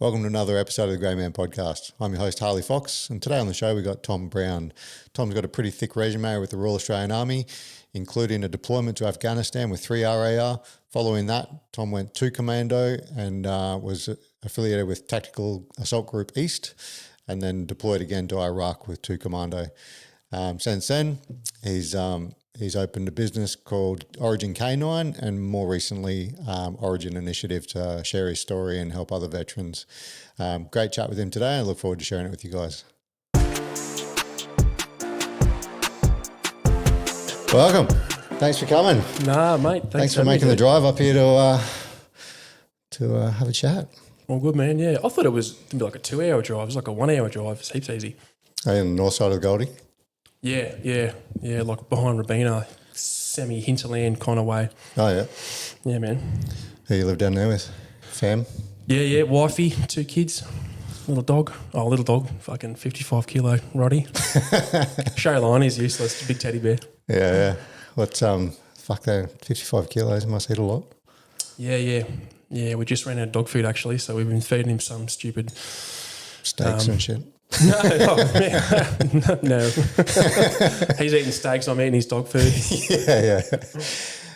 Welcome to another episode of the Grey Man Podcast. I'm your host, Harley Fox, and today on the show we got Tom Brown. Tom's got a pretty thick resume with the Royal Australian Army, including a deployment to Afghanistan with 3 RAR. Following that, Tom went to Commando and was affiliated with Tactical Assault Group East, and then deployed again to Iraq with 2 Commando. Since then, he's opened a business called Origin K9 and more recently Origin Initiative to share his story and help other veterans. Great chat with him today. I look forward to sharing it with you guys. Welcome. Thanks for coming. Nah, mate. Thanks for making the drive up here to have a chat. All good, man. Yeah, I thought it was going to be like a 2-hour drive. It was like a 1-hour drive. It's heaps easy. Are you on the north side of the Goldie? Yeah, like behind Rabina, semi-hinterland kind of way. Oh, yeah. Yeah, man. Who you live down there with? Fam? Yeah, wifey, 2 kids, little dog, fucking 55 kilo Roddy. Shayline is useless, big teddy bear. Yeah. What's, fuck that, 55 kilos must eat a lot. Yeah, we just ran out of dog food actually, so we've been feeding him some stupid... Steaks and shit. No. He's eating steaks, I'm eating his dog food. Yeah.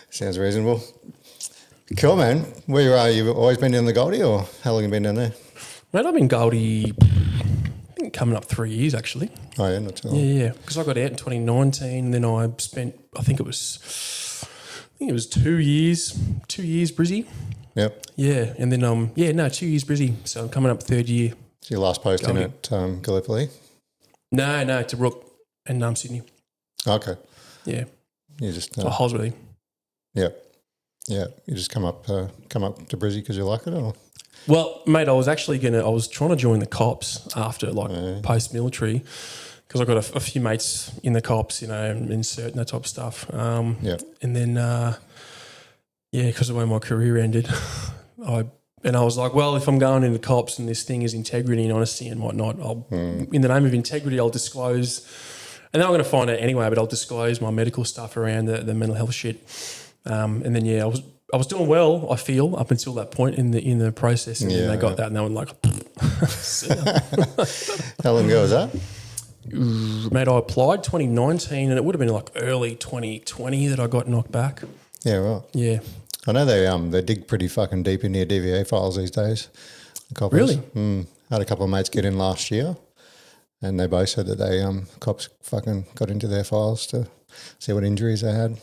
Sounds reasonable. Cool, man. Where are you? Always been down the Goldie, or how long have you been down there? Mate, I've been Goldie, I think coming up 3 years actually. Oh, yeah, not too long. Yeah, because I got out in 2019, and then I spent, I think it was 2 years Brizzy. Yep. Yeah, and then 2 years Brizzy. So I'm coming up 3rd year. So your last posting at Gallipoli? No, to Rook and Sydney. Okay. Yeah. You just Holsworthy. Yeah. You just come up to Brizzy because you like it, or? Well, mate, I was trying to join the cops after post-military, because I got a few mates in the cops, insert and that type of stuff. Yeah. And then, because of the way my career ended, I was like, well, if I'm going into cops and this thing is integrity and honesty and whatnot, in the name of integrity, I'll disclose, and then I'm going to find out anyway, but I'll disclose my medical stuff around the mental health shit. And then, I was doing well, I feel, up until that point in the process, and then they got that and they were like, How long ago was that? Mate, I applied 2019 and it would have been like early 2020 that I got knocked back. Yeah, right. Yeah. I know they dig pretty fucking deep in your DVA files these days. The coppers. Really? Had a couple of mates get in last year, and they both said that they cops fucking got into their files to see what injuries they had.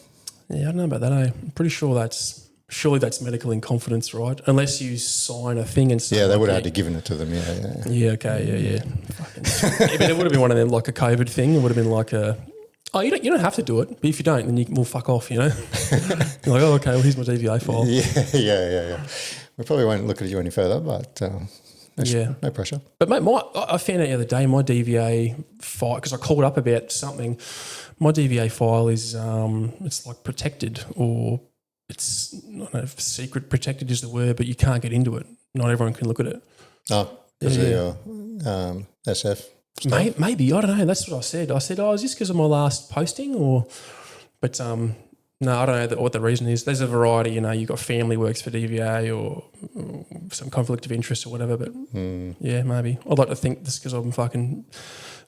Yeah, I don't know about that. I'm pretty sure surely that's medical in confidence, right? Unless you sign a thing and say... Yeah, they would have had to given it to them, yeah. Yeah, okay, yeah. Fucking, but it would have been one of them, like a COVID thing. It would have been like you don't have to do it, but if you don't, then we'll fuck off, You're like, oh, okay, well, here's my DVA file. Yeah. We probably won't look at you any further, but no pressure. But mate, I found out the other day my DVA file, because I called up about something, my DVA file is it's like protected, or it's, I don't know if secret protected is the word, but you can't get into it. Not everyone can look at it. Oh, because of your SF stuff? Maybe, I don't know. That's what I said. I said, is this because of my last posting, or? But no, I don't know what the reason is. There's a variety. You've got family works for DVA or some conflict of interest or whatever. But yeah, maybe. I'd like to think this because I'm fucking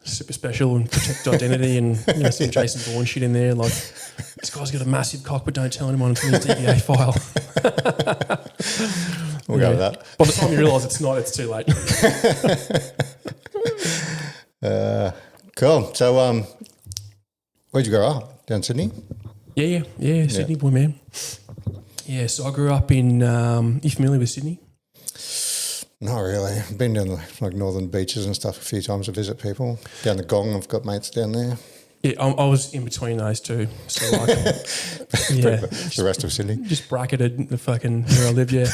super special and protect identity and some Jason Bourne shit in there. Like, this guy's got a massive cock, but don't tell anyone until his DVA file. We'll go with that. By the time you realise it's not, it's too late. Cool. So, where'd you grow up? Down Sydney? Yeah, Sydney boy, man. Yeah, so I grew up in, you familiar with Sydney? Not really. I've been down the northern beaches and stuff a few times to visit people. Down the Gong, I've got mates down there. Yeah, I was in between those two. So The rest of Sydney? Just bracketed the fucking where I live, yeah.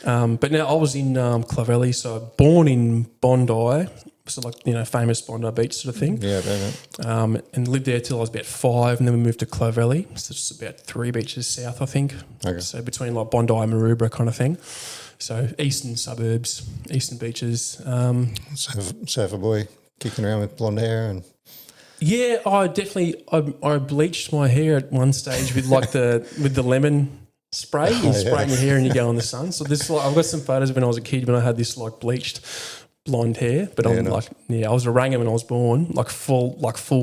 But now I was in Clovelly, so born in Bondi, so famous Bondi Beach sort of thing. Yeah, very and lived there till I was about 5, and then we moved to Clovelly, so it's about 3 beaches south, I think. Okay. So between Bondi and Maroubra kind of thing. So eastern suburbs, eastern beaches. Surfer boy kicking around with blonde hair and... Yeah, I bleached my hair at one stage with with the lemon spray. You spray in your hair and you go in the sun. So this, like, I've got some photos of when I was a kid when I had this like bleached blonde hair. But I'm nice. I was a ranger when I was born, like full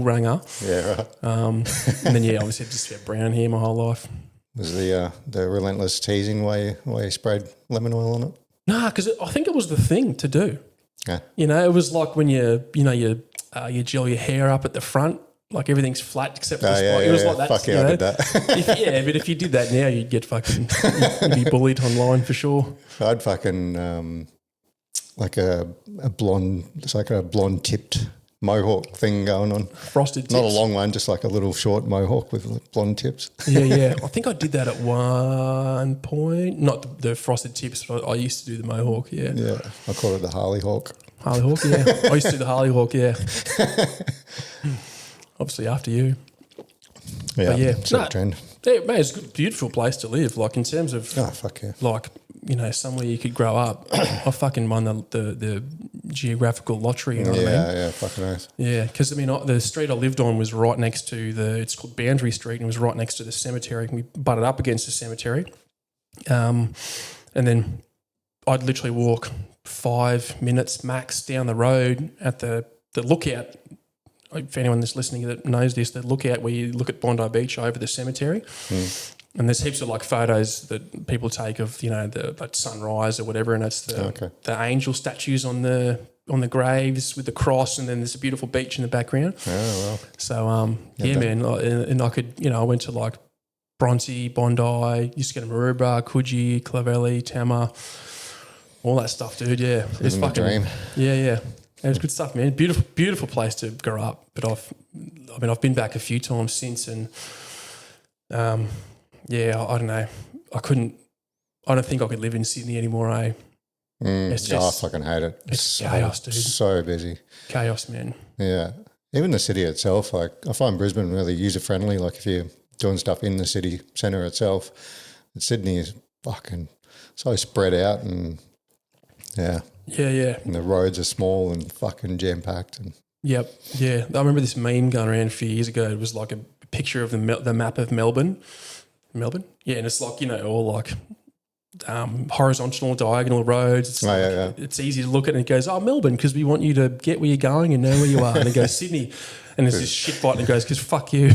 ranger. Yeah, right. And then obviously just had brown hair my whole life. Was the relentless teasing way you sprayed lemon oil on it? Nah, because I think it was the thing to do. Yeah. It was like when you gel your hair up at the front, like everything's flat except for the spot. It was like that. Fuck yeah, I did that. But if you did that now, you'd get you'd be bullied online for sure. I'd fucking like a blonde, it's like a blonde tipped mohawk thing going on. Frosted tips. Not a long one, just like a little short mohawk with blonde tips. Yeah. I think I did that at one point. Not the frosted tips, but I used to do the mohawk, yeah. Yeah, I call it the Harley Hawk. Harley Hawk, yeah. I used to do the Harley Hawk, yeah. Obviously after you. Yeah, but yeah. it's a trend. Yeah, man, it's a beautiful place to live. Like in terms of, fuck yeah. like, somewhere you could grow up. I fucking won the geographical lottery. You know what I mean? Yeah, fucking oath. Yeah, because the street I lived on was right next to it's called Boundary Street, and it was right next to the cemetery. We butted up against the cemetery, and then I'd literally walk 5 minutes max down the road at the lookout. For anyone that's listening that knows this, the lookout where you look at Bondi Beach over the cemetery. And there's heaps of like photos that people take of the like sunrise or whatever, and it's the angel statues on the graves with the cross, and then there's a beautiful beach in the background. Oh well. So man, and I could I went to like Bronte, Bondi, used to go to Maroubra, Coogee, Clavelli, Tama, all that stuff, dude. Yeah, it's fucking dream. Yeah. It was good stuff, man. Beautiful place to grow up. But I've been back a few times since, and I don't know. I don't think I could live in Sydney anymore, eh? It's just, I fucking hate it. It's chaos, dude. So busy. Chaos, man. Yeah. Even the city itself, like I find Brisbane really user-friendly. Like if you're doing stuff in the city centre itself, Sydney is fucking so spread out and Yeah. And the roads are small and fucking jam-packed. Yep. Yeah. I remember this meme going around a few years ago. It was like a picture of the map of Melbourne. Yeah, and it's like, all like horizontal, diagonal roads. It's it's easy to look at, and it goes, Melbourne, because we want you to get where you're going and know where you are. And it goes, Sydney. And there's this shit button that goes, because fuck you.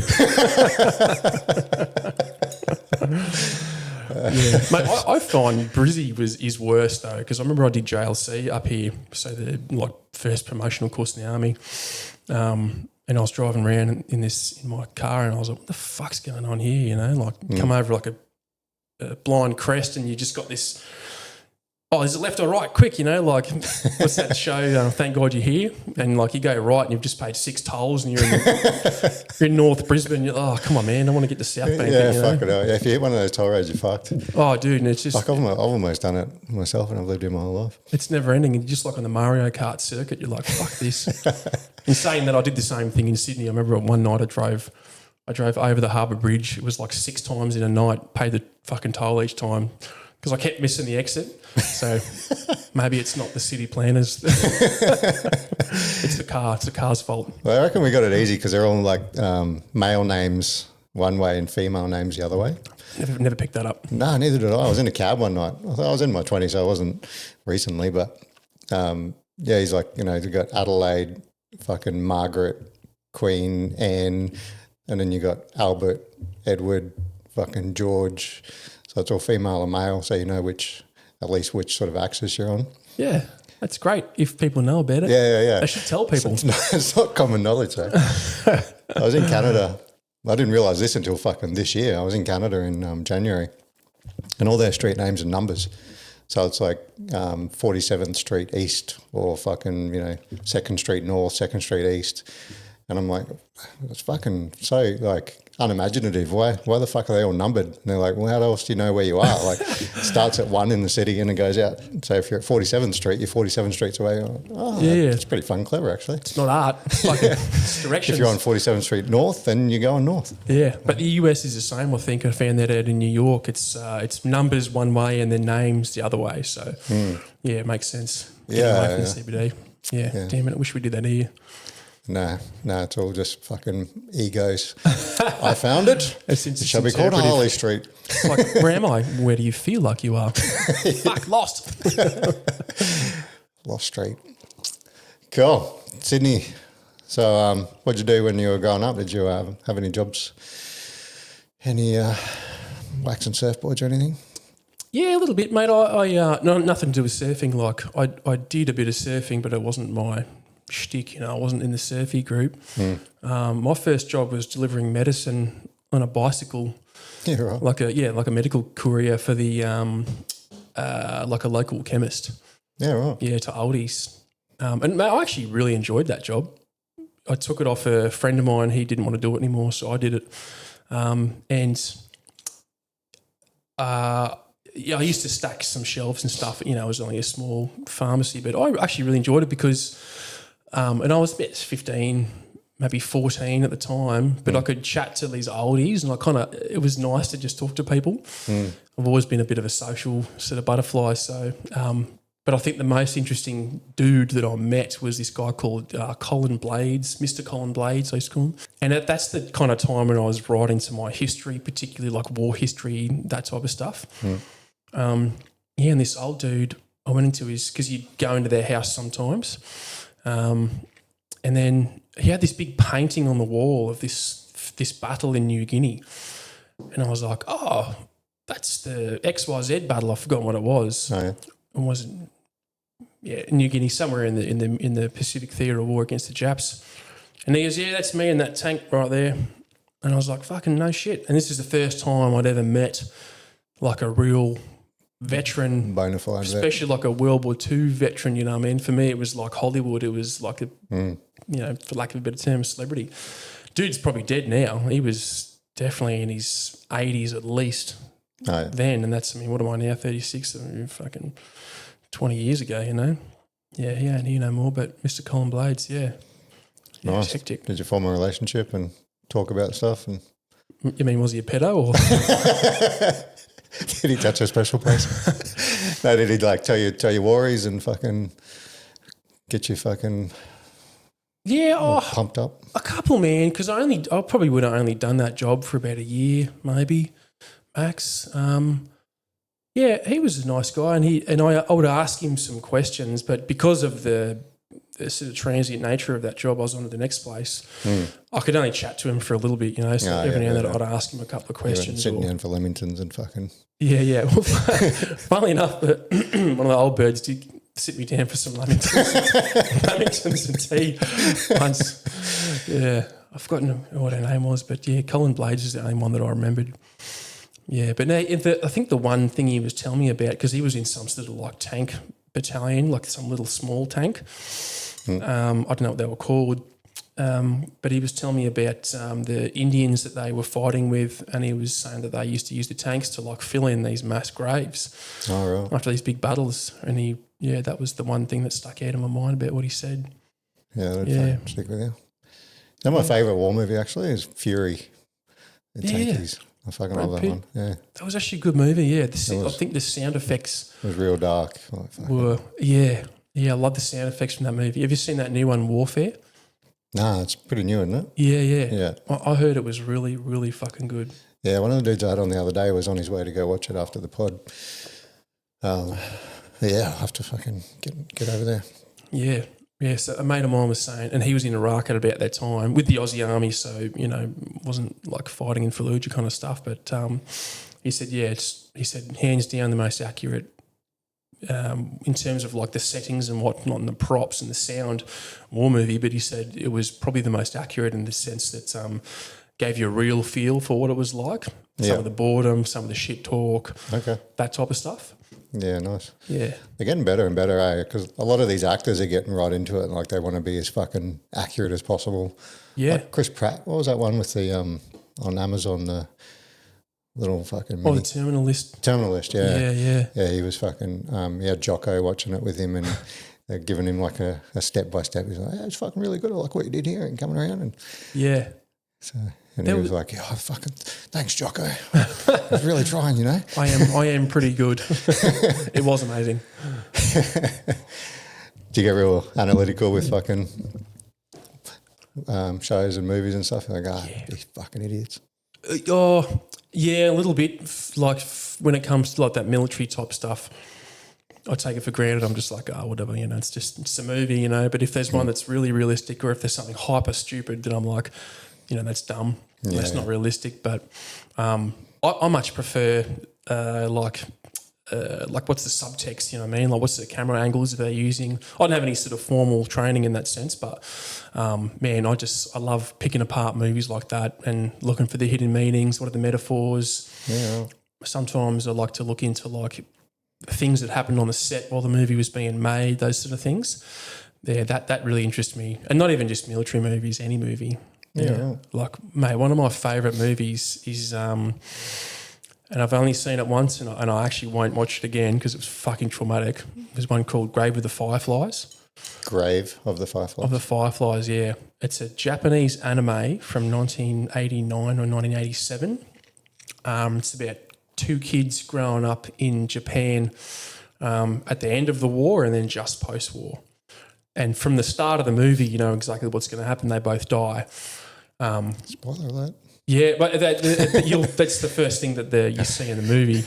Yeah, mate, I find Brizzy is worse though, because I remember I did JLC up here, so the like first promotional course in the army, and I was driving around in my car, and I was like, "What the fuck's going on here?" Come over like a blind crest, and you just got this. Oh, is it left or right? Quick, like what's that show? Thank God You're Here, and like you go right, and you've just paid 6 tolls, and you're in North Brisbane. You're, oh, come on, man! I want to get to South Bank. Fuck it out. Yeah, if you hit one of those toll roads, you're fucked. Oh, dude, and it's just like I've almost done it myself, and I've lived here my whole life. It's never ending, and just like on the Mario Kart circuit, you're like, fuck this. In saying that, I did the same thing in Sydney. I remember one night I drove over the Harbour Bridge. It was like 6 times in a night. Paid the fucking toll each time. Because I kept missing the exit. So maybe it's not the city planners. It's the car. It's the car's fault. Well, I reckon we got it easy because they're all like male names one way and female names the other way. Never picked that up. No, neither did I. I was in a cab one night. I was in my 20s, so I wasn't recently. But, he's like, they've got Adelaide, fucking Margaret, Queen, Anne, and then you got Albert, Edward, fucking George. So it's all female and male, so you know which sort of axis you're on. Yeah, that's great if people know about it. Yeah. They should tell people. It's not common knowledge, though. I was in Canada. I didn't realise this until fucking this year. I was in Canada in January, and all their street names are numbers. So it's like 47th Street East or fucking, 2nd Street North, 2nd Street East. And I'm like, it's fucking so like unimaginative. Why the fuck are they all numbered? And they're like, well, how else do you know where you are? Like it starts at 1 in the city and it goes out. So if you're at 47th Street, you're 47 streets away. It's pretty fun, clever actually. It's not art. It's like it's directions. If you're on 47th Street North, then you're going north. Yeah, but the US is the same. I think I found that out in New York. It's numbers one way and then names the other way. So it makes sense. Getting away from the CBD. Yeah, damn it. I wish we did that here. No, it's all just fucking egos. I found it. It shall be called Harley Street. Like, where am I? Where do you feel like you are? Fuck, lost. Lost Street. Cool. Sydney. So what'd you do when you were growing up? Did you have any jobs? Any waxing surfboards or anything? Yeah, a little bit, mate. I no, nothing to do with surfing. Like, I did a bit of surfing, but it wasn't my shtick, I wasn't in the surfy group. My first job was delivering medicine on a bicycle. Yeah, right. Like a medical courier for the like a local chemist. Yeah, right. Yeah, to oldies. And mate, I actually really enjoyed that job. I took it off a friend of mine. He didn't want to do it anymore, so I did it. Yeah, I used to stack some shelves and stuff. It was only a small pharmacy, but I actually really enjoyed it because, and I was about 15, maybe 14 at the time, but I could chat to these oldies, and it was nice to just talk to people. I've always been a bit of a social sort of butterfly, so. But I think the most interesting dude that I met was this guy called Colin Blades, Mr. Colin Blades, I used to call him. And that's the kind of time when I was right into my history, particularly like war history, that type of stuff. And this old dude, I went into because you'd go into their house sometimes. And then he had this big painting on the wall of this battle in New Guinea. And I was like, oh, that's the XYZ battle. I've forgotten what it was. Oh, yeah. It wasn't, New Guinea, somewhere in the Pacific Theatre of War against the Japs. And he goes, yeah, that's me in that tank right there. And I was like, fucking no shit. And this is the first time I'd ever met like a real veteran, bona fide, especially like a World War II veteran. You know what I mean? For me, it was like Hollywood. It was like for lack of a better term, a celebrity. Dude's probably dead now. He was definitely in his 80s at least. Oh, yeah. Then, and that's, what am I now, 36, fucking 20 years ago, Yeah, he ain't here no more, but Mr. Colin Blades, yeah. Nice. It's hectic. Did you form a relationship and talk about stuff? And You mean, was he a pedo or? Did he touch a special place? No, did he like tell your worries and fucking get you fucking pumped up? A couple, man, because I probably would have only done that job for about a year, maybe. Max, he was a nice guy, and I would ask him some questions, but because of the sort of transient nature of that job, I was on to the next place. I could only chat to him for a little bit, So every now and then I'd ask him a couple of questions. Sitting down for Leamingtons and fucking. Yeah. Well, funnily enough, one of the old birds did sit me down for some Leamingtons and tea once. Yeah, I've forgotten what her name was, but yeah, Colin Blades is the only one that I remembered. Yeah, but no, I think the one thing he was telling me about, because he was in some sort of like tank battalion, like some little small tank. I don't know what they were called, but he was telling me about the Indians that they were fighting with, and he was saying that they used to use the tanks to like fill in these mass graves after these big battles. And that was the one thing that stuck out in my mind about what he said. Yeah, that'd stick with you. Now my favourite war movie actually is Fury. The tankies. I fucking love that one. Yeah, that was actually a good movie. Yeah, I think the sound effects was real dark. I love the sound effects from that movie. Have you seen that new one, Warfare? Nah, it's pretty new, isn't it? Yeah. I heard it was really, really fucking good. Yeah, one of the dudes I had on the other day was on his way to go watch it after the pod. I'll have to fucking get over there. Yeah. Yeah, so a mate of mine was saying, and he was in Iraq at about that time with the Aussie Army, so, wasn't like fighting in Fallujah kind of stuff, but he said, he said, hands down the most accurate in terms of like the settings and whatnot and the props and the sound war movie, but he said it was probably the most accurate in the sense that gave you a real feel for what it was like, some of the boredom, some of the shit talk, that type of stuff. Yeah, nice. Yeah. They're getting better and better, because a lot of these actors are getting right into it and like they want to be as fucking accurate as possible. Yeah. Like Chris Pratt, what was that one with the on Amazon, the little fucking the Terminal List. Terminal List, yeah. Yeah. Yeah, he was fucking, he had Jocko watching it with him and they're giving him like a step-by-step. He's like, it's fucking really good. I like what you did here and coming around. And yeah. So... And he was like, thanks, Jocko. I was really trying, I am pretty good. It was amazing. Do you get real analytical with fucking shows and movies and stuff. You're like, these fucking idiots. Oh, yeah, a little bit. When it comes to like that military type stuff, I take it for granted. I'm just like, whatever, it's a movie, But if there's one that's really realistic, or if there's something hyper stupid, then I'm like, that's dumb. That's not realistic. But I much prefer like what's the subtext? You know what I mean? Like, what's the camera angles they're using? I don't have any sort of formal training in that sense, but man, I love picking apart movies like that and looking for the hidden meanings. What are the metaphors? Yeah. Sometimes I like to look into like things that happened on the set while the movie was being made, those sort of things. Yeah, that really interests me. And not even just military movies, any movie. Yeah. Like, mate, one of my favourite movies is, and I've only seen it once and I actually won't watch it again because it was fucking traumatic. There's one called Grave of the Fireflies. Grave of the Fireflies. Of the Fireflies, yeah. It's a Japanese anime from 1989 or 1987. It's about two kids growing up in Japan at the end of the war and then just post-war. And from the start of the movie, you know exactly what's going to happen. They both die. Spoiler alert. Yeah, but that's the first thing that you see in the movie.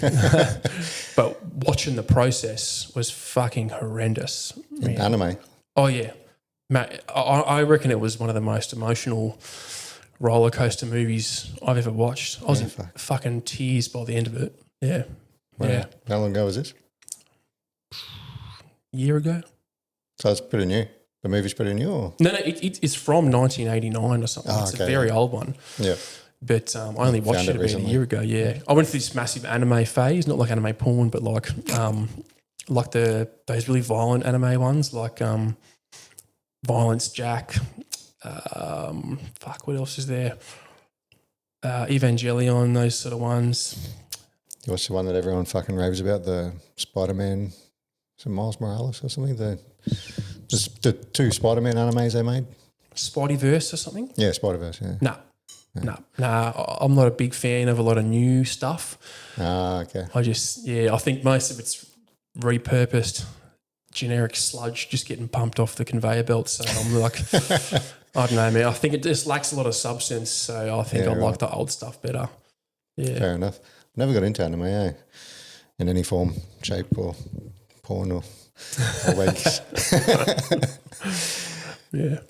But watching the process was fucking horrendous. In anime? Oh, yeah. Mate, I reckon it was one of the most emotional roller coaster movies I've ever watched. I was in fucking tears by the end of it. Yeah. Wow. Yeah. How long ago was this? Year ago. So it's pretty new. The movie's pretty new? Or? No, it's from 1989 or something. It's a very old one. Yeah. But I only watched it about a year ago, yeah. I went through this massive anime phase, not like anime porn, but like those really violent anime ones, like Violence Jack. What else is there? Evangelion, those sort of ones. What's the one that everyone fucking raves about? The Spider-Man, some Miles Morales or something? Just the two Spider-Man animes they made? Spideyverse or something? Yeah, Spider-Verse, yeah. Nah, I'm not a big fan of a lot of new stuff. Okay. I think most of it's repurposed generic sludge just getting pumped off the conveyor belt. So I'm like, I don't know, man. I think it just lacks a lot of substance. So I think I like the old stuff better. Yeah. Fair enough. Never got into anime, in any form, shape, or porn or ways. Yeah.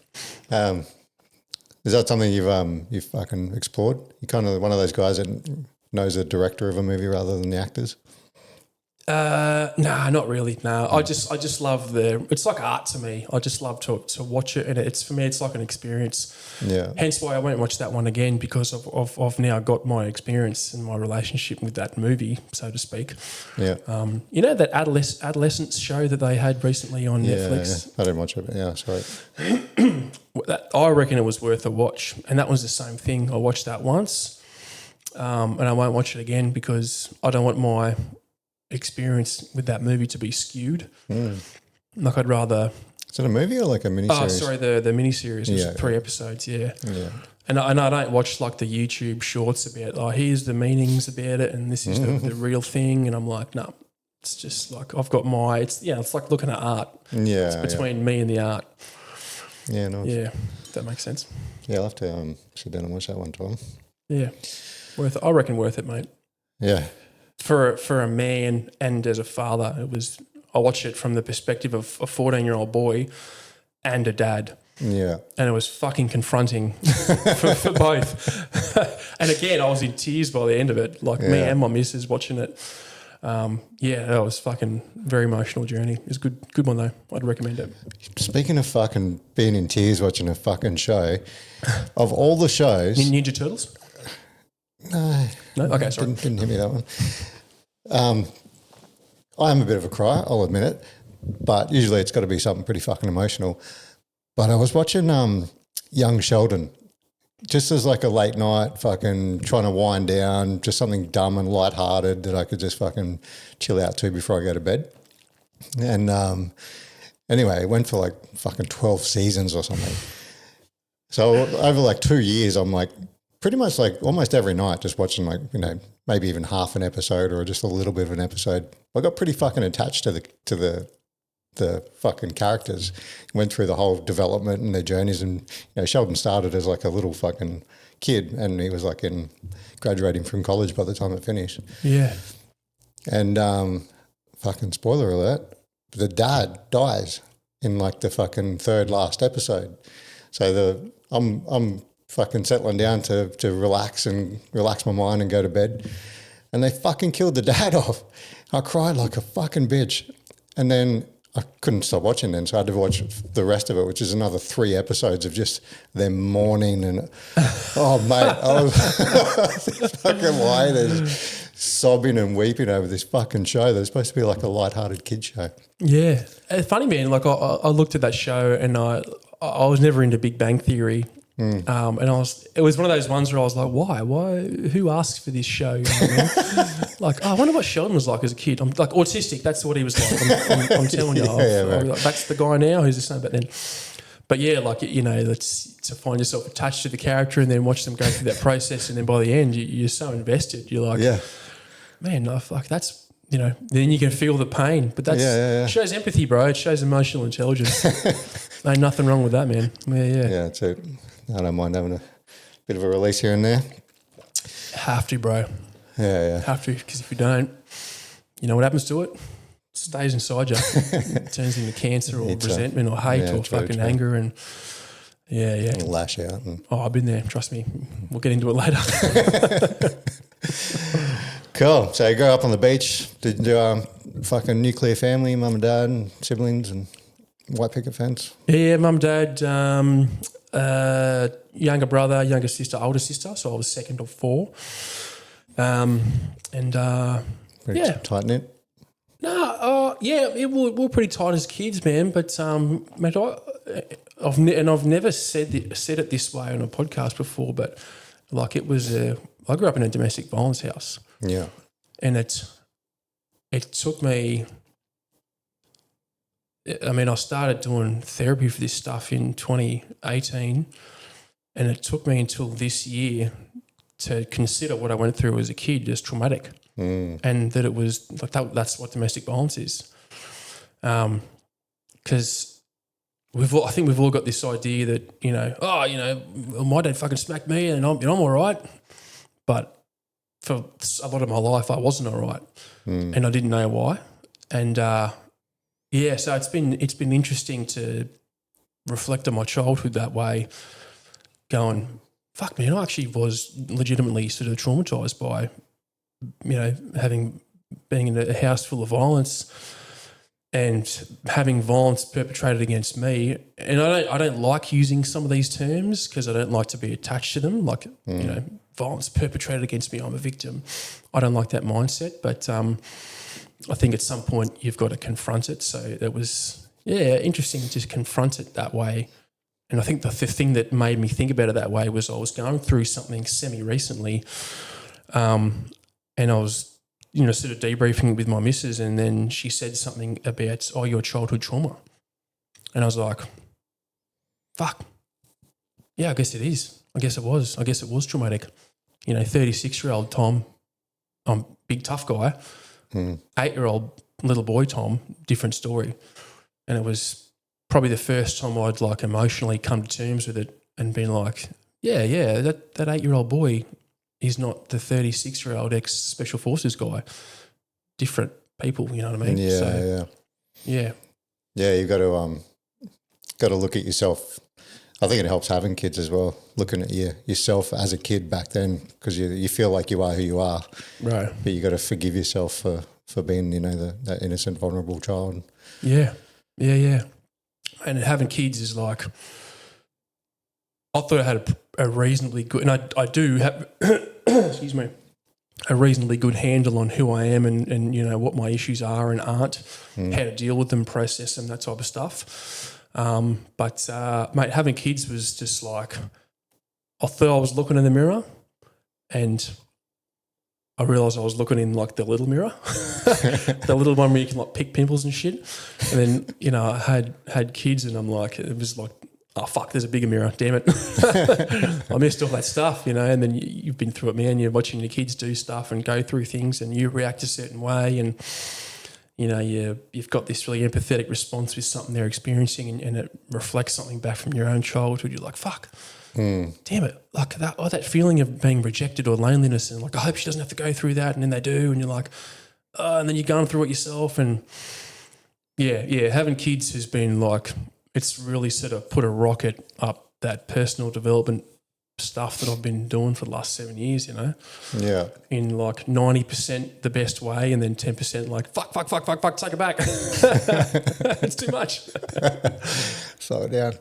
Is that something you've fucking explored? You're kind of one of those guys that knows the director of a movie rather than the actors? Nah, not really. No, I just love it's like art to me. I just love to watch it, and for me, it's like an experience. Yeah. Hence why I won't watch that one again, because I've now got my experience and my relationship with that movie, so to speak. Yeah. You know that adolescence show that they had recently on Netflix? Yeah. I didn't watch it, but yeah, sorry. I reckon it was worth a watch, and that was the same thing. I watched that once, and I won't watch it again because I don't want my experience with that movie to be skewed. Like, I'd rather... Is it a movie or like a miniseries? Oh, sorry, the miniseries. It was 3 episodes, yeah. And I don't watch like the YouTube shorts about, here's the meanings about it and this is the real thing. And I'm like, no, it's just like I've got it's like looking at art. Yeah. It's between me and the art. Yeah, nice. Yeah, if that makes sense. Yeah, I'll have to sit down and watch that one time. Yeah, I reckon worth it, mate. Yeah. For a man and as a father, I watched it from the perspective of a 14-year-old boy and a dad. Yeah. And it was fucking confronting for both. And again, I was in tears by the end of it, like me and my missus watching it. That was fucking very emotional journey. It was good one though. I'd recommend it. Speaking of fucking being in tears watching a fucking show, of all the shows... Ninja Turtles? No. Okay, sorry. Didn't hit me that one. I am a bit of a crier, I'll admit it, but usually it's got to be something pretty fucking emotional. But I was watching Young Sheldon, just as like a late night fucking trying to wind down, just something dumb and lighthearted that I could just fucking chill out to before I go to bed. And anyway, it went for like fucking 12 seasons or something. So over like 2 years, I'm like pretty much like almost every night just watching like, maybe even half an episode or just a little bit of an episode. I got pretty fucking attached to the the fucking characters, went through the whole development and their journeys. And Sheldon started as like a little fucking kid, and he was like graduating from college by the time it finished. Yeah. And fucking spoiler alert, the dad dies in like the fucking third last episode. So I'm fucking settling down to relax my mind and go to bed. And they fucking killed the dad off. I cried like a fucking bitch. And then I couldn't stop watching then, so I had to watch the rest of it, which is another 3 episodes of just them mourning and, oh, mate, I was fucking waiting, sobbing and weeping over this fucking show that's supposed to be like a lighthearted kid show. Yeah. Funny, man, like I looked at that show and I was never into Big Bang Theory. And it was one of those ones where I was like, why, who asks for this show? You know what I mean? Like, I wonder what Sheldon was like as a kid. I'm like autistic. That's what he was like. I'm telling you, like, that's the guy now who's the same. But yeah, like, that's to find yourself attached to the character and then watch them go through that process. And then by the end, you're so invested. You're like, man, no, fuck, that's, then you can feel the pain. But that's it shows empathy, bro. It shows emotional intelligence. Ain't nothing wrong with that, man. Yeah, it's it. I don't mind having a bit of a release here and there. Have to, bro. Yeah. Have to, because if you don't, you know what happens to it? It stays inside you. It turns into cancer or resentment or hate or fucking anger and And lash out. I've been there. Trust me. We'll get into it later. Cool. So you grew up on the beach. Did you fucking nuclear family, mum and dad and siblings and white picket fence? Yeah, mum, dad, younger brother, younger sister, older sister. So I was second of 4. Pretty tight knit. No, we're pretty tight as kids, man. But mate, I've never said it this way on a podcast before. But like it was, I grew up in a domestic violence house. Yeah, and it took me. I mean, I started doing therapy for this stuff in 2018, and it took me until this year to consider what I went through as a kid as traumatic, and that it was like that's what domestic violence is. Because I think we've all got this idea that my dad fucking smacked me and I'm all right, but for a lot of my life I wasn't all right, and I didn't know why, and. So it's been interesting to reflect on my childhood that way, going, fuck man, I actually was legitimately sort of traumatised by, being in a house full of violence and having violence perpetrated against me. And I don't like using some of these terms because I don't like to be attached to them. Like, violence perpetrated against me, I'm a victim. I don't like that mindset, but I think at some point you've got to confront it. So it was, interesting to confront it that way. And I think the thing that made me think about it that way was I was going through something semi-recently, and I was, sort of debriefing with my missus, and then she said something about, your childhood trauma. And I was like, fuck. Yeah, I guess it is. I guess it was traumatic. 36-year-old Tom, I'm a big tough guy. 8-year-old little boy Tom, different story. And it was probably the first time I'd like emotionally come to terms with it and been like, that 8-year-old boy is not the 36-year-old ex-special forces guy. Different people, you know what I mean? Yeah, you've got to look at yourself. I think it helps having kids as well, looking at yourself as a kid back then, because you feel like you are who you are. Right. But you got to forgive yourself for being, that innocent, vulnerable child. Yeah. And having kids is like, I thought I had a reasonably good, and I do have, excuse me, a reasonably good handle on who I am and what my issues are and aren't, how to deal with them, process them, that type of stuff. But mate, having kids was just like, I thought I was looking in the mirror and I realised I was looking in like the little mirror, the little one where you can like pick pimples and shit. And then, I had kids and I'm like, it was like, oh fuck, there's a bigger mirror, damn it. I missed all that stuff, and then you've been through it, man. You're watching your kids do stuff and go through things and you react a certain way and you know, you've got this really empathetic response with something they're experiencing, and it reflects something back from your own childhood. You're like, fuck, damn it, like that feeling of being rejected or loneliness, and like, I hope she doesn't have to go through that, and then they do, and you're like, and then you're going through it yourself, and having kids has been like, it's really sort of put a rocket up that personal development stuff that I've been doing for the last 7 years, you know? Yeah. In like 90% the best way, and then 10% like, fuck, take it back. It's too much. Slow it down.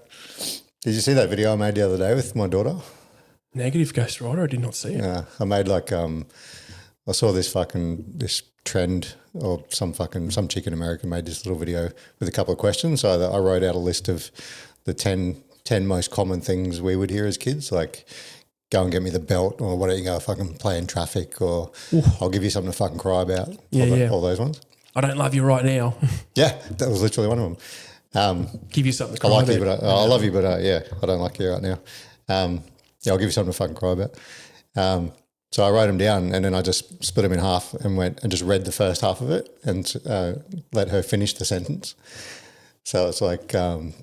Did you see that video I made the other day with my daughter? Negative Ghost Rider? I did not see it. Yeah. I made like, I saw this trend, or some chick in America made this little video with a couple of questions. So I wrote out a list of the 10 most common things we would hear as kids, like go and get me the belt, or why don't you go fucking play in traffic, or I'll give you something to fucking cry about. All those ones. I don't love you right now. Yeah, that was literally one of them. Give you something to cry I like about. you, but I love you, but I don't like you right now. I'll give you something to fucking cry about. So I wrote them down, and then I just split them in half and went and just read the first half of it and let her finish the sentence. So it's like it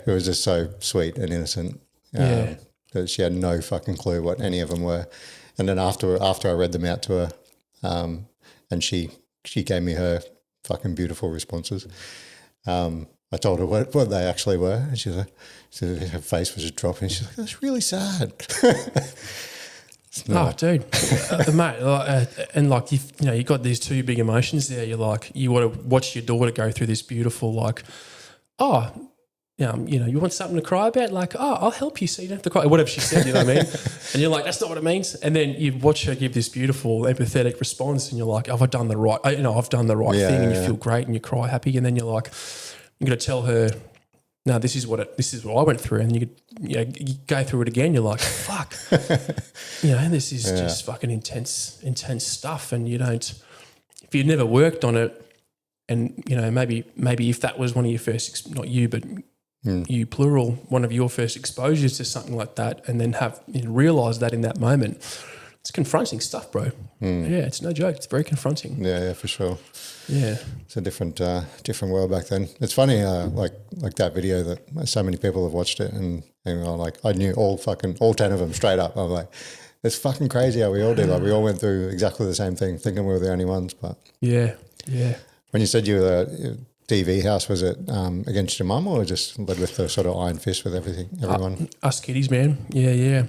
was just so sweet and innocent that she had no fucking clue what any of them were. And then after I read them out to her, and she gave me her fucking beautiful responses. I told her what they actually were, and her face was just dropping. She's like, "That's really sad." Oh, dude, mate, and like you got these two big emotions there. You're like, you want to watch your daughter go through this beautiful, like, you want something to cry about? Like, I'll help you so you don't have to cry. Whatever she said, you know what I mean? And you're like, that's not what it means. And then you watch her give this beautiful, empathetic response, and you're like, have I done the right? I've done the right thing, and you feel great, and you cry happy, and then you're like, you're going to tell her, no, this is what I went through, and you go through it again. You're like, fuck, this is just fucking intense stuff, and you don't. If you've never worked on it, and maybe if that was one of your first, not you, but you plural, one of your first exposures to something like that, and then realise that in that moment, it's confronting stuff, bro. Yeah, it's no joke. It's very confronting. Yeah, for sure. Yeah, it's a different world back then. It's funny, like that video that so many people have watched it, and I knew all 10 of them straight up. I'm like, it's fucking crazy how we all did. Like we all went through exactly the same thing, thinking we were the only ones. But yeah. When you said you were DV house, was it against your mum, or just led with the sort of iron fist with everyone? Us kiddies, man. Yeah.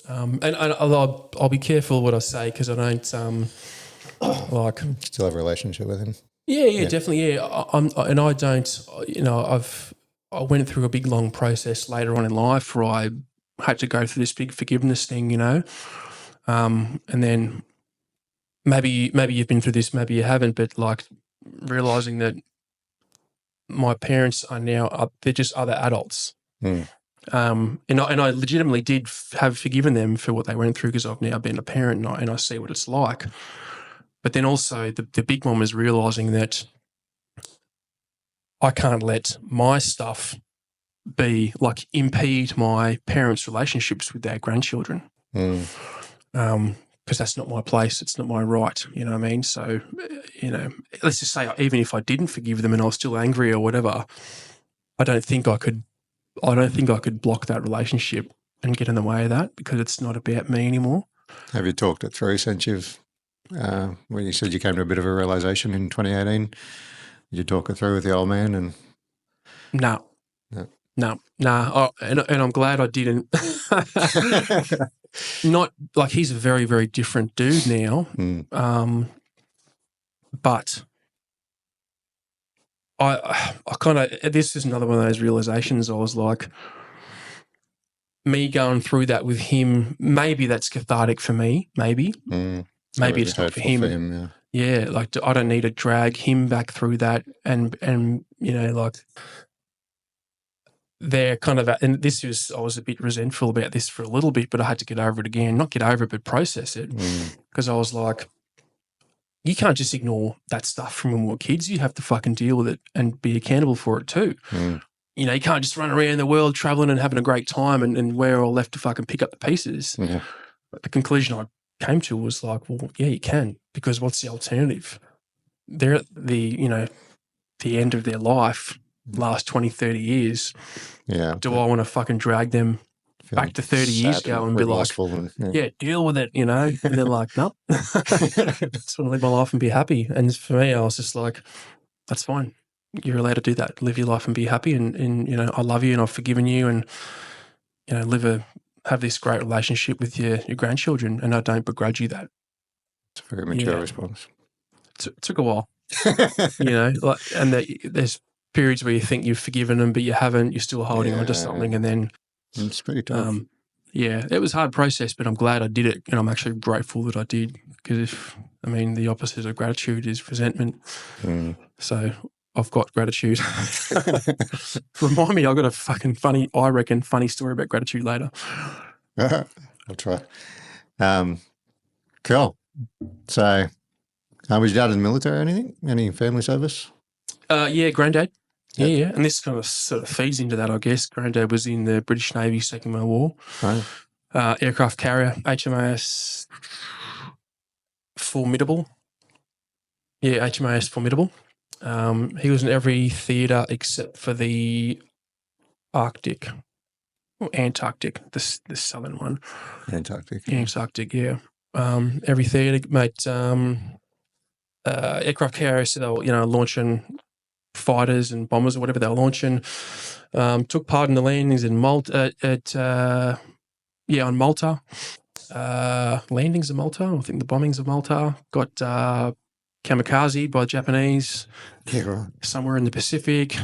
And I'll be careful what I say, because I don't still have a relationship with him. Yeah, definitely. Yeah, I don't. I went through a big long process later on in life where I had to go through this big forgiveness thing, and then maybe you've been through this, maybe you haven't, but like realizing that my parents are now they're just other adults. And I legitimately did have forgiven them for what they went through, because I've now been a parent, and I see what it's like. But then also the big one was realising that I can't let my stuff be like impede my parents' relationships with their grandchildren, because that's not my place. It's not my right. You know what I mean? So, let's just say even if I didn't forgive them and I was still angry or whatever, I don't think I could block that relationship and get in the way of that, because it's not about me anymore. Have you talked it through since when you said you came to a bit of a realisation in 2018? Did you talk it through with the old man? And No. Oh, and I'm glad I didn't. Not like he's a very, very different dude now. But I kind of, this is another one of those realizations. I was like, me going through that with him, maybe that's cathartic for me. Maybe it's not for him. Yeah, like I don't need to drag him back through that, and like they're kind of, and I was a bit resentful about this for a little bit, but I had to get over it again. Not get over it, but process it, because I was like, you can't just ignore that stuff from when we were kids. You have to fucking deal with it and be accountable for it too. You can't just run around the world traveling and having a great time and we're all left to fucking pick up the pieces. Yeah. But the conclusion I came to was like, well, yeah, you can, because what's the alternative? they're at the end of their life, last 20, 30 years. Yeah. Do I want to fucking drag them back to 30 years ago and be like, deal with it, And they're like, nope. I just want to live my life and be happy. And for me, I was just like, that's fine. You're allowed to do that. Live your life and be happy. And I love you and I've forgiven you and, have this great relationship with your grandchildren, and I don't begrudge you that. It's a very mature response. It took a while, and there's periods where you think you've forgiven them, but you haven't. You're still holding on to something, and then it's pretty tough. It was a hard process, but I'm glad I did it, and I'm actually grateful that I did, because the opposite of gratitude is resentment. So I've got gratitude. Remind me, I've got a fucking funny story about gratitude later. I'll try. Cool. So, was your dad in the military or anything? Any family service? Yeah, granddad. Yeah. And this kind of sort of feeds into that, I guess. Granddad was in the British Navy, Second World War. Right. Aircraft carrier, HMAS Formidable. Yeah, HMAS Formidable. He was in every theatre except for the Arctic or Antarctic, the southern one. Antarctic, yeah. Every theatre, mate. Aircraft carrier, so they were, launching fighters and bombers or whatever they were launching. Took part in the landings in Malta. On Malta. Landings in Malta. I think the bombings of Malta. Got kamikaze by the Japanese. Yeah, right. Somewhere in the Pacific.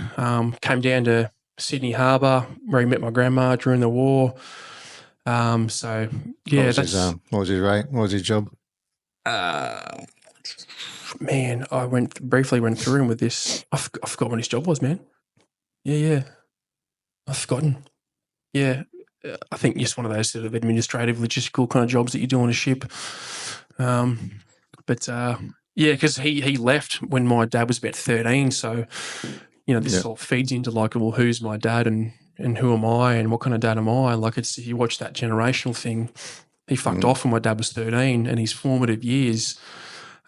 Came down to Sydney Harbour where he met my grandma during the war. What was his rate? What was his job? Man, I briefly went through him with this. I forgot what his job was, man. Yeah. I've forgotten. Yeah. I think just one of those sort of administrative, logistical kind of jobs that you do on a ship. Because he left when my dad was about 13. So, this all feeds into like, well, who's my dad and who am I and what kind of dad am I? Like, if you watch that generational thing, he fucked off when my dad was 13, and his formative years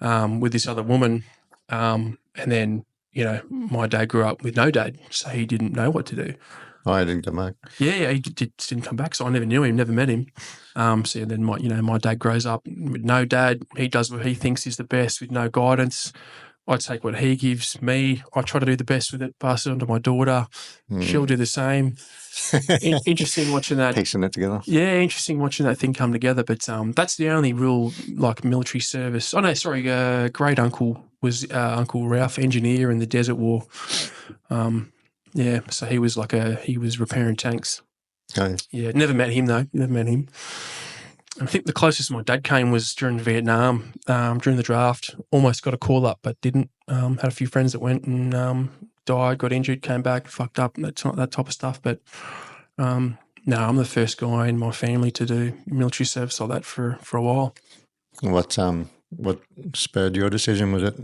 with this other woman. And then, my dad grew up with no dad, so he didn't know what to do. Oh, he didn't come back. Yeah, he didn't come back, so I never knew him, never met him. So then my dad grows up with no dad. He does what he thinks is the best with no guidance. I take what he gives me. I try to do the best with it, pass it on to my daughter. She'll do the same. Interesting watching that. Piecing it together. Yeah, interesting watching that thing come together. But that's the only real military service. Oh no, sorry. Great uncle was Uncle Ralph, engineer in the Desert War. So he was repairing tanks. Okay. Yeah, never met him though. Never met him. I think the closest my dad came was during Vietnam, during the draft. Almost got a call up, but didn't. Had a few friends that went and died, got injured, came back, fucked up, that type of stuff. But no, I'm the first guy in my family to do military service like that for a while. What spurred your decision? Was it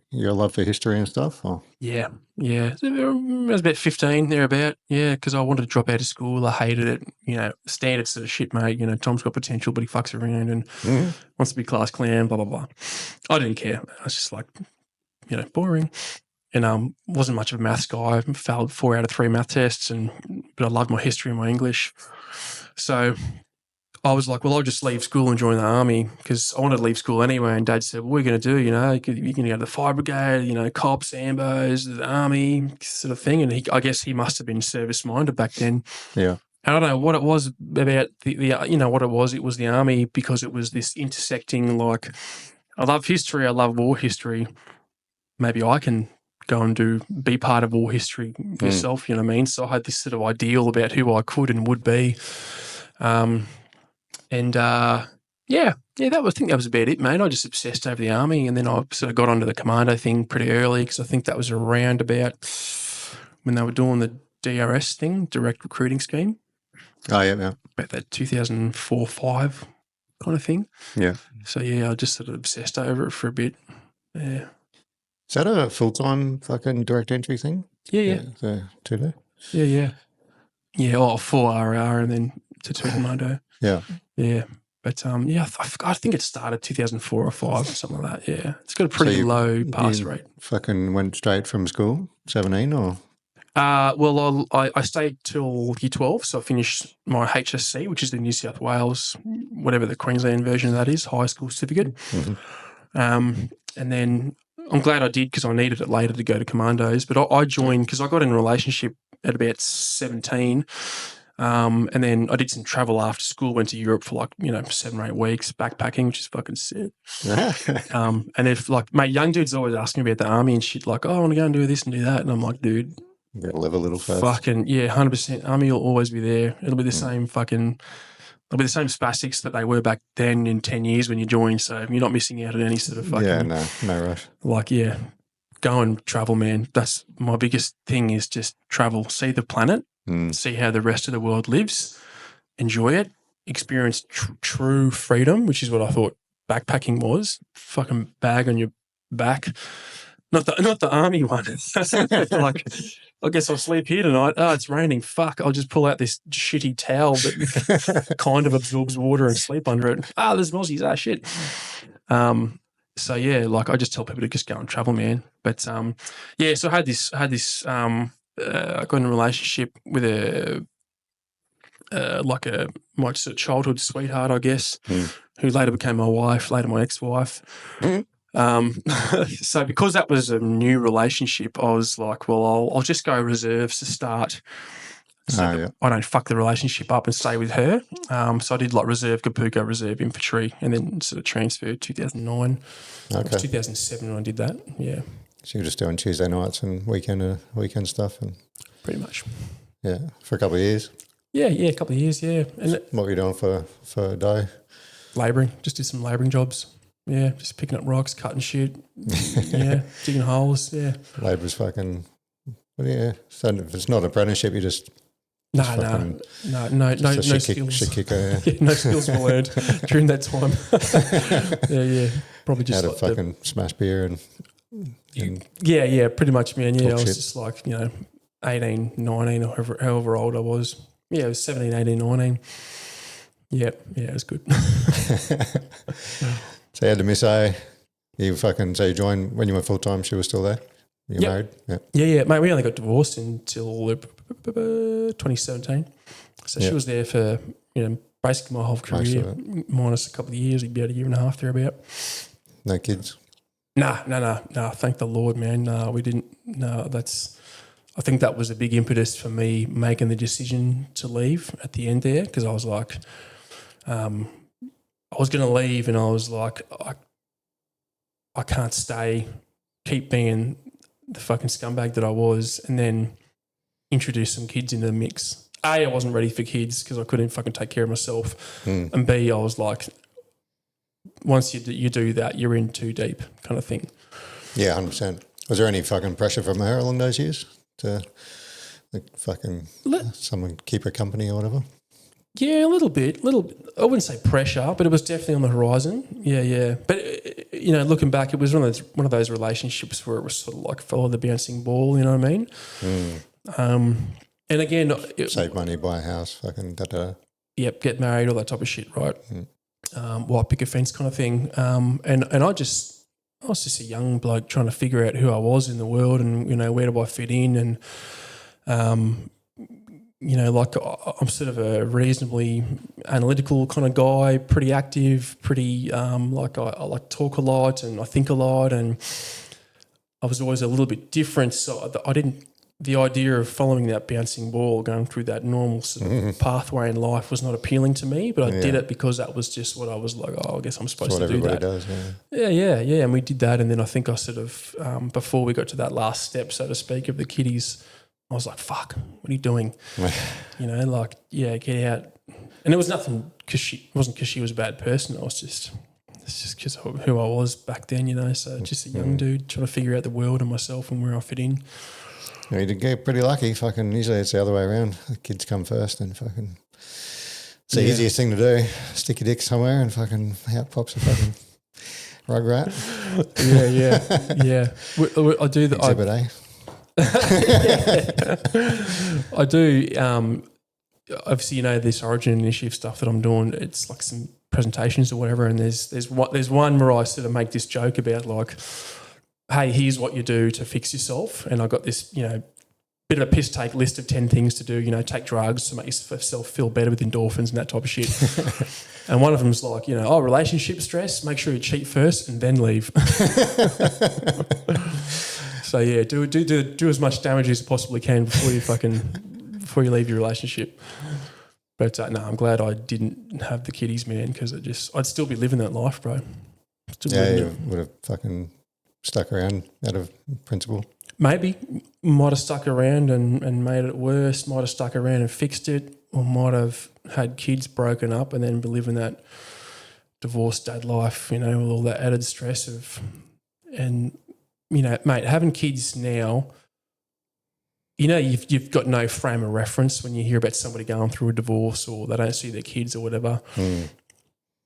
your love for history and stuff? Or? Yeah. I was about 15, thereabout. Yeah, because I wanted to drop out of school. I hated it. Standard sort of shit, mate. Tom's got potential, but he fucks around and wants to be class clown, blah, blah, blah. I didn't care. I was just like, boring. And wasn't much of a maths guy. I failed 4 out of 3 math tests, but I loved my history and my English. So I was like, well, I'll just leave school and join the army, because I wanted to leave school anyway. And Dad said, what are you going to do? You're going to go to the fire brigade, cops, ambos, the army sort of thing. And I guess he must have been service-minded back then. Yeah. And I don't know what it was about what it was. It was the army, because it was this intersecting, like, I love history. I love war history. Maybe I can go and be part of war history yourself, you know what I mean? So I had this sort of ideal about who I could and would be. I think that was about it, mate. I just obsessed over the army, and then I sort of got onto the commando thing pretty early, because I think that was around about when they were doing the DRS thing, direct recruiting scheme. Oh, yeah. About that 2004-05 kind of thing. Yeah. So, I just sort of obsessed over it for a bit. Yeah. Is that a full-time fucking direct entry thing? Yeah. So 2D? Yeah. Yeah, 4 RR and then to 2 commando. Yeah. Yeah. But I think it started 2004 or 5 or something like that. Yeah, it's got a pretty low pass rate. Fucking went straight from school, 17 or? Well, I stayed till year 12, so I finished my HSC, which is the New South Wales, whatever the Queensland version of that is, high school certificate. And then I'm glad I did because I needed it later to go to commandos. But I joined because I got in a relationship at about 17. And then I did some travel after school, went to Europe for 7 or 8 weeks, backpacking, which is fucking sick. And if mate, young dudes always ask me about the army and shit, like, oh, I want to go and do this and do that. And I'm like, dude, gotta live a little first. Fucking, 100%. Army will always be there. It'll be the same it'll be the same spastics that they were back then in 10 years when you joined. So you're not missing out on any sort of fucking. Yeah, no rush. Go and travel, man. That's my biggest thing is just travel, see the planet, see how the rest of the world lives, enjoy it, experience true freedom, which is what I thought backpacking was. Fucking bag on your back. Not the army one. I guess I'll sleep here tonight. Oh, it's raining. Fuck. I'll just pull out this shitty towel that kind of absorbs water and sleep under it. There's mozzies. Shit. So I just tell people to just go and travel, man. But so I had this I got in a relationship with my sort of childhood sweetheart, I guess, who later became my wife, later my ex-wife. So because that was a new relationship, I was like, well, I'll just go reserves to start. So I don't fuck the relationship up and stay with her. So I did reserve Kapuka, reserve infantry, and then sort of transferred 2009. Okay. It was 2007 when I did that. Yeah. So you're just doing Tuesday nights and weekend stuff, and pretty much. Yeah, for a couple of years. Yeah, a couple of years. Yeah. And what were you doing for a day? Labouring. Just did some labouring jobs. Yeah, just picking up rocks, cutting shit. Yeah, digging holes. Yeah. Labour's fucking. Yeah. So if it's not an apprenticeship, you just. No skills. Shit kicker, yeah, no skills were learned during that time. yeah. Probably just how to fucking smash beer and yeah, pretty much, man. Yeah, I was shit. just 18, 19, or however old I was. Yeah, it was 17, 18, 19. Yeah, it was good. So you had the Miss A. You joined when you went full time. She was still there. You married? Yeah, mate. We only got divorced until 2017. So she was there for basically my whole career, minus a couple of years, about a year and a half thereabout. No kids. Nah. Thank the Lord, man. No, we didn't. No, I think that was a big impetus for me making the decision to leave at the end there, because I was like, I was going to leave, and I was like, I can't stay, keep being the fucking scumbag that I was, and then introduce some kids into the mix. A, I wasn't ready for kids because I couldn't fucking take care of myself. And B, I was like, once you do that, you're in too deep kind of thing. Yeah, 100%. Was there any fucking pressure from her along those years to someone keep her company or whatever? Yeah, a little bit. I wouldn't say pressure, but it was definitely on the horizon. Yeah. But looking back, it was one of those relationships where it was sort of like follow the bouncing ball. You know what I mean? And again, save money, buy a house, fucking da. Yep, get married, all that type of shit, right? White picket fence kind of thing. And I was just a young bloke trying to figure out who I was in the world, and where do I fit in, and I'm sort of a reasonably analytical kind of guy, pretty active, pretty I like to talk a lot and I think a lot, and I was always a little bit different. So the idea of following that bouncing ball, going through that normal sort of pathway in life was not appealing to me, but I did it because that was just what I was like, I guess I'm supposed to do that. Does, yeah. And we did that, and then I think I sort of, before we got to that last step, so to speak, of the kiddies, I was like, fuck, what are you doing? Get out. And it was nothing wasn't because she was a bad person. It's just because of who I was back then, so just a young dude trying to figure out the world and myself and where I fit in. You did get pretty lucky. Fucking usually it's the other way around. The kids come first, and fucking it's the easiest thing to do. Stick your dick somewhere, and fucking out pops a fucking rug rat. Yeah. I do the Exhibit A. I do. Obviously, this Origin Initiative stuff that I'm doing. It's like some presentations or whatever, and there's one where I sort of make this joke about like, hey, here's what you do to fix yourself, and I got this, you know, bit of a piss take list of 10 things to do, you know, take drugs to make yourself feel better with endorphins and that type of shit. And one of them's like, you know, relationship stress, make sure you cheat first and then leave. So yeah, do as much damage as you possibly can before you leave your relationship. But no, I'm glad I didn't have the kiddies, man, because I'd still be living that life, bro. You would have fucking stuck around out of principle. Maybe might have stuck around and made it worse. Might have stuck around and fixed it, or might have had kids broken up and then be living that divorced dad life, you know, with all that added stress of, and you know, mate, having kids now, you know, you've got no frame of reference when you hear about somebody going through a divorce or they don't see their kids or whatever.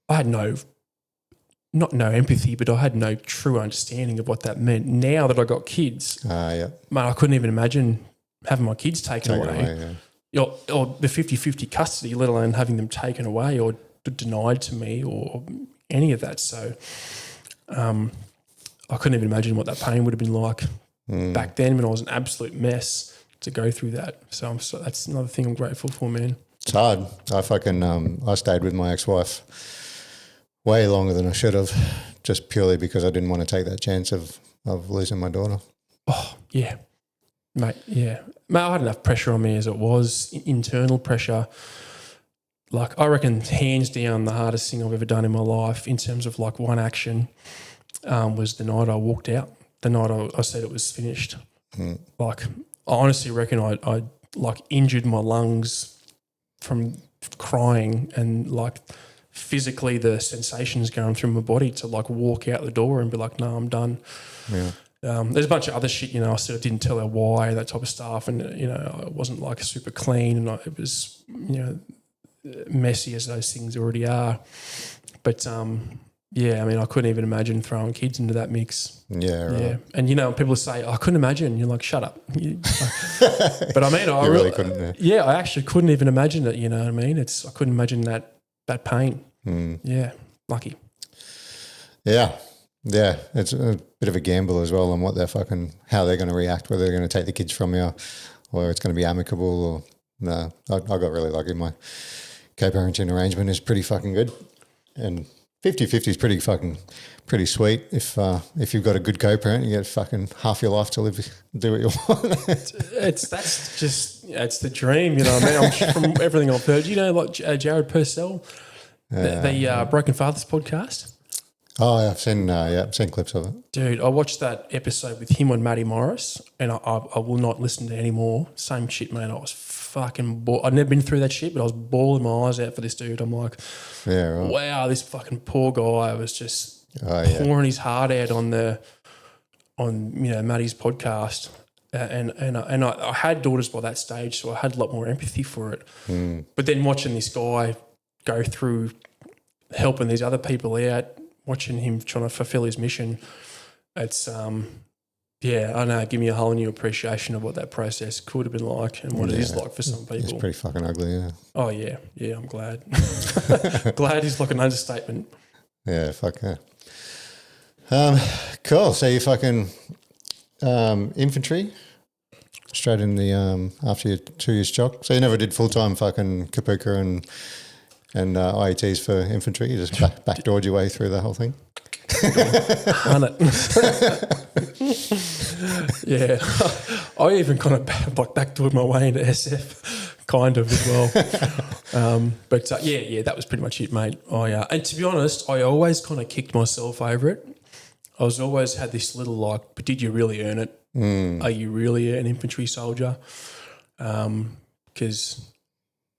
I had not no empathy, but I had no true understanding of what that meant. Now that I got kids, man, I couldn't even imagine having my kids taken away. Or the 50-50 custody, let alone having them taken away or denied to me or any of that. So I couldn't even imagine what that pain would have been like back then when I was an absolute mess to go through that. So that's another thing I'm grateful for, man. It's hard. I stayed with my ex-wife way longer than I should have, just purely because I didn't want to take that chance of losing my daughter. Oh, yeah. Mate, yeah. Mate, I had enough pressure on me as it was, internal pressure. Like, I reckon hands down the hardest thing I've ever done in my life in terms of like one action was the night I walked out, the night I said it was finished. Like, I honestly reckon I like injured my lungs from crying and like physically the sensations going through my body to like walk out the door and be like, no, I'm done. Yeah. There's a bunch of other shit, you know, I sort of didn't tell her why, that type of stuff. And, you know, it wasn't like super clean and it was, you know, messy as those things already are. But, yeah, I mean, I couldn't even imagine throwing kids into that mix. Yeah, right. Yeah. And, you know, people say, I couldn't imagine. You're like, shut up. But I mean, I really couldn't. Yeah, I actually couldn't even imagine it, you know what I mean? I couldn't imagine that pain. Yeah, lucky. Yeah. Yeah, it's a bit of a gamble as well on what how they're going to react, whether they're going to take the kids from you or it's going to be amicable or no. I got really lucky. My co-parenting arrangement is pretty fucking good, and 50-50 is pretty sweet. If you've got a good co-parent, you get fucking half your life to do what you want. It's the dream, you know what I mean? From everything I've heard, you know, like Jared Purcell, the Broken Fathers podcast. Oh, yeah, I've seen clips of it. Dude, I watched that episode with him on Matty Morris, and I will not listen to it anymore. Same shit, man. I was fucking bored. I'd never been through that shit, but I was bawling my eyes out for this dude. I'm like, yeah, right. Wow, this fucking poor guy was just pouring his heart out on Matty's podcast. And I had daughters by that stage, so I had a lot more empathy for it. But then watching this guy go through helping these other people out, watching him trying to fulfill his mission, it's I don't know, give me a whole new appreciation of what that process could have been like and what it is like for some people. It's pretty fucking ugly, yeah. Oh yeah, I'm glad. Glad is like an understatement. Yeah, fuck yeah. Cool. So you fucking infantry straight in the after your 2 years jock. So you never did full time fucking Kapuka and IETs for infantry. You just backdoored your way through the whole thing. Yeah, I even kind of backdoored my way into SF, kind of as well. But that was pretty much it, mate. And to be honest, I always kind of kicked myself over it. I was always had this little like, but did you really earn it? Are you really an infantry soldier? Because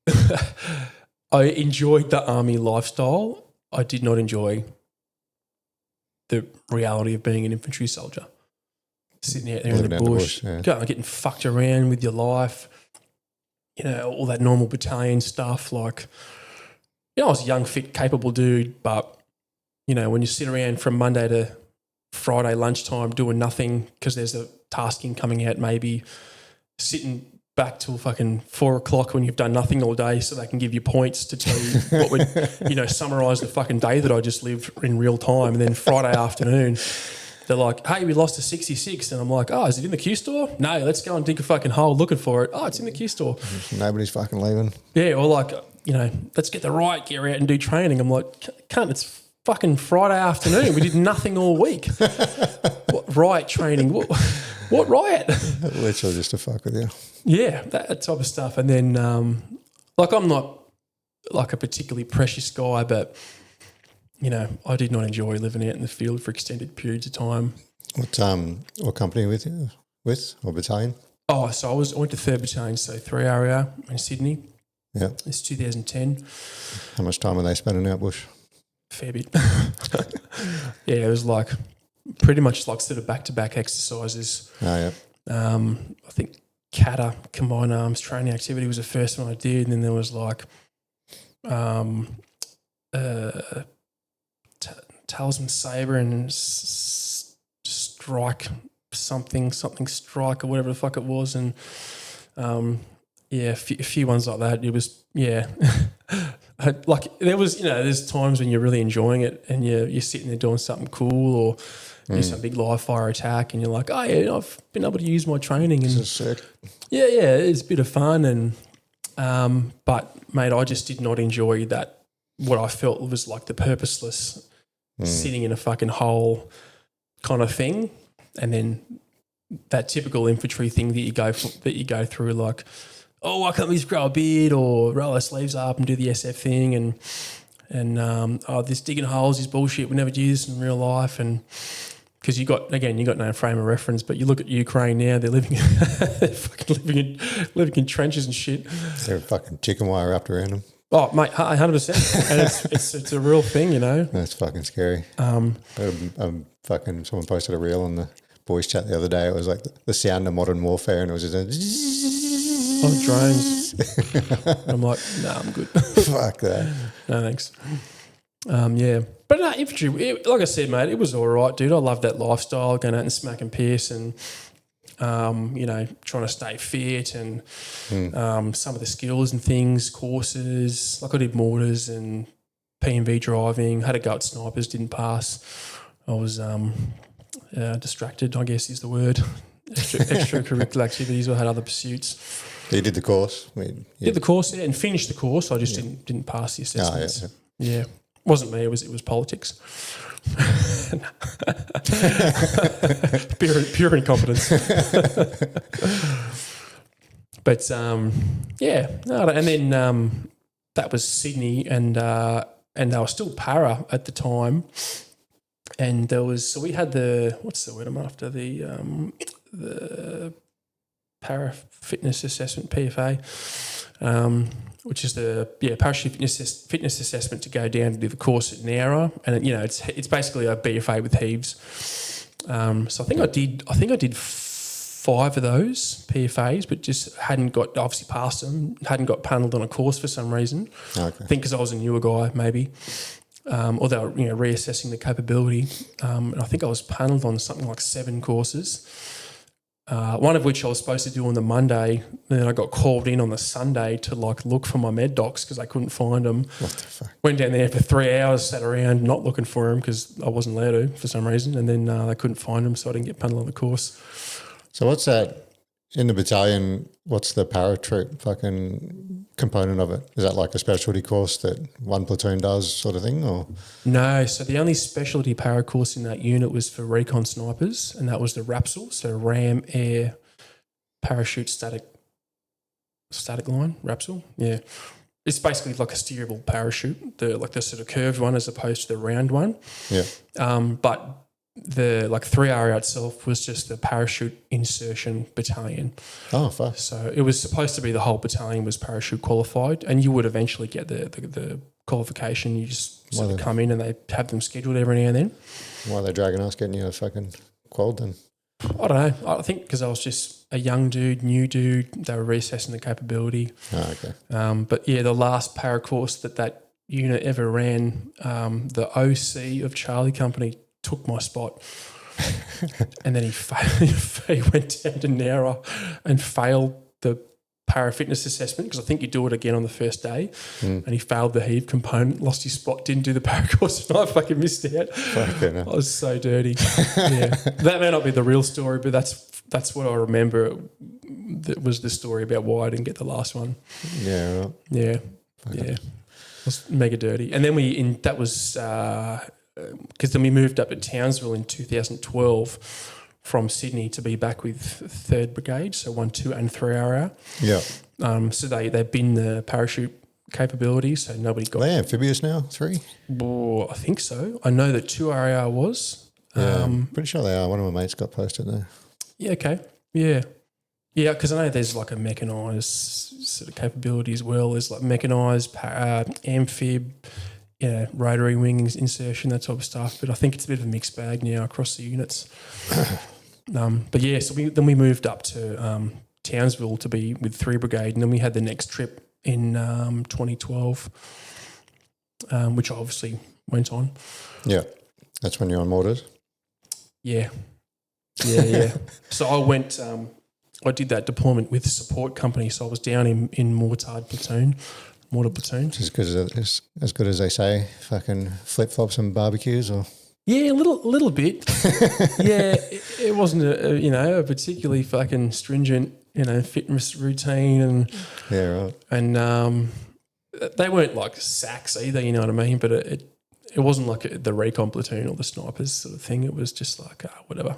I enjoyed the army lifestyle. I did not enjoy the reality of being an infantry soldier. Sitting out there in the bush, getting fucked around with your life, you know, all that normal battalion stuff. Like, you know, I was a young, fit, capable dude, but, you know, when you sit around from Monday to Friday lunchtime doing nothing because there's a tasking coming out, maybe sitting back till fucking 4 o'clock when you've done nothing all day, so they can give you points to tell you what would, summarise the fucking day that I just lived in real time. And then Friday afternoon, they're like, hey, we lost a 66. And I'm like, oh, is it in the Q store? No, let's go and dig a fucking hole looking for it. Oh, it's in the Q store. Nobody's fucking leaving. Yeah, or like, let's get the riot gear out and do training. I'm like, cunt, it's fucking Friday afternoon. We did nothing all week. What riot training? What riot? Literally just to fuck with you. Yeah, that type of stuff. And then, I'm not like a particularly precious guy, but, I did not enjoy living out in the field for extended periods of time. What company with you? Or battalion? Oh, so I went to 3rd Battalion, so 3 RAR in Sydney. Yeah. It's 2010. How much time are they spending out bush? Fair bit. Yeah, it was like pretty much like sort of back-to-back exercises. Oh, yeah. I think kata, combined arms training activity was the first one I did, and then there was like talisman saber and strike something strike or whatever the fuck it was, and a few ones like that. It was like there was there's times when you're really enjoying it and you're sitting there doing something cool or do some big live fire attack and you're like, oh yeah, I've been able to use my training and This is sick. yeah, it's a bit of fun and but mate, I just did not enjoy that. What I felt was like the purposeless sitting in a fucking hole kind of thing, and then that typical infantry thing that you go through, like, oh, why can't we just grow a beard or roll our sleeves up and do the SF thing, and this digging holes is bullshit. We never do this in real life, and because you got no frame of reference, but you look at Ukraine now, they're living in trenches and shit. They're fucking chicken wire wrapped around them. Oh, mate, 100%. And it's a real thing, That's fucking scary. Fucking someone posted a reel on the boys chat the other day. It was like the sound of modern warfare, and it was just on drones. I'm like, nah, I'm good. Fuck that. No, thanks. Yeah. But no, infantry, like I said, mate, it was all right, dude. I loved that lifestyle, going out and smacking piss and trying to stay fit and some of the skills and things, courses. Like I did mortars and P&V driving, had a go at snipers, didn't pass. I was distracted, I guess is the word. Extracurricular activities. I had other pursuits. You did the course? Did the course, and finished the course. I just didn't pass the assessments. Yeah. Wasn't me, it was politics. pure incompetence. But and then that was Sydney, and they were still para at the time, and we had what's the word I'm after, the para fitness assessment, PFA, which is the parachute fitness assessment to go down to do the course at Nowra, and it's basically a BFA with heaves. So I think I did 5 of those PFAs, but just hadn't got, obviously passed them, hadn't got panelled on a course for some reason. Okay. I think because I was a newer guy, maybe, or they were reassessing the capability. And I think I was panelled on something like 7 courses. One of which I was supposed to do on the Monday, then I got called in on the Sunday to look for my med docs because I couldn't find them. What the fuck? Went down there for 3 hours, sat around not looking for them because I wasn't allowed to for some reason, and then they couldn't find them, so I didn't get panelled on the course. So what's that in the battalion? What's the paratroop fucking component of it? Is that like a specialty course that one platoon does, sort of thing, or? No, so the only specialty para course in that unit was for recon snipers, and that was the RAPSL, so Ram Air Parachute Static Line, RAPSL. Yeah, it's basically like a steerable parachute, the sort of curved one as opposed to the round one. Yeah. But the 3RA itself was just the parachute insertion battalion. Oh, fuck. So it was supposed to be the whole battalion was parachute qualified, and you would eventually get the qualification. You just sort of come in and they have them scheduled every now and then. Why are they dragging us getting you a fucking qual then? I don't know. I think because I was just a young dude, new dude. They were reassessing the capability. Oh, okay. But yeah, the last para course that unit ever ran, the OC of Charlie Company took my spot, and then he went down to Nowra and failed the para fitness assessment because I think you do it again on the first day, and he failed the heave component, lost his spot, didn't do the para course, and I fucking missed out. Fucking hell. I was so dirty. Yeah, that may not be the real story, but that's what I remember. That was the story about why I didn't get the last one. Yeah, right. Yeah, yeah. I was mega dirty, and then that was because then we moved up to Townsville in 2012 from Sydney to be back with 3rd Brigade, so 1, 2, and 3 hour. Yeah. So they bin the parachute capability, so nobody got. Are they amphibious now? 3? Oh, I think so. I know that 2 RAR was. Yeah, pretty sure they are. One of my mates got posted there. Yeah. Okay. Yeah. Yeah, because I know there's like a mechanised sort of capability as well. There's like mechanised amphib, rotary wing insertion, that type of stuff. But I think it's a bit of a mixed bag now across the units. But yeah, so we moved up to Townsville to be with 3 Brigade, and then we had the next trip in 2012, which I obviously went on. Yeah, that's when you're on mortars. Yeah. So I went. I did that deployment with the support company, so I was down in mortar platoon. Just because as good as they say, fucking flip-flops and barbecues, or yeah, a little bit. Yeah, it wasn't a particularly fucking stringent fitness routine, and yeah, right. And they weren't like sacks either, you know what I mean? But it wasn't like the recon platoon or the snipers sort of thing. It was just like whatever.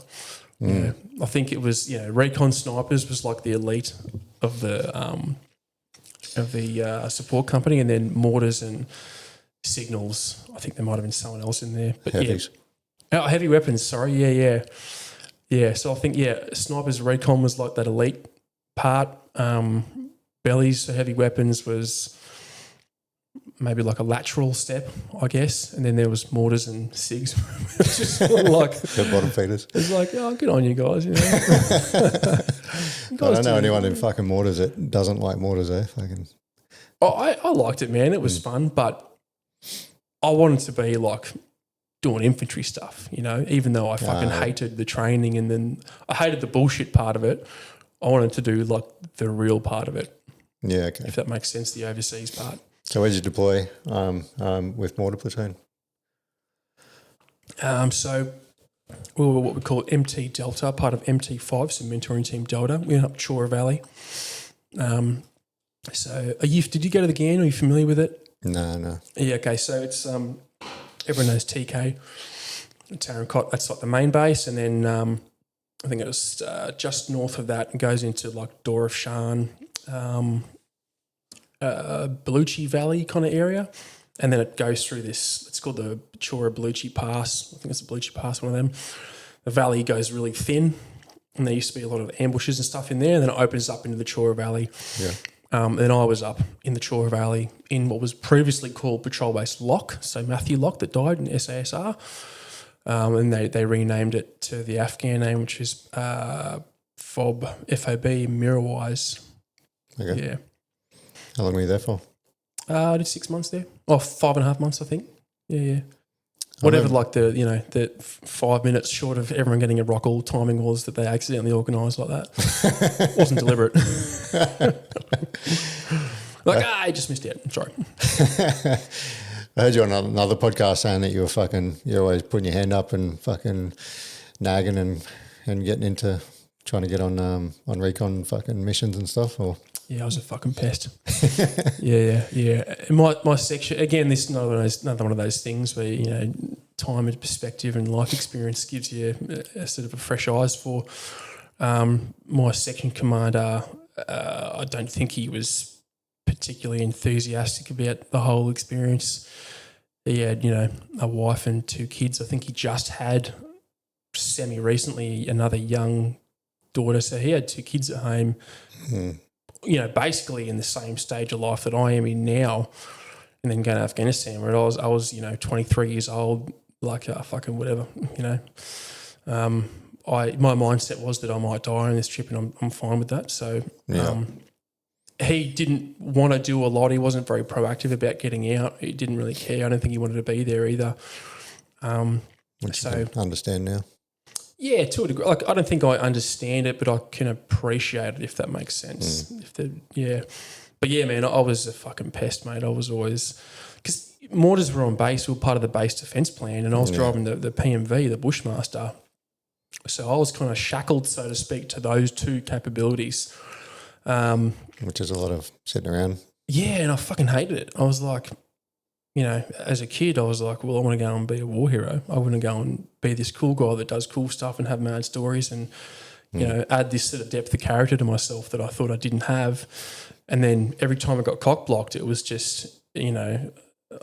Yeah, I think it was recon snipers was like the elite of the support company, and then mortars and signals. I think there might have been someone else in there, but Heavies. Heavy weapons. Sorry, yeah. So I think snipers recon was like that elite part. Bellies, so heavy weapons was maybe like a lateral step, I guess, and then there was mortars and SIGs. Just sort of like the bottom feeders. It's like, oh, good on you guys. I don't know anyone in fucking mortars that doesn't like mortars. Fucking. I liked it, man. It was fun, but I wanted to be like doing infantry stuff, even though I fucking hated the training, and then I hated the bullshit part of it. I wanted to do like the real part of it. Yeah, okay. If that makes sense, the overseas part. So where did you deploy with mortar platoon? So we were what we call MT Delta, part of MT5, so Mentoring Team Delta. We went up Chora Valley. So did you go to the GAN? Are you familiar with it? No. Yeah, okay. So it's everyone knows TK, Tarancot. That's like the main base, and then I think it was just north of that. It goes into like Door of Shan, Bellucci Valley kind of area, and then it goes through this. It's called the Chora Bellucci Pass. I think it's the Bellucci Pass, one of them. The valley goes really thin, and there used to be a lot of ambushes and stuff in there, and then it opens up into the Chora Valley. Yeah. And I was up in the Chora Valley in what was previously called Patrol Base Lock, so Matthew Lock that died in SASR, and they renamed it to the Afghan name, which is FOB Mirrorwise. Okay. Yeah. How long were you there for? I did 6 months there. 5.5 months, I think. Yeah. Whatever, like the 5 minutes short of everyone getting a rock all timing was that they accidentally organised like that. It wasn't deliberate. I just missed out. Sorry. I heard you on another podcast saying that you're always putting your hand up and fucking nagging and getting into trying to get on recon fucking missions and stuff, or. Yeah, I was a fucking pest. Yeah. My section, again, this is another one of those things where, time and perspective and life experience gives you a sort of a fresh eyes for. My section commander, I don't think he was particularly enthusiastic about the whole experience. He had, a wife and 2 kids. I think he just had semi-recently another young daughter. So he had 2 kids at home. Basically in the same stage of life that I am in now, and then going to Afghanistan where I was 23 years old, like fucking whatever, my mindset was that I might die on this trip, and I'm fine with that. So he didn't want to do a lot. He wasn't very proactive about getting out. He didn't really care. I don't think he wanted to be there either. Which you can understand now. Yeah, to a degree. Like, I don't think I understand it, but I can appreciate it, if that makes sense. But yeah, man, I was a fucking pest, mate. I was always, because mortars were on base. We were part of the base defence plan, and I was driving the PMV, the Bushmaster. So I was kind of shackled, so to speak, to those two capabilities. Which is a lot of sitting around. Yeah, and I fucking hated it. I was like, as a kid, I was like, well, I want to go and be a war hero. I want to go and be this cool guy that does cool stuff and have mad stories and, add this sort of depth of character to myself that I thought I didn't have. And then every time I got cock blocked, it was just, I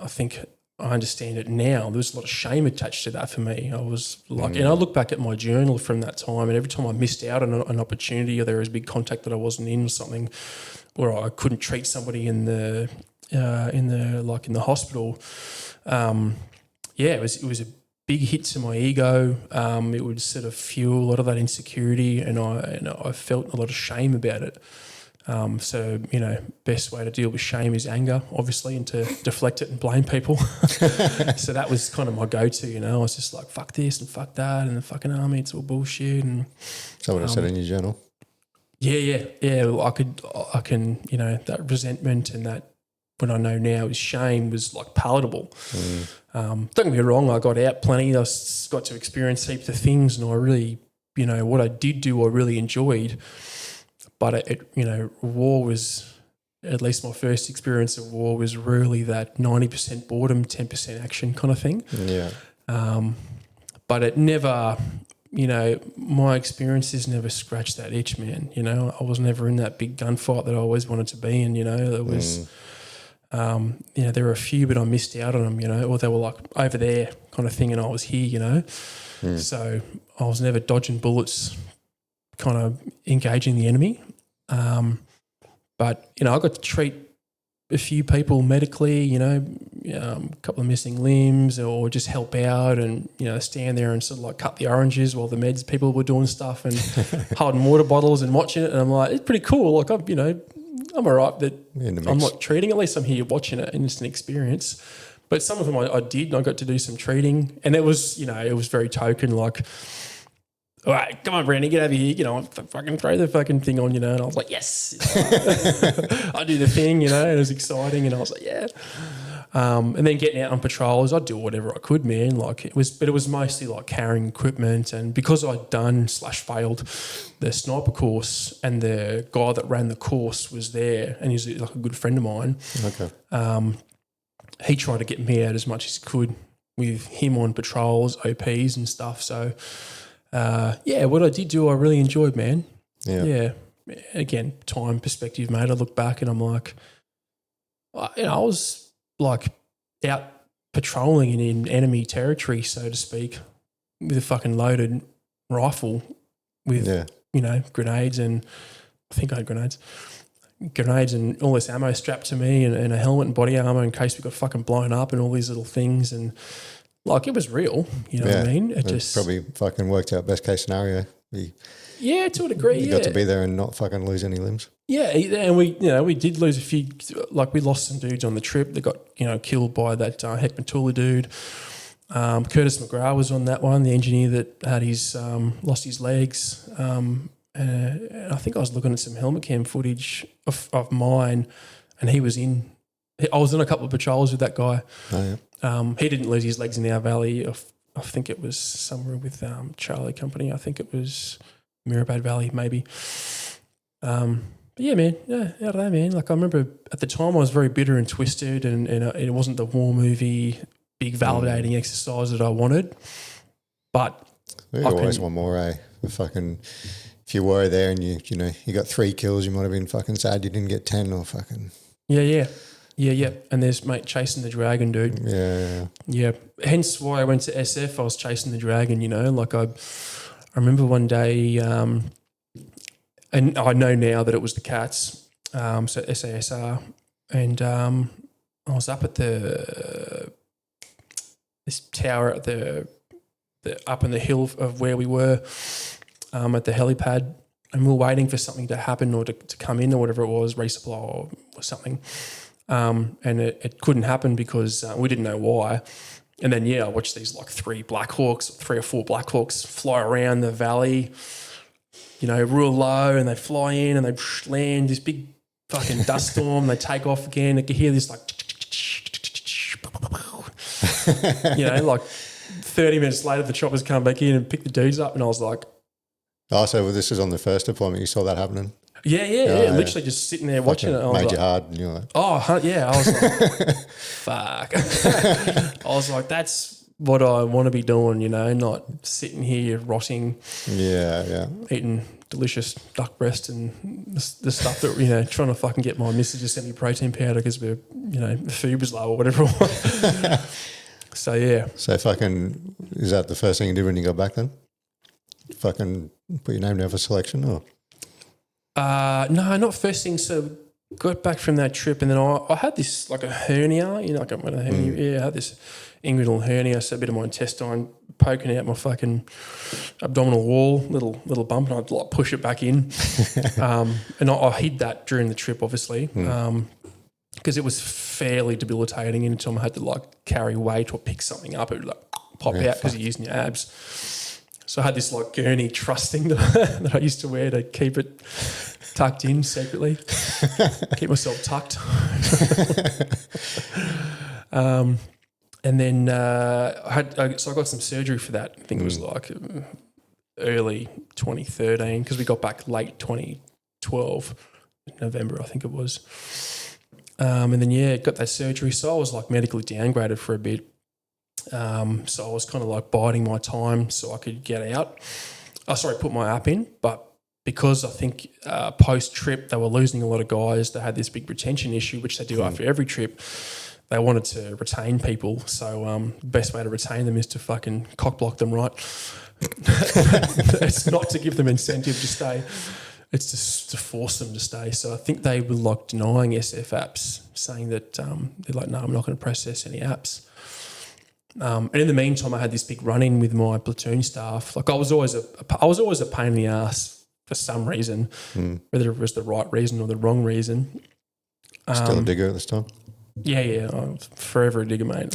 think I understand it now. There was a lot of shame attached to that for me. I was like, and I look back at my journal from that time, and every time I missed out on an opportunity, or there was big contact that I wasn't in or something, or I couldn't treat somebody in the hospital. It was a big hit to my ego. It would sort of fuel a lot of that insecurity, and I felt a lot of shame about it. Best way to deal with shame is anger, obviously, and to deflect it and blame people. So that was kind of my go-to. I was just like, fuck this and fuck that, and the fucking army, it's all bullshit. And so what I said in your journal. Yeah. I can, that resentment and that, what I know now is shame, was like palatable. Don't get me wrong, I got out plenty. I got to experience heaps of things, and I really, what I did do, I really enjoyed. But war was, at least my first experience of war was really that 90% boredom, 10% action kind of thing. Yeah. But it never, my experiences never scratched that itch, man. I was never in that big gunfight that I always wanted to be in. There was. There were a few, but I missed out on them, or they were like over there kind of thing, and I was here, So I was never dodging bullets, kind of engaging the enemy. But I got to treat a few people medically, a couple of missing limbs, or just help out and, stand there and sort of like cut the oranges while the meds people were doing stuff and holding water bottles and watching it. And I'm like, it's pretty cool. Like, I'm all right that I'm not treating. At least I'm here watching it, and it's an experience. But some of them I did, and I got to do some treating, and it was, it was very token, like, all right, come on, Brandy, get over here, fucking throw the fucking thing on, and I was like, yes. I do the thing, and it was exciting, and I was like, yeah. And then getting out on patrols, I'd do whatever I could, man. But it was mostly like carrying equipment, and because I'd done / failed the sniper course, and the guy that ran the course was there, and he's like a good friend of mine. Okay. He tried to get me out as much as he could with him on patrols, OPs and stuff. So, what I did do, I really enjoyed, man. Yeah. Again, time perspective, mate. I look back and I'm like, I was like out patrolling in enemy territory, so to speak, with a fucking loaded rifle with, grenades, and I think I had grenades and all this ammo strapped to me, and a helmet and body armor in case we got fucking blown up, and all these little things. And like, it was real, what I mean? It just probably fucking worked out best case scenario. Yeah, to a degree, you got to be there and not fucking lose any limbs. Yeah, and we did lose a few. Like, we lost some dudes on the trip that got killed by that Heckmatula dude. Curtis McGrath was on that one, the engineer that had his lost his legs. And I think I was looking at some helmet cam footage of mine, and I was on a couple of patrols with that guy. Oh, yeah. He didn't lose his legs in our valley. I think it was somewhere with Charlie Company. I think it was Mirabad Valley, maybe. But yeah, man, out of that, man. Like, I remember at the time I was very bitter and twisted, and it wasn't the war movie, big validating exercise that I wanted. But you always want more, eh? If you were there and you got 3 kills, you might have been fucking sad you didn't get 10 or fucking. Yeah. And there's mate chasing the dragon, dude. Yeah. Hence why I went to SF. I was chasing the dragon. Like, I remember one day, and I know now that it was the cats. So SASR, and I was up at this tower at the up in the hill of where we were, at the helipad, and we were waiting for something to happen or to come in or whatever it was, resupply or something. And it couldn't happen because we didn't know why. And then, I watched these like 3 or 4 Black Hawks fly around the valley, real low, and they fly in and they land this big fucking dust storm. They take off again. You can hear this like, like 30 minutes later, the choppers come back in and pick the dudes up. And I was like, oh, so this is on the first deployment. You saw that happening? Yeah. Literally just sitting there watching it. Made you hard. And you're like, oh, yeah. I was like, fuck. I was like, that's what I want to be doing, not sitting here rotting. Yeah. Eating delicious duck breast and the stuff that, trying to fucking get my missus to send me protein powder because we're, the food was low or whatever it was. So, yeah. So fucking, is that the first thing you did when you got back then? Fucking put your name down for selection or? No, not first thing. So got back from that trip and then I had this like a hernia, like a hernia. Yeah, I had this inguinal hernia, so a bit of my intestine poking out my fucking abdominal wall, little bump, and I'd like push it back in. And I hid that during the trip, obviously, because it was fairly debilitating. Anytime I had to like carry weight or pick something up, it would like pop out because you're using your abs. So I had this like gurney truss thing that I used to wear to keep it tucked in secretly, keep myself tucked. And then I got some surgery for that. I think it was like early 2013 because we got back late 2012, November I think it was. And then got that surgery. So I was like medically downgraded for a bit. So I was kind of like biding my time so I could get out. Put my app in, but because I think post-trip they were losing a lot of guys that had this big retention issue, which they do after every trip. They wanted to retain people. So the best way to retain them is to fucking cock-block them, right? It's not to give them incentive to stay. It's just to force them to stay. So I think they were like denying SF apps, saying that they're like, no, I'm not going to process any apps. And in the meantime, I had this big run-in with my platoon staff. Like I was always a pain in the ass for some reason, whether it was the right reason or the wrong reason. Still a digger at this time? Yeah. I'm forever a digger, mate.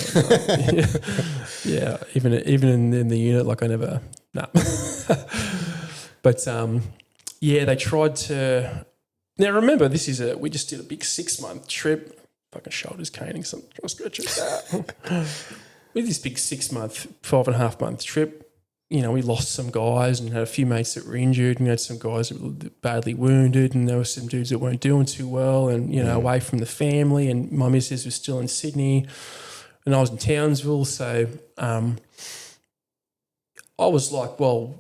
Yeah, even in the unit, like I never, nah. But they tried to. Now remember, we just did a big 6-month trip. Fucking shoulders caning, some stretches out. With this big 6-month, 5.5-month trip, we lost some guys and had a few mates that were injured, and we had some guys that were badly wounded, and there were some dudes that weren't doing too well, and away from the family. And my missus was still in Sydney, and I was in Townsville. So I was like, well,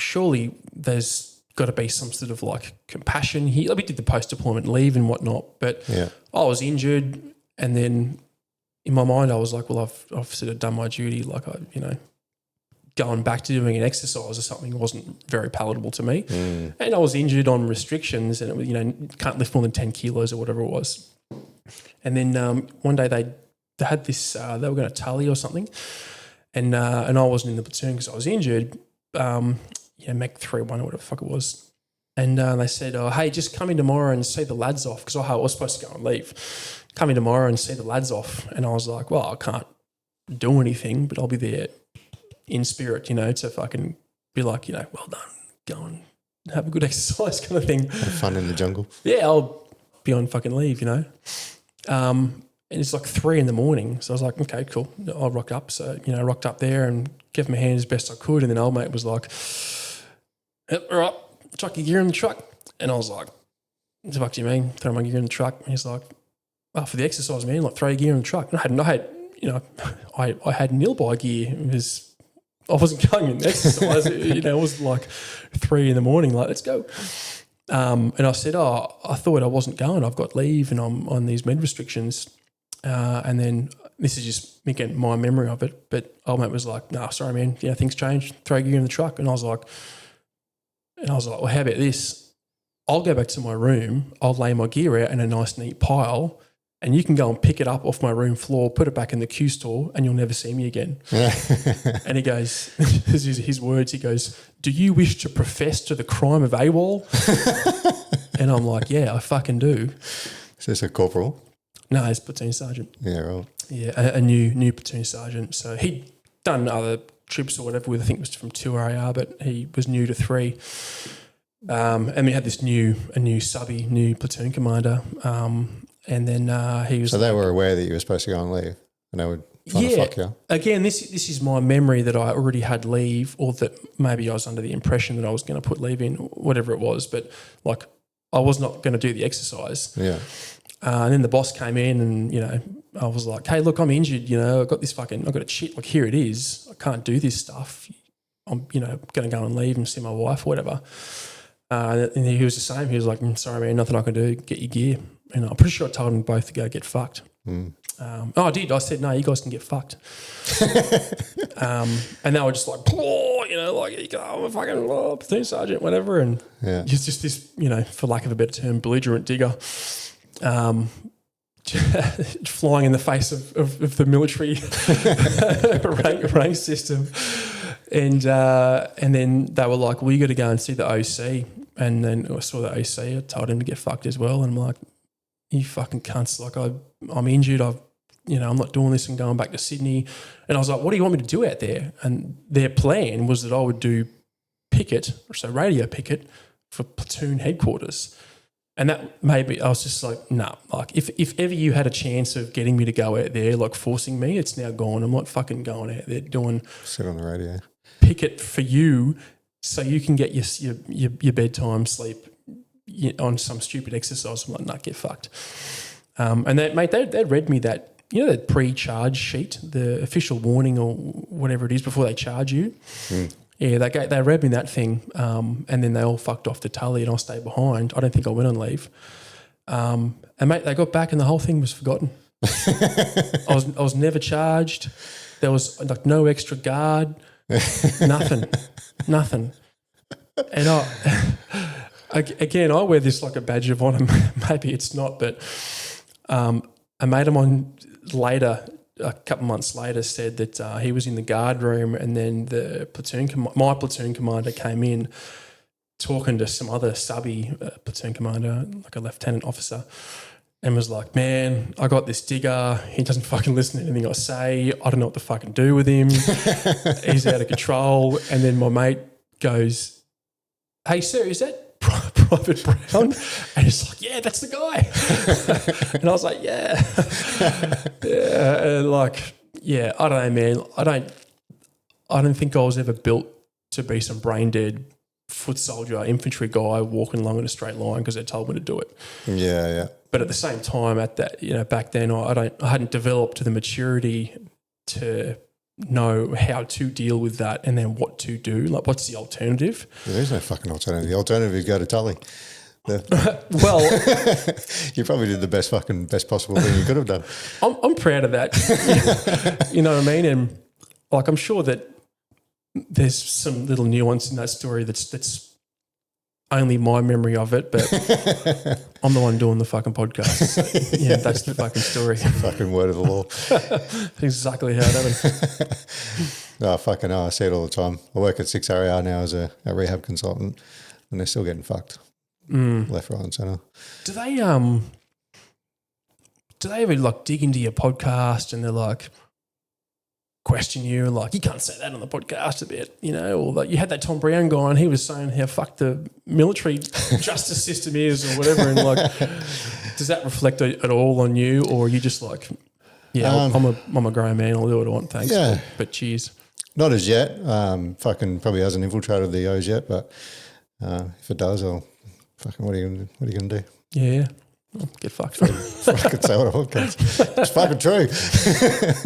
surely there's got to be some sort of like compassion here. We did the post-deployment leave and whatnot, but I was injured, and then in my mind, I was like, well, I've sort of done my duty. Like, going back to doing an exercise or something wasn't very palatable to me. And I was injured on restrictions, and it was, can't lift more than 10 kilos or whatever it was. And then one day they had this, they were going to tally or something, and I wasn't in the platoon because I was injured. Mech 3-1 or whatever the fuck it was. And they said, oh, hey, just come in tomorrow and see the lads off, because I was supposed to go and leave. Come in tomorrow and see the lads off. And I was like, well, I can't do anything, but I'll be there in spirit, to fucking be like, well done, go and have a good exercise kind of thing. Have fun in the jungle. Yeah, I'll be on fucking leave, And it's like 3 a.m. So I was like, okay, cool. I'll rock up. So, I rocked up there and gave him a hand as best I could. And then old mate was like, yep, all right, chuck your gear in the truck. And I was like, what the fuck do you mean, throw my gear in the truck? And he's like, oh, for the exercise, man, like throw your gear in the truck. And I had nil-by gear because I wasn't going in exercise. It was like 3 a.m, like, let's go. And I said, oh, I thought I wasn't going. I've got leave and I'm on these med restrictions. And then this is just, again, my memory of it, but old mate was like, no, sorry, man, things changed. Throw your gear in the truck. And I was like, well, how about this? I'll go back to my room. I'll lay my gear out in a nice, neat pile, and you can go and pick it up off my room floor, put it back in the Q store, and you'll never see me again. And he goes, this is his words, he goes, do you wish to profess to the crime of AWOL? And I'm like, yeah, I fucking do. Is this a corporal? No, it's platoon sergeant. Yeah, right. Yeah, a new platoon sergeant. So he'd done other trips or whatever with, I think it was from 2 RAR, but he was new to 3. And we had this new subby, new platoon commander. And then he was. So they were aware that you were supposed to go on leave, and they were trying to fuck you. Again, this is my memory that I already had leave, or that maybe I was under the impression that I was going to put leave in, whatever it was. But like, I was not going to do the exercise. Yeah. And then the boss came in, and I was like, "Hey, look, I'm injured. I've got a shit. Like, here it is. I can't do this stuff. I'm going to go and leave and see my wife, or whatever." And he was the same. He was like, "Sorry, man, nothing I can do. Get your gear." And I'm pretty sure I told them both to go get fucked. I did. I said, "No, you guys can get fucked." And they were just like, I'm a fucking platoon sergeant, whatever. And it's just this, for lack of a better term, belligerent digger, flying in the face of the military rank system. And then they were like, "Well, you got to go and see the OC." And then I saw the OC. I told him to get fucked as well. And I'm like, "You fucking cunts! Like, I'm injured. I'm not doing this and going back to Sydney." And I was like, "What do you want me to do out there?" And their plan was that I would do picket, radio picket for platoon headquarters. And that maybe I was just like, "Nah, like if ever you had a chance of getting me to go out there, like forcing me, it's now gone. I'm not fucking going out there doing sit on the radio picket for you, so you can get your bedtime sleep on some stupid exercise." I'm like, "Nah, get fucked." And they'd read me that, that pre-charge sheet, the official warning or whatever it is before they charge you. Yeah, they read me that thing, and then they all fucked off to Tully, and I stayed behind. I don't think I went on leave. And mate, they got back, and the whole thing was forgotten. I was never charged. There was like no extra guard, nothing. And I wear this like a badge of honour. Maybe it's not, but a mate of mine later, a couple of months later, said that he was in the guard room, and then my platoon commander came in talking to some other subby platoon commander, like a lieutenant officer, and was like, "Man, I got this digger. He doesn't fucking listen to anything I say. I don't know what to fucking do with him. He's out of control." And then my mate goes, "Hey, sir, is that Private Brown?" And he's like, "Yeah, that's the guy." And I was like, "Yeah." And I don't know, man. I don't think I was ever built to be some brain dead foot soldier, infantry guy walking along in a straight line because they told me to do it. Yeah. But at the same time, at that, back then, I hadn't developed the maturity to know how to deal with that and then what to do. Like, what's the alternative? There's no fucking alternative. The alternative is go to Tully. Well, you probably did the best possible thing you could have done. I'm proud of that. You know what I mean? And like, I'm sure that there's some little nuance in that story that's only my memory of it, but I'm the one doing the fucking podcast. So, yeah, that's the fucking story. Fucking word of the law. That's exactly how it happened. Oh, fucking hell. I see it all the time. I work at 6 RAR now as a rehab consultant, and they're still getting fucked. Left, right and centre. Do they ever like dig into your podcast and they're like, question you, like, "You can't say that on the podcast a bit," or like you had that Tom Brown guy and he was saying how fucked the military justice system is or whatever, and like, does that reflect at all on you, or are you just like, I'm a grown man, I'll do what I want, thanks, but cheers? Not as yet. Fucking probably hasn't infiltrated the O's yet, but if it does, I'll fucking what are you gonna do? Yeah. Oh, get fucked. Fucking say what I want, cunts. It's fucking true.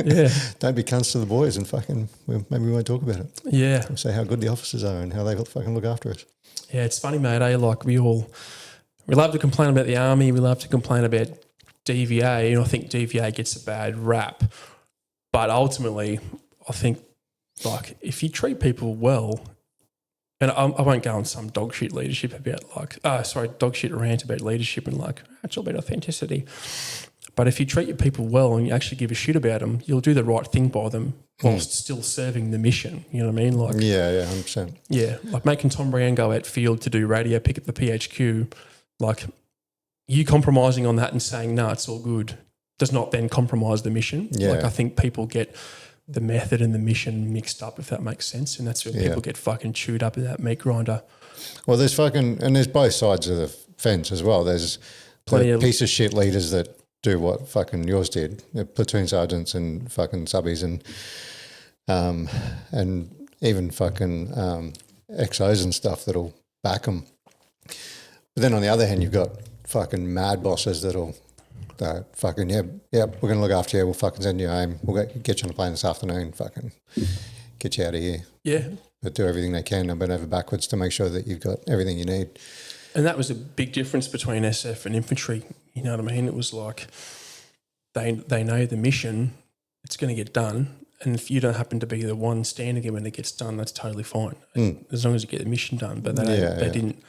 Yeah. Don't be cunts to the boys and fucking maybe we won't talk about it. Yeah. We'll say how good the officers are and how they fucking look after us. Yeah, it's funny, mate. Like we love to complain about the army. We love to complain about DVA, and I think DVA gets a bad rap. But ultimately, I think like if you treat people well. And I won't go on some dog shit leadership about dog shit rant about leadership and like, it's all about authenticity. But if you treat your people well and you actually give a shit about them, you'll do the right thing by them whilst still serving the mission. You know what I mean? Like, yeah, 100%. Yeah, like making Tom Brown go out field to do radio pick at the PHQ, like you compromising on that and saying, "No, it's all good." does not then compromise the mission. Yeah. Like I think people get the method and the mission mixed up, if that makes sense, and that's where people get fucking chewed up in that meat grinder. Well, there's both sides of the fence as well. There's Plenty the of piece of shit leaders that do what fucking yours did, the platoon sergeants and fucking subbies and even fucking XOs and stuff that'll back them. But then on the other hand, you've got fucking mad bosses that'll fucking, we're going to look after you. We'll fucking send you home. We'll get you on a plane this afternoon. Fucking get you out of here. Yeah. But do everything they can and bend over backwards to make sure that you've got everything you need. And that was a big difference between SF and infantry. You know what I mean? It was like they know the mission, it's going to get done. And if you don't happen to be the one standing there when it gets done, that's totally fine. As long as you get the mission done. But they didn't.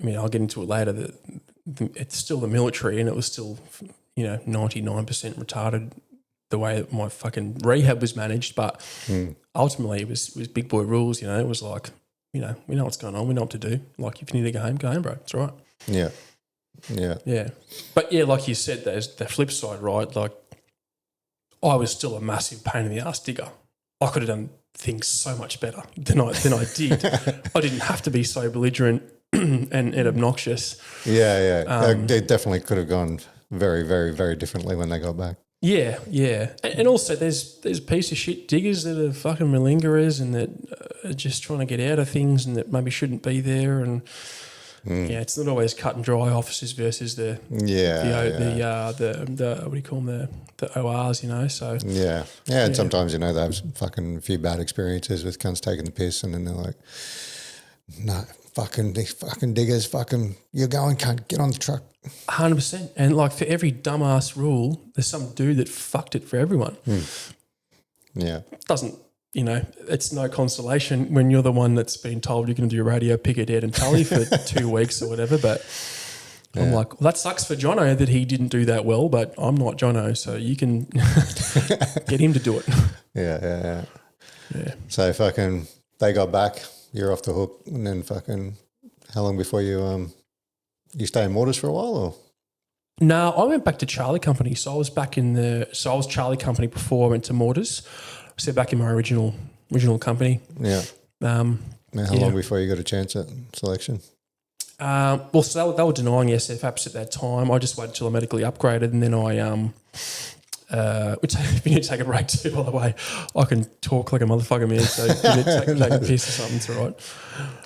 I mean, I'll get into it later. It's still the military, and it was still, 99% retarded the way my fucking rehab was managed. But ultimately, it was big boy rules. It was like, we know what's going on. We know what to do. Like, if you need to go home, bro. It's all right. Yeah. Yeah. Yeah. But yeah, like you said, there's the flip side, right? Like, I was still a massive pain in the ass digger. I could have done things so much better than I did. I didn't have to be so belligerent and obnoxious. Yeah. They definitely could have gone very, very, very differently when they got back. Yeah. And also there's piece of shit diggers that are fucking malingerers and that are just trying to get out of things and that maybe shouldn't be there. And it's not always cut and dry officers versus the what do you call them, the ORs, So and sometimes they have fucking few bad experiences with cunts taking the piss, and then they're like, no, these fucking diggers, you're going, cunt, get on the truck. 100%. And like for every dumbass rule, there's some dude that fucked it for everyone. Yeah. Doesn't, it's no consolation when you're the one that's been told you're going to do radio, pick a dead and tully for 2 weeks or whatever. But I'm like, well, that sucks for Jono that he didn't do that well, but I'm not Jono, so you can get him to do it. Yeah. So fucking they got back, you're off the hook, and then fucking how long before you stay in Mortars for a while, or? No, I went back to Charlie Company. So I was I was Charlie Company before I went to Mortars. So back in my original company. Yeah. Now how long before you got a chance at selection? So they were denying SF apps at that time. I just waited till I medically upgraded, and then if you need to take a break too, by the way, I can talk like a motherfucker, man. So if you need to take a piss or something, it's all right.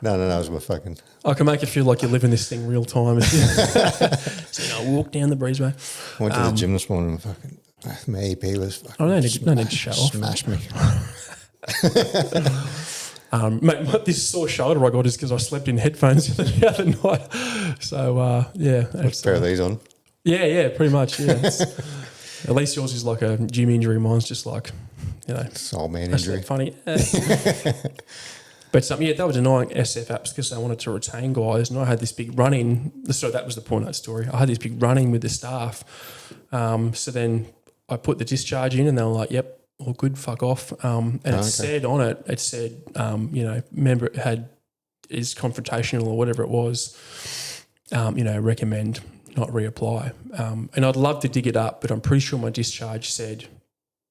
No, it was my fucking... I can make it feel like you're living this thing real time. So, walk down the breezeway. I went to the gym this morning and fucking... My EP was fucking... I don't need to show off. Smashed me. Mate, this sore shoulder I got is because I slept in headphones the other night. So, Put a pair of these on. Yeah, pretty much, yeah. At least yours is like a gym injury. Mine's just like, it's old man injury. Funny. But they were denying SF apps because they wanted to retain guys, and I had this big run-in. So that was the point of that story. I had this big run-in with the staff. So then I put the discharge in, and they were like, "Yep, all good, fuck off." And it said on it, member is confrontational or whatever it was. Recommend not reapply. And I'd love to dig it up, but I'm pretty sure my discharge said,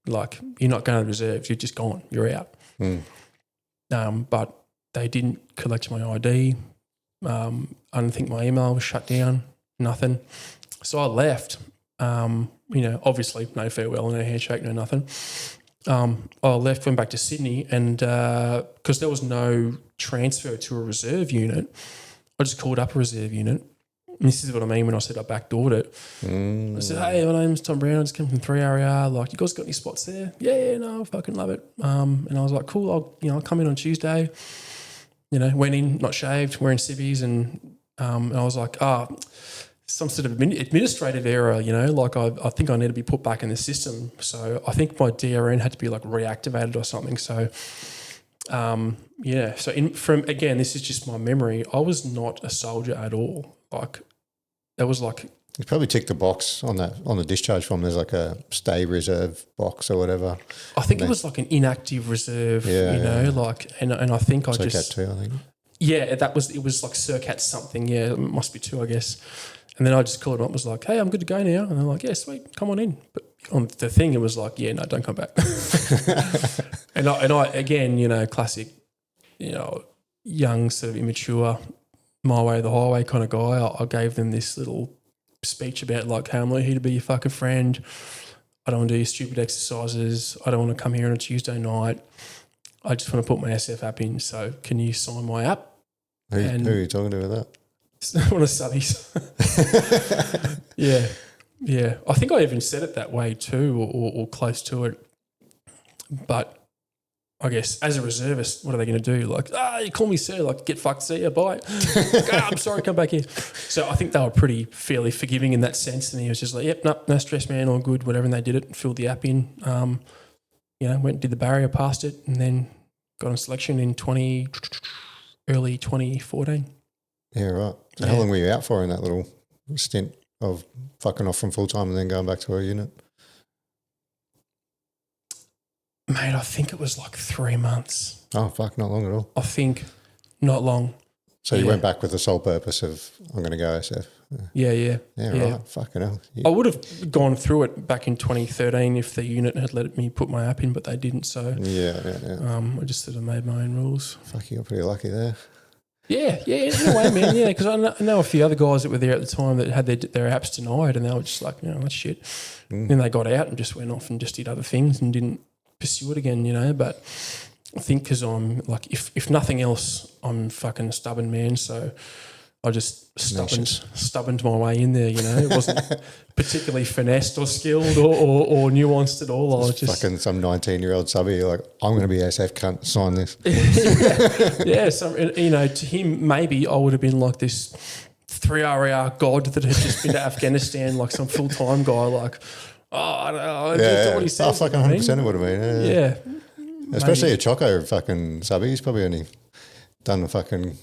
like, you're not going to reserves, you're just gone, you're out. But they didn't collect my ID. I don't think my email was shut down, nothing. So I left. Obviously no farewell, no handshake, no nothing. I left, went back to Sydney, and because there was no transfer to a reserve unit, I just called up a reserve unit. And this is what I mean when I said I backdoored it. I said, "Hey, my name's Tom Brown. I just came from 3RAR. Like, you guys got any spots there?" Yeah, no, I fucking love it. And I was like, "Cool, I'll come in on Tuesday." Went in, not shaved, wearing civvies, and I was like, some sort of administrative error, like I think I need to be put back in the system. So I think my DRN had to be like reactivated or something. So So again, this is just my memory. I was not a soldier at all. Like, that was like... You probably ticked the box on the discharge form. There's like a stay reserve box or whatever. I think it was like an inactive reserve, like, and I think I just... Circat 2, I think. Yeah, it was like Circat something. Yeah, it must be 2, I guess. And then I just called them up and was like, hey, I'm good to go now. And they're like, yeah, sweet, come on in. But on the thing, it was like, yeah, no, don't come back. and I again, you know, classic, you know, young, sort of immature, my way or the highway kind of guy. I gave them this little speech about like, hey, I'm not here to be your fucking friend. I don't want to do your stupid exercises. I don't want to come here on a Tuesday night. I just want to put my SF app in. So can you sign my app? Who are you talking to with that? One of the subbies. Yeah. I think I even said it that way too, or close to it. But I guess as a reservist, what are they going to do? Like, you call me sir, like, get fucked, see ya, bye. I'm sorry, come back here. So I think they were fairly forgiving in that sense. And he was just like, yep, no stress, man, all good, whatever. And they did it, filled the app in, you know, went and did the barrier, passed it, and then got on selection in early 2014. Yeah, right. So how long were you out for in that little stint of fucking off from full-time and then going back to a unit? Mate, I think it was like 3 months. Oh, fuck, not long at all. I think not long. So you went back with the sole purpose of, I'm going to go SF. Yeah. Right. Fucking hell. I would have gone through it back in 2013 if the unit had let me put my app in, but they didn't. So Yeah. I just sort of made my own rules. Fuck, you got pretty lucky there. Yeah, in a way, man. Yeah, because I know a few other guys that were there at the time that had their apps denied, and they were just like, you know, that's shit. Then they got out and just went off and just did other things and didn't pursue it again, you know. But I think because I'm like, if nothing else, I'm fucking a stubborn man, so I just stubborned my way in there, you know. It wasn't particularly finessed or skilled or nuanced at all. I was just fucking some 19-year-old subby, you're like, I'm going to be SF cunt, sign this. yeah. So, you know, to him, maybe I would have been like this 3RAR god that had just been to Afghanistan, like some full-time guy, like, I don't know. That's what he says. Oh, fucking 100% it would have been. Yeah. Especially a Choco fucking subby. He's probably only done the fucking,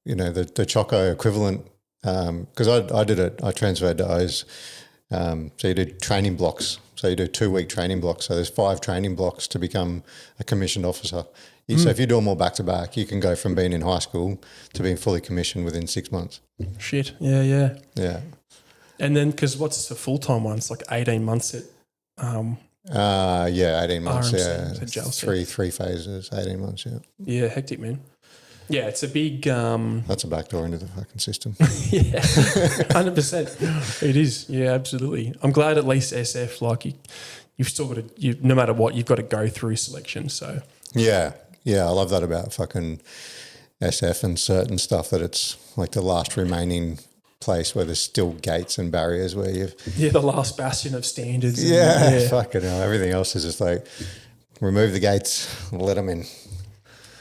you know, the Choco equivalent. Because I did it, I transferred to O's. So you do training blocks. So you do 2-week training blocks. So there's 5 training blocks to become a commissioned officer. So if you do them all back to back, you can go from being in high school to being fully commissioned within 6 months. Shit. Yeah. Yeah. And then, because what's the full-time one? It's like 18 months at 18 months, RMC, three phases, 18 months, Yeah, hectic, man. Yeah, it's a big... That's a backdoor into the fucking system. Yeah, 100%. It is, yeah, absolutely. I'm glad at least SF, like, you've still got to... no matter what, you've got to go through selection, so... Yeah, I love that about fucking SF and certain stuff, that it's like the last remaining place where there's still gates and barriers where you've... Yeah, the last bastion of standards. Yeah, fucking hell. Everything else is just like, remove the gates, let them in.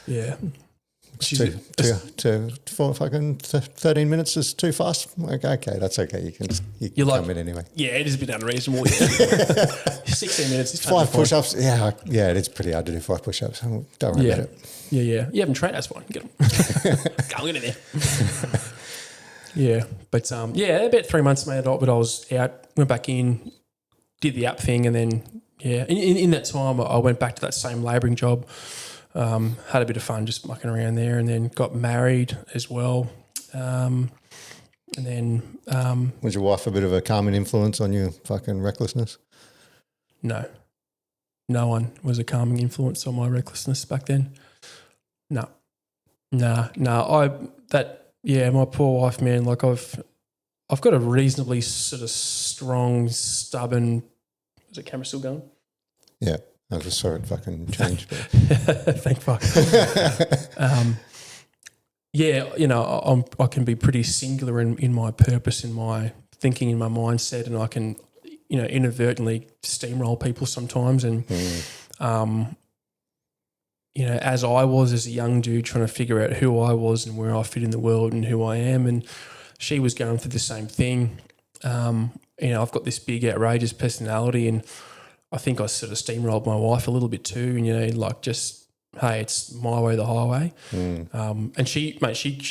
Yeah. For fucking 13 minutes is too fast. Like, okay, that's okay. You can come in anyway. Yeah, it is a bit unreasonable. 16 minutes is 5 push-ups. Yeah, it is pretty hard to do 5 push-ups. Don't worry about it. Yeah. You haven't trained, that's fine. Get them. Go in there. Yeah, but about 3 months made it up, but I was out, went back in, did the app thing, and then in that time I went back to that same labouring job, had a bit of fun just mucking around there, and then got married as well, and then was your wife a bit of a calming influence on your fucking recklessness? No one was a calming influence on my recklessness back then. No. My poor wife, man, like I've got a reasonably sort of strong, stubborn... Is the camera still going? Yeah, I just saw it fucking change. Thank fuck. I can be pretty singular in my purpose, in my thinking, in my mindset, and I can, you know, inadvertently steamroll people sometimes. And, you know, as I was as a young dude trying to figure out who I was and where I fit in the world and who I am, and she was going through the same thing. You know, I've got this big, outrageous personality, and I think I sort of steamrolled my wife a little bit too. And, you know, like, just, hey, it's my way, the highway. And she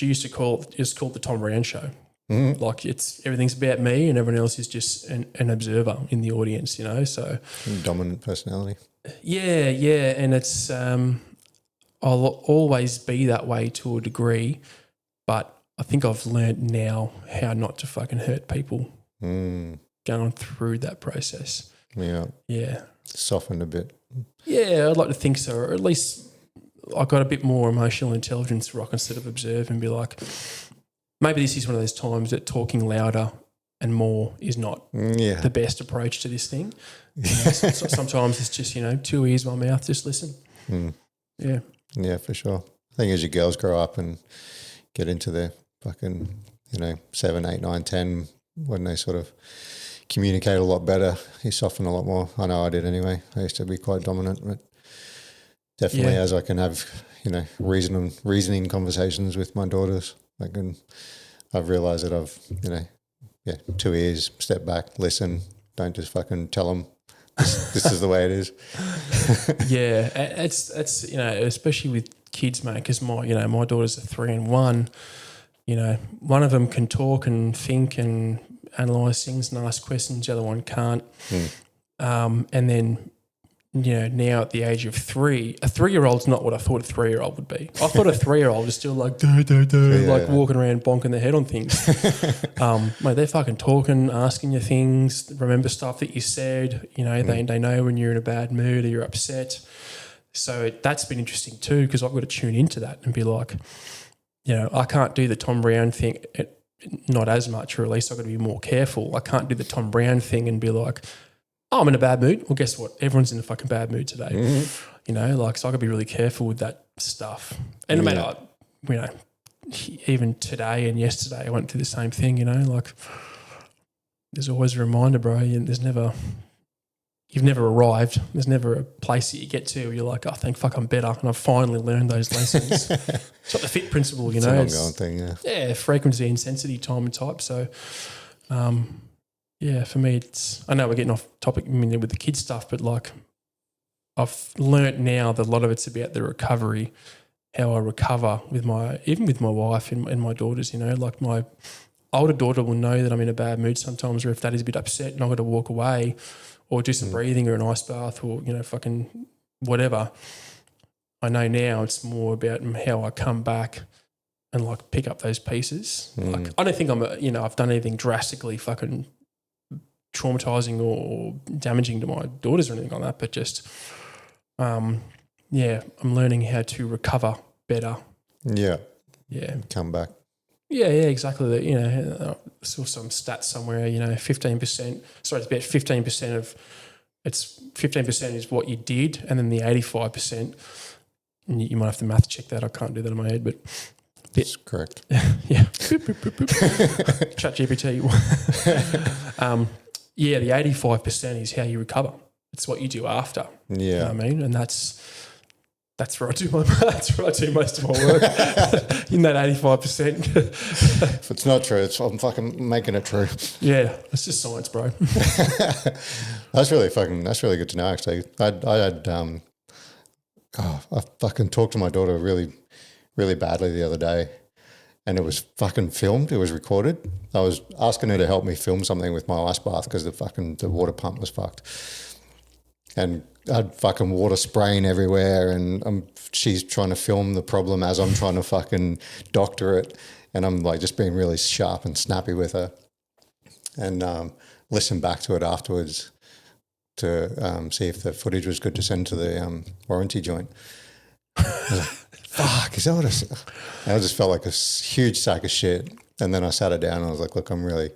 used to call it the Tom Brown show. Like, everything's about me, and everyone else is just an observer in the audience, you know. So dominant personality. Yeah, and it's I'll always be that way to a degree, but I think I've learnt now how not to fucking hurt people going through that process. Yeah. Yeah. Softened a bit. Yeah, I'd like to think so. Or at least I got a bit more emotional intelligence where I can sort of observe and be like, maybe this is one of those times that talking louder and more is not the best approach to this thing. Sometimes it's just, 2 ears, 1 mouth, just listen. Yeah. Yeah, for sure. I think as your girls grow up and get into their fucking, 7, 8, 9, 10, when they sort of communicate a lot better, you soften a lot more. I know I did anyway. I used to be quite dominant, but definitely as I can have, reasoning conversations with my daughters, I've realised that I've, 2 ears, step back, listen, don't just fucking tell them this is the way it is. Yeah, it's especially with kids, mate, because my daughters are 3 and 1. One of them can talk and think and analyse things and ask questions, the other one can't. And then, now at the age of 3, a 3-year-old's not what I thought a 3-year-old would be. I thought a 3-year-old is still like, walking around bonking their head on things. Mate, they're fucking talking, asking you things, remember stuff that you said, they know when you're in a bad mood or you're upset. So that's been interesting too, because I've got to tune into that and be like, I can't do the Tom Brown thing, not as much, or at least I've got to be more careful. I can't do the Tom Brown thing and be like, oh, I'm in a bad mood. Well, guess what? Everyone's in a fucking bad mood today. So I got to be really careful with that stuff. And even today and yesterday, I went through the same thing, there's always a reminder, bro. You've never arrived. There's never a place that you get to where you're like, oh, thank fuck I'm better. And I've finally learned those lessons. It's like the fit principle, It's an ongoing thing, yeah. Yeah, frequency, intensity, time and type. So, for me, I know we're getting off topic with the kids stuff, but I've learnt now that a lot of it's about the recovery, how I recover with my wife and my daughters, like my older daughter will know that I'm in a bad mood sometimes, or if that is a bit upset and I've got to walk away or do some breathing or an ice bath or, fucking whatever. I know now it's more about how I come back and pick up those pieces. I don't think I've done anything drastically fucking traumatizing or damaging to my daughters or anything like that, but just, I'm learning how to recover better. Yeah. Yeah. Come back. Yeah, exactly. I saw some stats somewhere, 15%, sorry, it's about 15% is what you did, and then the 85%, and you might have to math check that, I can't do that in my head, but... That's correct. Yeah. Chat GPT. The 85% is how you recover. It's what you do after. Yeah. You know what I mean? And that's where I do most of my work. In that 85%. If it's not true, I'm fucking making it true. Yeah, it's just science, bro. That's really good to know, actually. I fucking talked to my daughter really, really badly the other day, and it was fucking filmed. It was recorded. I was asking her to help me film something with my ice bath because the water pump was fucked. And I had fucking water spraying everywhere, and she's trying to film the problem as I'm trying to fucking doctor it, and I'm just being really sharp and snappy with her, and listen back to it afterwards to see if the footage was good to send to the warranty joint. I was like, fuck, is that what I said? I just felt like a huge sack of shit, and then I sat her down and I was like, look, I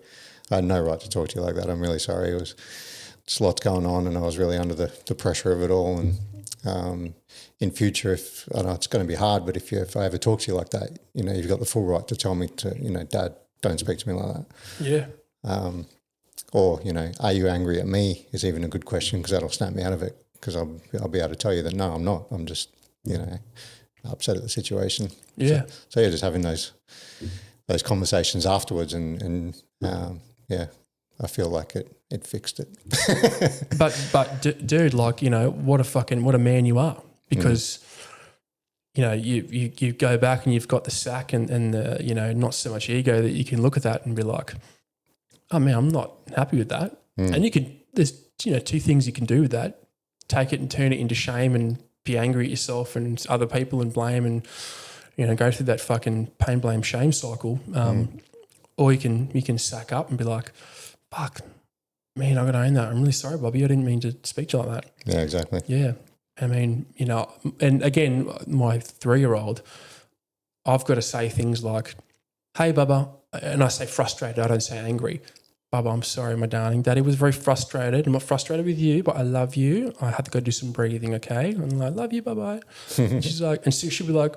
had no right to talk to you like that. I'm really sorry. It's lots going on, and I was really under the pressure of it all. And in future, I know it's going to be hard, but if I ever talk to you like that, you've got the full right to tell me to, Dad, don't speak to me like that. Yeah. Or, are you angry at me is even a good question, because that'll snap me out of it, because I'll be able to tell you that, no, I'm not. I'm just, upset at the situation. Yeah. So just having those conversations afterwards and I feel like it fixed it. but dude, what a man you are, because you go back and you've got the sack and the not so much ego that you can look at that and be like, oh man, I'm not happy with that. And there's 2 things you can do with that: take it and turn it into shame and be angry at yourself and other people and blame and go through that fucking pain, blame, shame cycle. Or you can sack up and be like, fuck, man, I got to own that. I'm really sorry, Bobby. I didn't mean to speak to you like that. Yeah, exactly. Yeah. I mean, and again, my 3-year-old, I've got to say things like, hey, Bubba, and I say frustrated, I don't say angry. Bubba, I'm sorry, my darling. Daddy was very frustrated. I'm not frustrated with you, but I love you. I had to go do some breathing, okay? And I'm like, love you, bye-bye. And she's like, and she'll be like,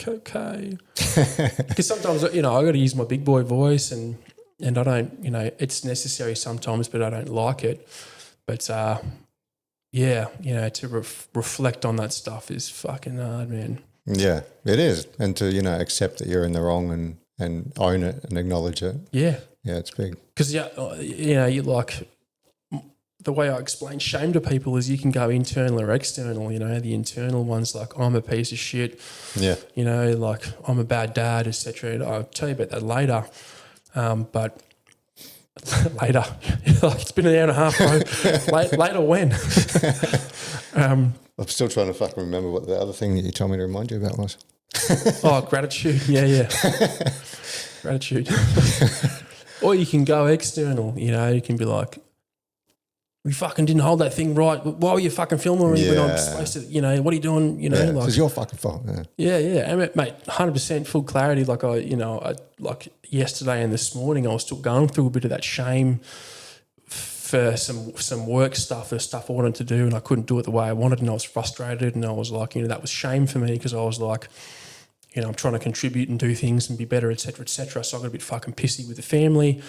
okay. Because sometimes, I got to use my big boy voice and I don't, it's necessary sometimes, but I don't like it. But, to reflect on that stuff is fucking hard, man. Yeah, it is. And to, accept that you're in the wrong and own it and acknowledge it. Yeah. Yeah, it's big. Because, you like, the way I explain shame to people is you can go internal or external. The internal one's like, I'm a piece of shit. Yeah. Like I'm a bad dad, etc. I'll tell you about that later. But later, like it's been an hour and a half, bro. Later when? I'm still trying to fucking remember what the other thing that you told me to remind you about was. Gratitude. Yeah. Gratitude. Or you can go external, you can be like, we fucking didn't hold that thing right. Why were you fucking filming me when I'm supposed to, what are you doing? It's your fucking fault. Yeah. And mate, 100% full clarity. Like like yesterday and this morning, I was still going through a bit of that shame for some work stuff, the stuff I wanted to do, and I couldn't do it the way I wanted, and I was frustrated, and I was like, that was shame for me because I was like, I'm trying to contribute and do things and be better, et cetera, et cetera. So I got a bit fucking pissy with the family.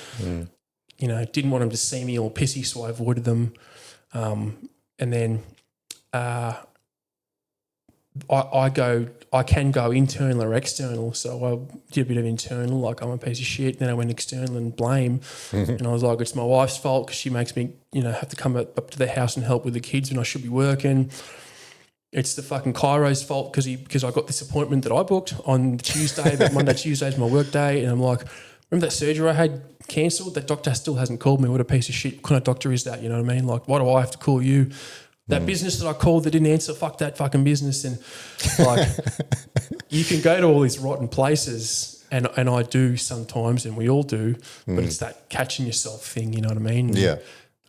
Didn't want them to see me all pissy, so I avoided them. And then I can go internal or external. So I did a bit of internal, like I'm a piece of shit. Then I went external and blame. And I was like, it's my wife's fault because she makes me, have to come up to the house and help with the kids when I should be working. It's the fucking chiro's fault because I got this appointment that I booked on Tuesday, but Monday, Tuesday is my work day. And I'm like, remember that surgery I had cancelled? That doctor still hasn't called me. What a piece of shit. What kind of doctor is that? You know what I mean? Like, why do I have to call you? That business that I called that didn't answer, fuck that fucking business. And like, you can go to all these rotten places, and I do sometimes, and we all do, but it's that catching yourself thing, you know what I mean? Yeah.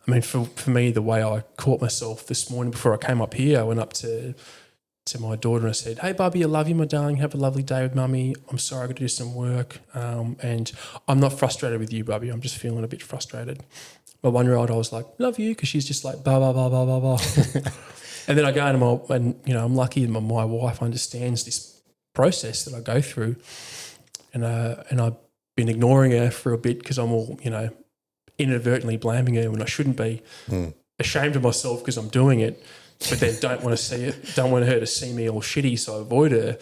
I mean, for me, the way I caught myself this morning before I came up here, I went up to my daughter and I said, hey, Bubby, I love you, my darling. Have a lovely day with Mummy. I'm sorry I got to do some work. And I'm not frustrated with you, Bubby. I'm just feeling a bit frustrated. My 1-year-old, I was like, love you, because she's just like, blah, blah, blah, blah, blah, blah. And then I go into I'm lucky that my wife understands this process that I go through. And I've been ignoring her for a bit because I'm all, inadvertently blaming her when I shouldn't be. Ashamed of myself because I'm doing it, but then don't want to see it, don't want her to see me all shitty, so I avoid her.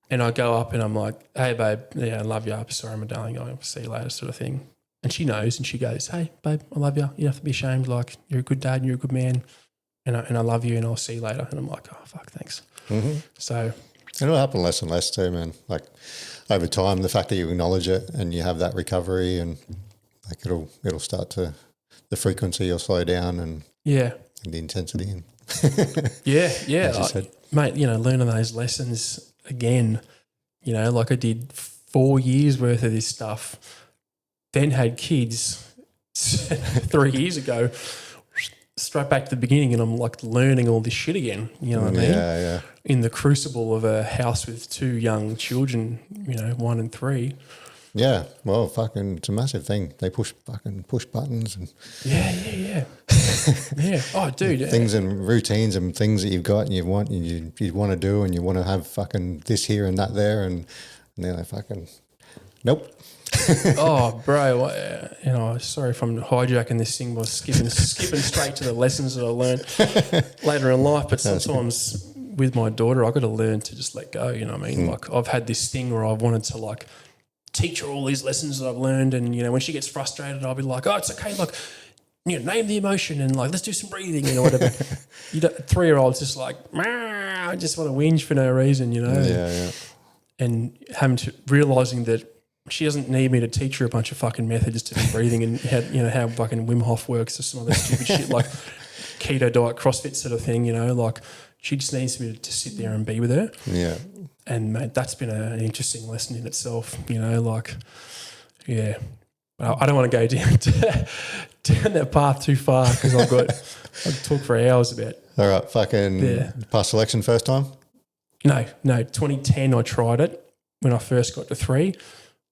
And I go up and I'm like, hey, babe, I love you. I'm sorry, my darling. I'll see you later, sort of thing. And she knows and she goes, hey, babe, I love you. You don't have to be ashamed. Like, you're a good dad and you're a good man and I love you and I'll see you later. And I'm like, oh, fuck, thanks. So. It'll happen less and less too, man. Like over time, the fact that you acknowledge it and you have that recovery and like it'll start to, the frequency will slow down and the intensity. And mate, learning those lessons again, like I did 4 years worth of this stuff, then had kids 3 years ago, straight back to the beginning, and I'm like learning all this shit again, you know what I mean? Yeah. In the crucible of a house with 2 young children, 1 and 3. Yeah, well, fucking, it's a massive thing. They push buttons and yeah. Oh, dude, things and routines and things that you've got and you want to do and you want to have fucking this here and that there and then they fucking nope. Oh, bro, sorry if I'm hijacking this thing by skipping straight to the lessons that I learned later in life. But sometimes with my daughter, I've got to learn to just let go. You know what I mean? Like I've had this thing where I've wanted to like teach her all these lessons that I've learned, and when she gets frustrated, I'll be like, "Oh, it's okay. Like, name the emotion and like let's do some breathing, whatever." 3-year-old's just like, I just want to whinge for no reason, Yeah. And realizing that she doesn't need me to teach her a bunch of fucking methods to be breathing and how fucking Wim Hof works or some other stupid shit like keto diet, CrossFit sort of thing. Like she just needs me to sit there and be with her. Yeah. And mate, that's been an interesting lesson in itself, you know, like, yeah. I don't want to go down that path too far because I'd talk for hours about. All right, fucking past selection first time? No, 2010 I tried it when I first got to 3.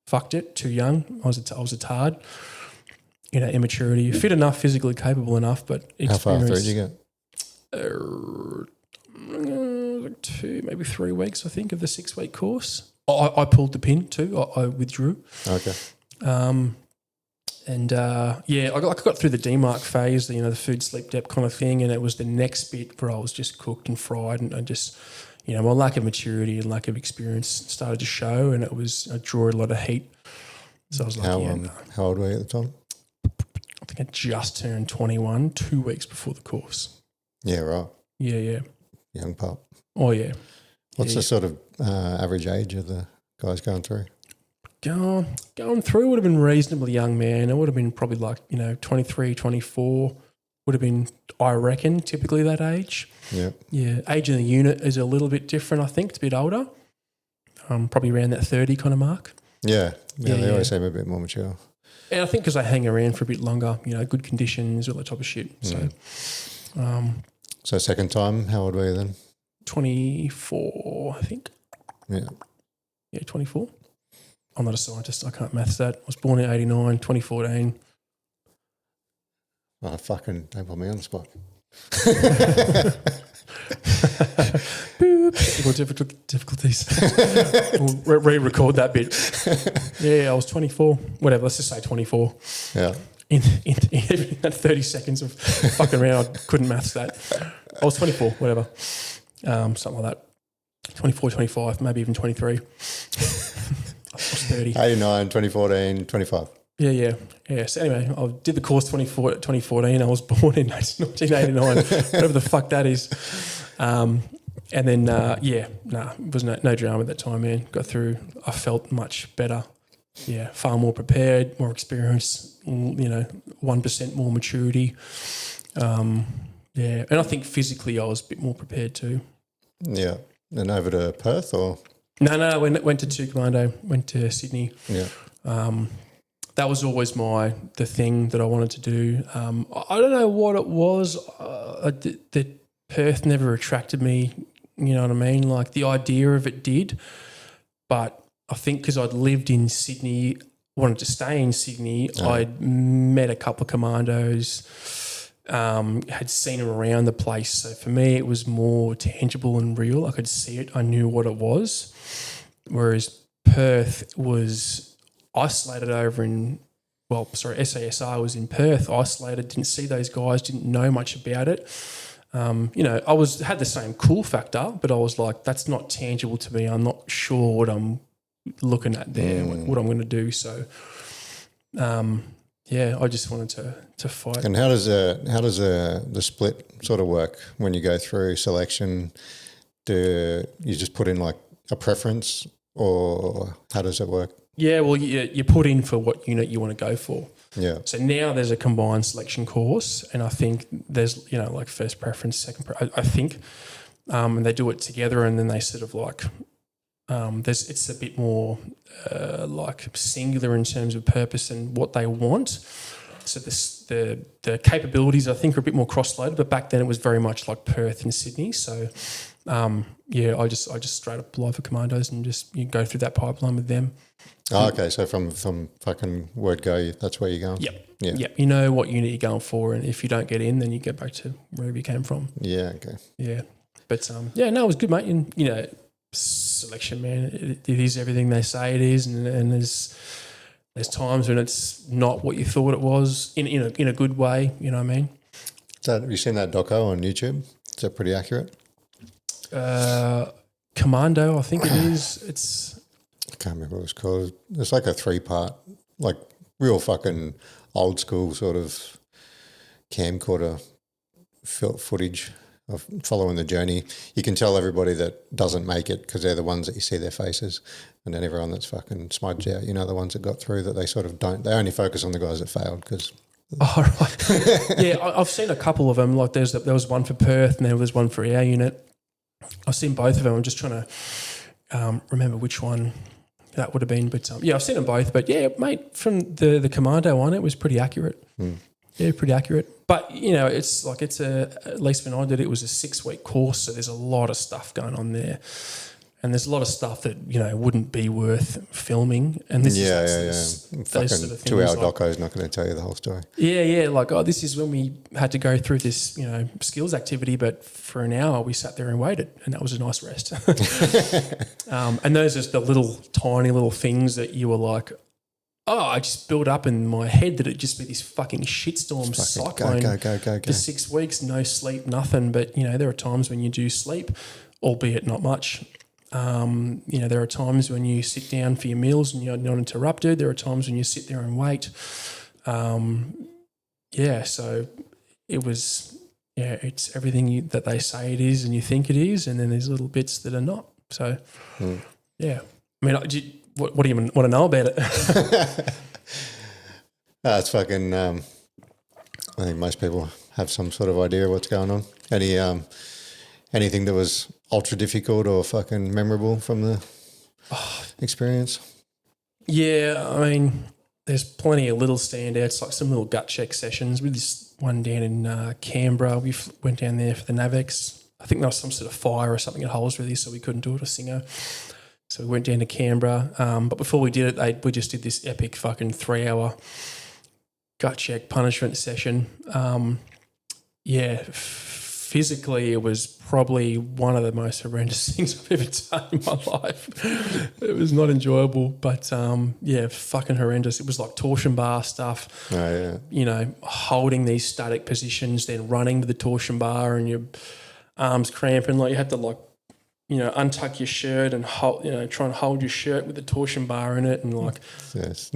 Fucked it, too young. I was a tard. You know, immaturity. Fit enough, physically capable enough, but experience. How far through did you get? 2, maybe 3 weeks, I think, of the 6-week course. I pulled the pin too. I withdrew. Okay. I got through the demarc phase, you know, the food, sleep, depth kind of thing, and it was the next bit where I was just cooked and fried, and I just, you know, my lack of maturity and lack of experience started to show, and I drew a lot of heat. So I was like, how old were you at the time? I think I just turned 21, 2 weeks before the course. Yeah, right. Yeah. Young pup. Oh, yeah. What's the sort of average age of the guys going through? Going through would have been reasonably young, man. It would have been probably like, you know, 23, 24 would have been, I reckon, typically that age. Yeah. Yeah. Age in the unit is a little bit different, I think. It's a bit older. Probably around that 30 kind of mark. Yeah. They always seem a bit more mature. And I think because they hang around for a bit longer, you know, good conditions, all that type of shit. So second time, how old were you then? 24, I think. Yeah. Yeah, 24. I'm not a scientist. I can't maths that. I was born in 89, 2014. Oh, fucking don't put me on the spot. Boop. Difficulties. We'll re-record that bit. Yeah, I was 24. Whatever, let's just say 24. Yeah. In that 30 seconds of fucking around, I couldn't maths that. I was 24, whatever. Something like that. 24, 25, maybe even 23. I was 30. 89, 2014, 25. Yeah. So anyway, I did the course 2014. I was born in 1989, whatever the fuck that is. And then, it was no drama at that time, man. Got through. I felt much better. Yeah, far more prepared, more experience, you know, 1% more maturity. And I think physically I was a bit more prepared too. Yeah. And over to Perth or? No, went to 2 Commando, went to Sydney. Yeah. That was always the thing that I wanted to do. I don't know what it was. That Perth never attracted me, you know what I mean? Like the idea of it did, but I think because I'd lived in Sydney, wanted to stay in Sydney, I'd met a couple of commandos, had seen them around the place. So for me, it was more tangible and real. I could see it. I knew what it was. Whereas Perth was isolated over SASR was in Perth, isolated, didn't see those guys, didn't know much about it. You know, had the same cool factor, but I was like, that's not tangible to me. I'm not sure what I'm looking at there, what I'm going to do. So, I just wanted to fight. And how does the split sort of work when you go through selection? Do you just put in like a preference, or how does it work? Yeah, well, you put in for what unit you want to go for. Yeah. So now there's a combined selection course, and I think there's, you know, like first preference, I think, and they do it together, and then they sort of like, it's a bit more like singular in terms of purpose and what they want. So the capabilities I think are a bit more cross-loaded, but back then it was very much like Perth and Sydney. So I just straight up apply for commandos and just you go through that pipeline with them. Oh, okay. So from fucking word go, that's where you're going? Yep. You know what unit you're going for, and if you don't get in, then you get back to wherever you came from. Yeah, okay. Yeah. But, it was good, mate. And, you know, selection, man, it is everything they say it is, and there's times when it's not what you thought it was in a good way, you know what I mean? So have you seen that doco on YouTube? Is that pretty accurate? Commando, I think it is. I can't remember what it's called. It's like a 3-part, like real fucking old school sort of camcorder footage of following the journey. You can tell everybody that doesn't make it because they're the ones that you see their faces, and then everyone that's fucking smudged out, you know, the ones that got through that they sort of don't. They only focus on the guys that failed because. Oh, right. Yeah, I've seen a couple of them. Like there was one for Perth and there was one for our unit. I've seen both of them. I'm just trying to remember which one that would have been. But I've seen them both. But yeah, mate, from the Commando one, it was pretty accurate. Yeah, pretty accurate. But, it's like at least when I did it, it was a 6-week course. So there's a lot of stuff going on there. And there's a lot of stuff that, wouldn't be worth filming. And this is those sort of things. 2-hour doco is not going to tell you the whole story. Yeah. Like, this is when we had to go through this, skills activity, but for an hour we sat there and waited, and that was a nice rest. And those are the little, tiny little things that you were like, I just built up in my head that it'd just be this fucking shitstorm cyclone go. for 6 weeks, no sleep, nothing. But, there are times when you do sleep, albeit not much. There are times when you sit down for your meals and you're not interrupted. There are times when you sit there and wait. So it was, it's everything that they say it is and you think it is, and then there's little bits that are not. So, yeah. I mean, what do you want to know about it? It's fucking, I think most people have some sort of idea of what's going on. Anything that was ultra difficult or fucking memorable from the experience? Yeah, I mean, there's plenty of little standouts, like some little gut check sessions. With this one down in Canberra, we went down there for the Navex. I think there was some sort of fire or something at Holsworthy, so we couldn't do it, a singer. So we went down to Canberra. But before we did it, we just did this epic fucking 3-hour gut check punishment session. Physically, it was probably one of the most horrendous things I've ever done in my life. It was not enjoyable, but fucking horrendous. It was like torsion bar stuff. Oh, yeah. Holding these static positions, then running to the torsion bar and your arms cramping. Like you had to untuck your shirt and hold, try and hold your shirt with the torsion bar in it, and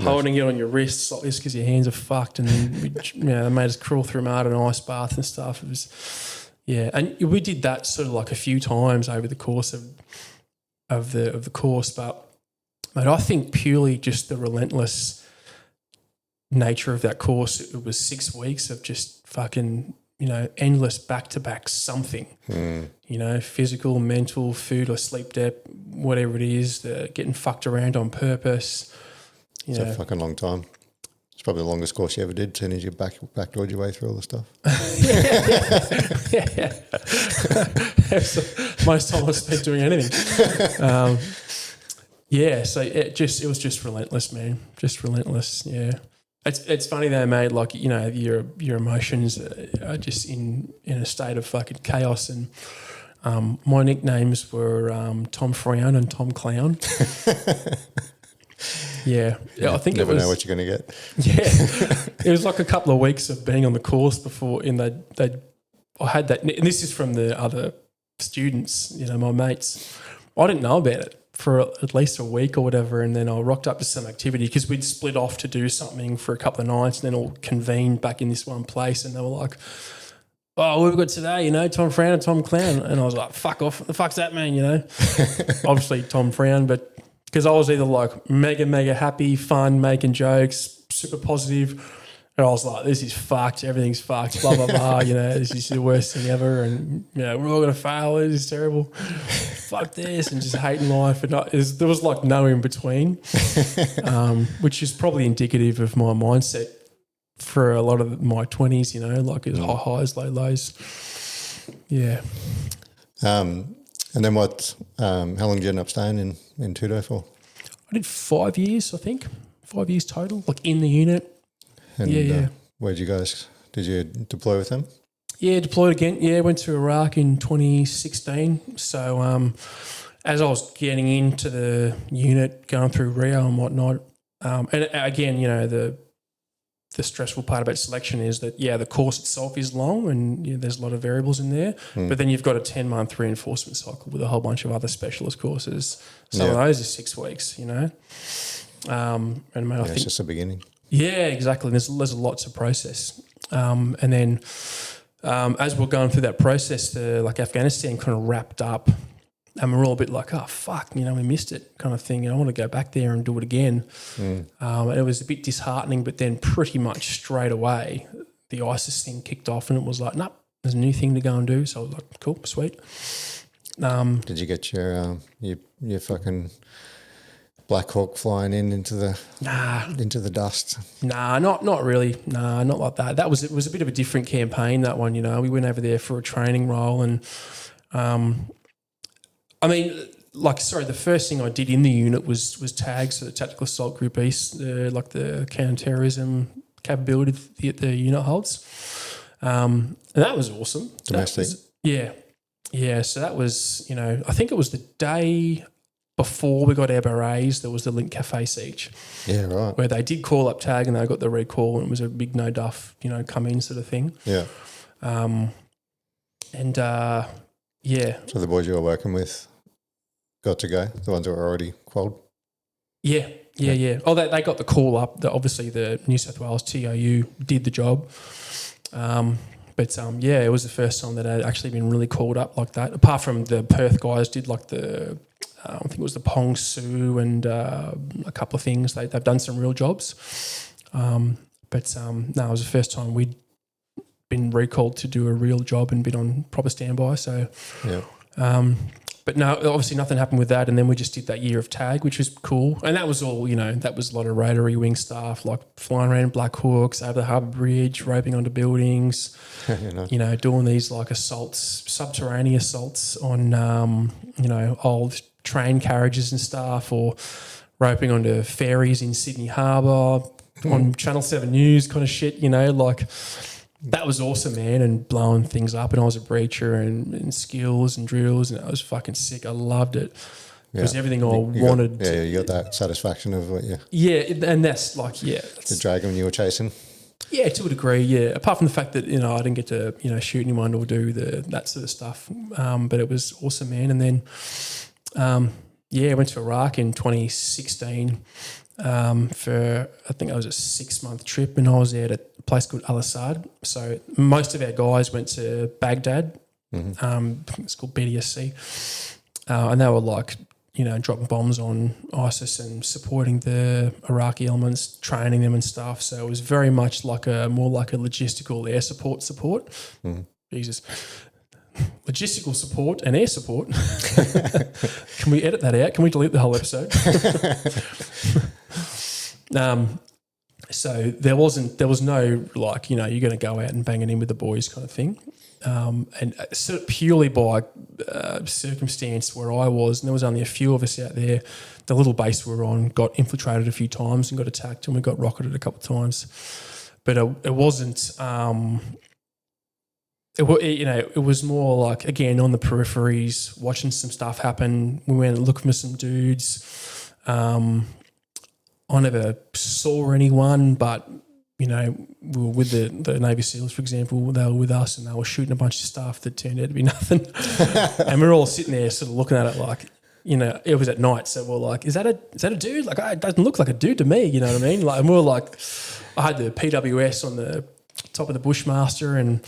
holding it on your wrists like this because your hands are fucked. And then they made us crawl through mud and ice bath and stuff. It was. Yeah, and we did that sort of like a few times over the course of the course, but I think purely just the relentless nature of that course. It was 6 weeks of just fucking endless back-to-back something. Physical, mental, food or sleep debt, whatever it is, getting fucked around on purpose. It's a fucking long time. It's probably the longest course you ever did, seeing as you backdoored your way through all the stuff. Most time I spent doing anything. So it was just relentless, man. Just relentless, yeah. It's funny though, mate, like, your emotions are just in a state of fucking chaos, and my nicknames were Tom Frown and Tom Clown. Yeah, I think never know what you're going to get. Yeah, it was like a couple of weeks of being on the course before, and I had that, and this is from the other students, my mates. I didn't know about it for at least a week or whatever, and then I rocked up to some activity because we'd split off to do something for a couple of nights, and then all convened back in this one place, and they were like, "Oh, we've got today, Tom Frown and Tom Clown," and I was like, "Fuck off! What the fuck's that mean?" Obviously Tom Frown, but. Because I was either like mega happy, fun, making jokes, super positive, and I was like, this is fucked, everything's fucked, blah, blah, blah, this is the worst thing ever, and, we're all going to fail, this is terrible, fuck this, and just hating life. And there was like no in between, which is probably indicative of my mindset for a lot of my 20s, like it was high highs, low lows. Yeah. And then what? How long did you end up staying in Tudo for? I did 5 years, I think. 5 years total, like in the unit. And where'd you guys? Did you deploy with them? Yeah, deployed again. Yeah, went to Iraq in 2016. So as I was getting into the unit, going through Rio and whatnot, and again, the stressful part about selection is that, the course itself is long and there's a lot of variables in there, but then you've got a 10-month reinforcement cycle with a whole bunch of other specialist courses. Some of those are 6 weeks, and I think it's just the beginning. Yeah, exactly. There's a lot to process. And then as we're going through that process, Afghanistan kind of wrapped up. And we're all a bit like, oh, fuck, we missed it kind of thing. I want to go back there and do it again. And it was a bit disheartening, but then pretty much straight away, the ISIS thing kicked off and it was like, nope, there's a new thing to go and do. So I was like, cool, sweet. Did you get your fucking Black Hawk flying into the dust? Nah, not really. Nah, not like that. It was a bit of a different campaign, that one, we went over there for a training role and the first thing I did in the unit was tag, so the Tactical Assault Group East, the counter-terrorism capability that the unit holds. And that was awesome. Domestic? Yeah. So that was, I think it was the day before we got our berets, there was the Link Cafe siege. Yeah, right. Where they did call up tag and they got the recall and it was a big no duff, come in sort of thing. Yeah. Yeah. So the boys you were working with got to go, the ones that were already qualled? Yeah. Oh, they got the call up. Obviously, the New South Wales TOU did the job. It was the first time that I'd actually been really called up like that. Apart from the Perth guys did I think it was the Pong Su and a couple of things. They've done some real jobs. No, it was the first time we'd been recalled to do a real job and been on proper standby. So, yeah. But no, obviously nothing happened with that. And then we just did that year of tag, which was cool. And that was all, that was a lot of rotary wing stuff, like flying around Black Hawks over the Harbour Bridge, roping onto buildings, doing these like assaults, subterranean assaults on, old train carriages and stuff, or roping onto ferries in Sydney Harbour on Channel 7 News kind of shit, that was awesome, man, and blowing things up. And I was a breacher and skills and drills, and I was fucking sick. I loved it. It was everything I wanted. You got that satisfaction of what you... Yeah, and that's the dragon you were chasing? Yeah, to a degree, yeah. Apart from the fact that, I didn't get to, shoot anyone or do that sort of stuff. But it was awesome, man. And then, I went to Iraq in 2016 for, I think it was a 6-month trip, and I was there at a place called Al-Assad. So most of our guys went to Baghdad. Mm-hmm. It's called BDSC. And they were dropping bombs on ISIS and supporting the Iraqi elements, training them and stuff. So it was very much more like a logistical air support. Mm-hmm. Jesus. Logistical support and air support. Can we edit that out? Can we delete the whole episode? So there was no you're going to go out and bang it in with the boys kind of thing. And sort of purely by circumstance where I was, and there was only a few of us out there, the little base we were on got infiltrated a few times and got attacked, and we got rocketed a couple of times. But it wasn't... It was more like, again, on the peripheries, watching some stuff happen. We went looking for some dudes. I never saw anyone, but, we were with the Navy SEALs, for example. They were with us and they were shooting a bunch of stuff that turned out to be nothing. And we were all sitting there sort of looking at it like, it was at night. So we're like, is that a dude? Like, it doesn't look like a dude to me, you know what I mean? And we were like, I had the PWS on the top of the Bushmaster and...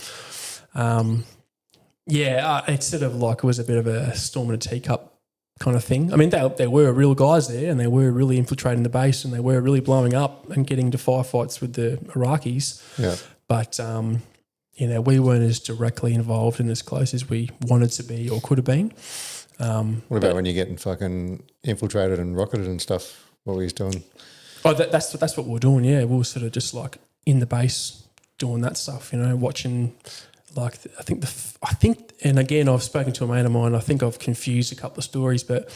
it's sort of like it was a bit of a storm in a teacup kind of thing. I mean, there were real guys there and they were really infiltrating the base and they were really blowing up and getting into firefights with the Iraqis. Yeah. But, we weren't as directly involved and as close as we wanted to be or could have been. What about when you're getting fucking infiltrated and rocketed and stuff? What were you doing? Oh, that's what we were doing, yeah. We were sort of just like in the base doing that stuff, watching... I think, and again, I've spoken to a mate of mine. I think I've confused a couple of stories, but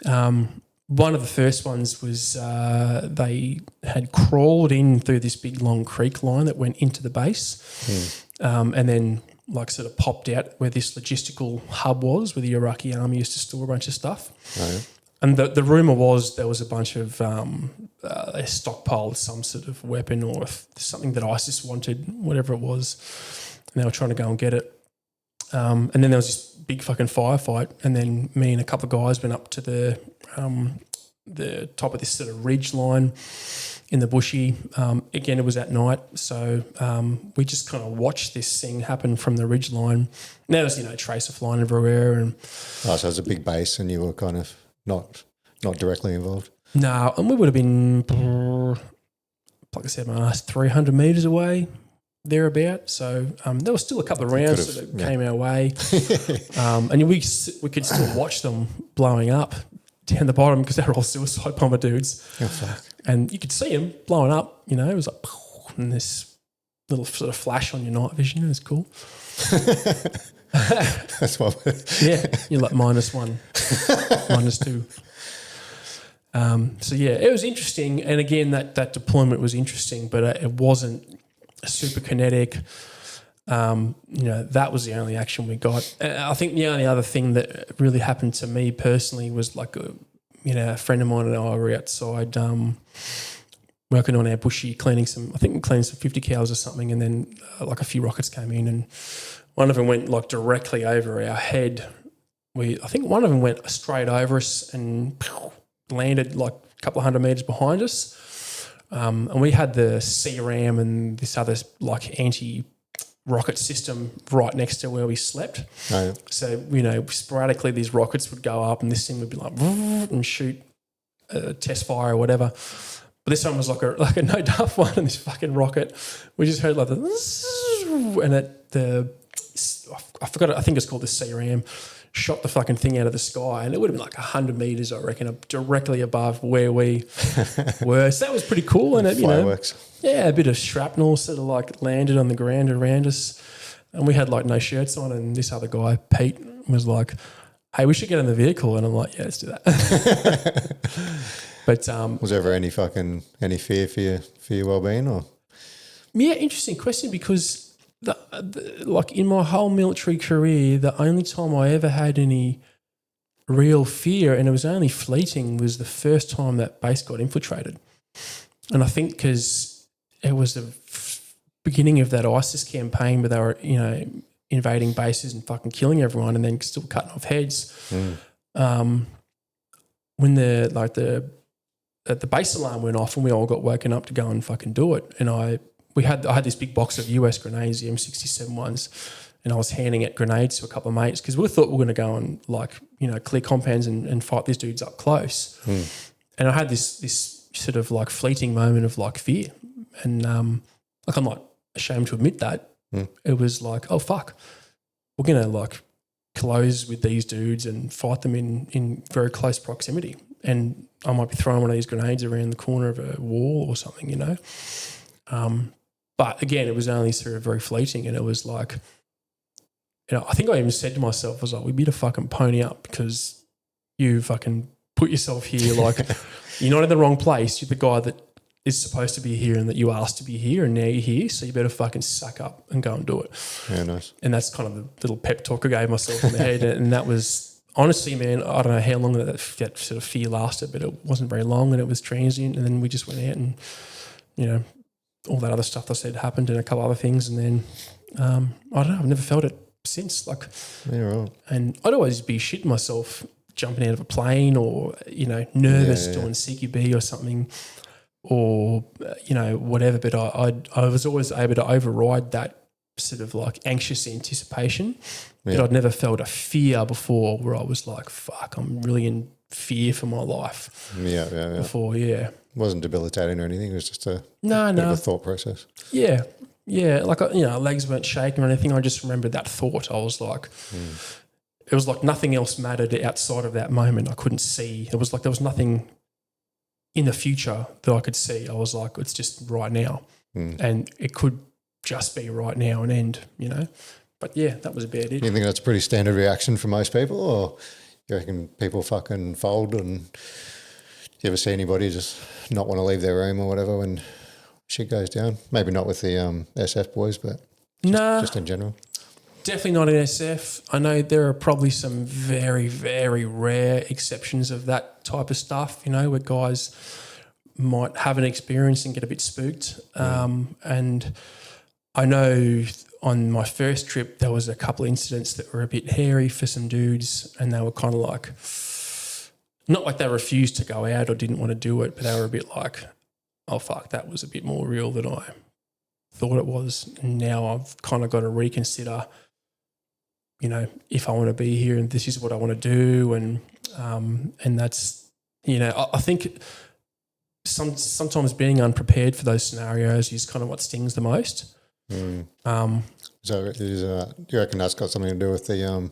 one of the first ones was they had crawled in through this big long creek line that went into the base, and then sort of popped out where this logistical hub was, where the Iraqi army used to store a bunch of stuff. Oh, yeah. And the rumour was there was a bunch of they stockpiled some sort of weapon or something that ISIS wanted, whatever it was. And they were trying to go and get it. And then there was this big fucking firefight. And then me and a couple of guys went up to the top of this sort of ridge line in the bushy. Again, it was at night. So we just kind of watched this thing happen from the ridge line. And there was, tracer flying everywhere. And so it was a big base and you were kind of not directly involved? No, and we would have been, like I said, my ass 300 metres away. thereabout. So there was still a couple of rounds that came our way, and we could still watch them blowing up down the bottom because they were all suicide bomber dudes. Oh, fuck. And you could see them blowing up. You know, it was like and this little sort of flash on your night vision. It was cool. That's what. Yeah, you're like -1, -2. So yeah, it was interesting, and again, that deployment was interesting, but it wasn't super kinetic. That was the only action we got. I think the only other thing that really happened to me personally was like a friend of mine and I were outside working on our bushy, cleaning some 50 cows or something, and then like a few rockets came in, and one of them went like directly over our head. I think one of them went straight over us and landed like a couple of 100 metres behind us. And we had the CRAM and this other like anti-rocket system right next to where we slept. Oh, yeah. So, sporadically these rockets would go up and this thing would be like and shoot a test fire or whatever. But this one was like a no duff one, and this fucking rocket, we just heard like I forgot it, I think it's called the CRAM, shot the fucking thing out of the sky, and it would have been like 100 metres, I reckon, directly above where we were. So that was pretty cool. And fireworks. A bit of shrapnel sort of like landed on the ground around us, and we had like no shirts on, and this other guy, Pete, was like, hey, we should get in the vehicle. And I'm like, yeah, let's do that. But was there ever any fear for your well-being, or? Yeah, interesting question, because like in my whole military career, the only time I ever had any real fear, and it was only fleeting, was the first time that base got infiltrated. And I think because it was the beginning of that ISIS campaign where they were, invading bases and fucking killing everyone and then still cutting off heads. When the base alarm went off and we all got woken up to go and fucking do it, and I had this big box of US grenades, the M67 ones, and I was handing out grenades to a couple of mates because we thought we were going to go and clear compounds and fight these dudes up close. And I had this sort of like fleeting moment of like fear, and I'm not ashamed to admit that. It was like, oh fuck, we're going to like close with these dudes and fight them in very close proximity, and I might be throwing one of these grenades around the corner of a wall or something, But again, it was only sort of very fleeting, and it was like, I think I even said to myself, I was like, we better fucking pony up because you fucking put yourself here. Like, you're not in the wrong place. You're the guy that is supposed to be here and that you asked to be here, and now you're here, so you better fucking suck up and go and do it. Yeah, nice. And that's kind of the little pep talk I gave myself in the head, and that was, honestly, man, I don't know how long that sort of fear lasted, but it wasn't very long, and it was transient, and then we just went out and, all that other stuff I said happened and a couple other things, and then I don't know, I've never felt it since. Like, yeah, right. And I'd always be shitting myself jumping out of a plane or nervous doing CQB or something, or whatever. But I was always able to override that sort of like anxious anticipation. But I'd never felt a fear before where I was like, fuck, I'm really in fear for my life. Yeah. Before, yeah. It wasn't debilitating or anything. It was just a bit of a thought process. Yeah. Like, legs weren't shaking or anything. I just remembered that thought. I was like, it was like nothing else mattered outside of that moment. I couldn't see. It was like there was nothing in the future that I could see. I was like, it's just right now. And it could just be right now and end, But yeah, that was about it. You think that's a pretty standard reaction for most people, or you reckon people fucking fold? And do you ever see anybody just not want to leave their room or whatever when shit goes down? Maybe not with the SF boys, but just in general. Definitely not in SF. I know there are probably some very, very rare exceptions of that type of stuff, where guys might have an experience and get a bit spooked. And I know on my first trip there was a couple of incidents that were a bit hairy for some dudes, and they were kind of like, not like they refused to go out or didn't want to do it, but they were a bit like, oh fuck, that was a bit more real than I thought it was. And now I've kind of got to reconsider, if I want to be here and this is what I want to do. And that's, I think sometimes being unprepared for those scenarios is kind of what stings the most. So do you reckon that's got something to do with the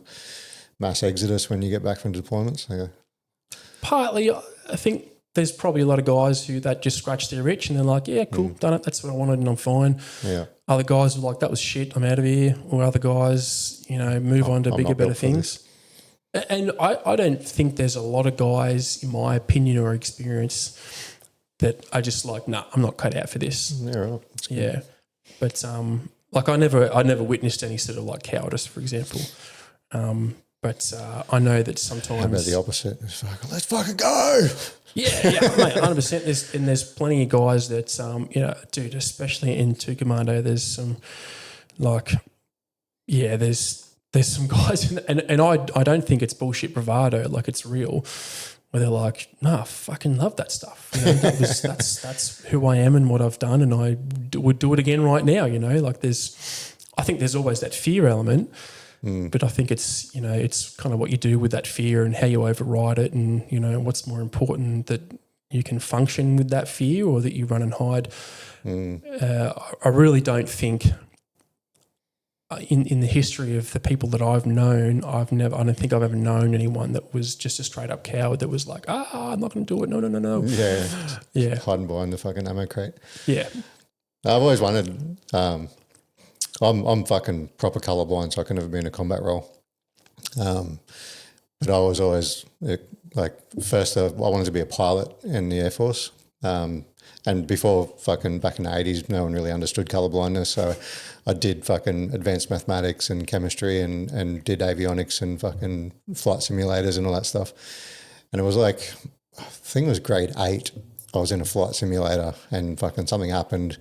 mass exodus when you get back from deployments? Okay. Partly, I think there's probably a lot of guys who that just scratch their itch and they're like, yeah, cool, done it. That's what I wanted and I'm fine. Yeah. Other guys are like, that was shit, I'm out of here. Or other guys, move on to bigger, better things. And I don't think there's a lot of guys, in my opinion or experience, that are just like, nah, I'm not cut out for this. Yeah, right. Yeah. But I never witnessed any sort of like cowardice, for example. But I know that sometimes. How about the opposite? It's like, let's fucking go. Yeah, mate, 100%. There's plenty of guys that, dude, especially in Two Commando, there's some there's some guys, and I don't think it's bullshit bravado, like it's real, where they're like, nah, I fucking love that stuff. That's who I am and what I've done, and I would do it again right now. I think there's always that fear element. But I think it's it's kind of what you do with that fear and how you override it, and what's more important, that you can function with that fear or that you run and hide. I really don't think in the history of the people that I've known, I don't think I've ever known anyone that was just a straight up coward that was like, I'm not going to do it. No. Yeah. Hiding behind the fucking ammo crate. Yeah. I've always wondered. I'm fucking proper colourblind, so I can never be in a combat role. But I was always first I wanted to be a pilot in the Air Force. And before fucking back in the 80s, no one really understood colourblindness. So I did fucking advanced mathematics and chemistry and did avionics and fucking flight simulators and all that stuff. And it was like, I think it was grade 8. I was in a flight simulator and fucking something happened.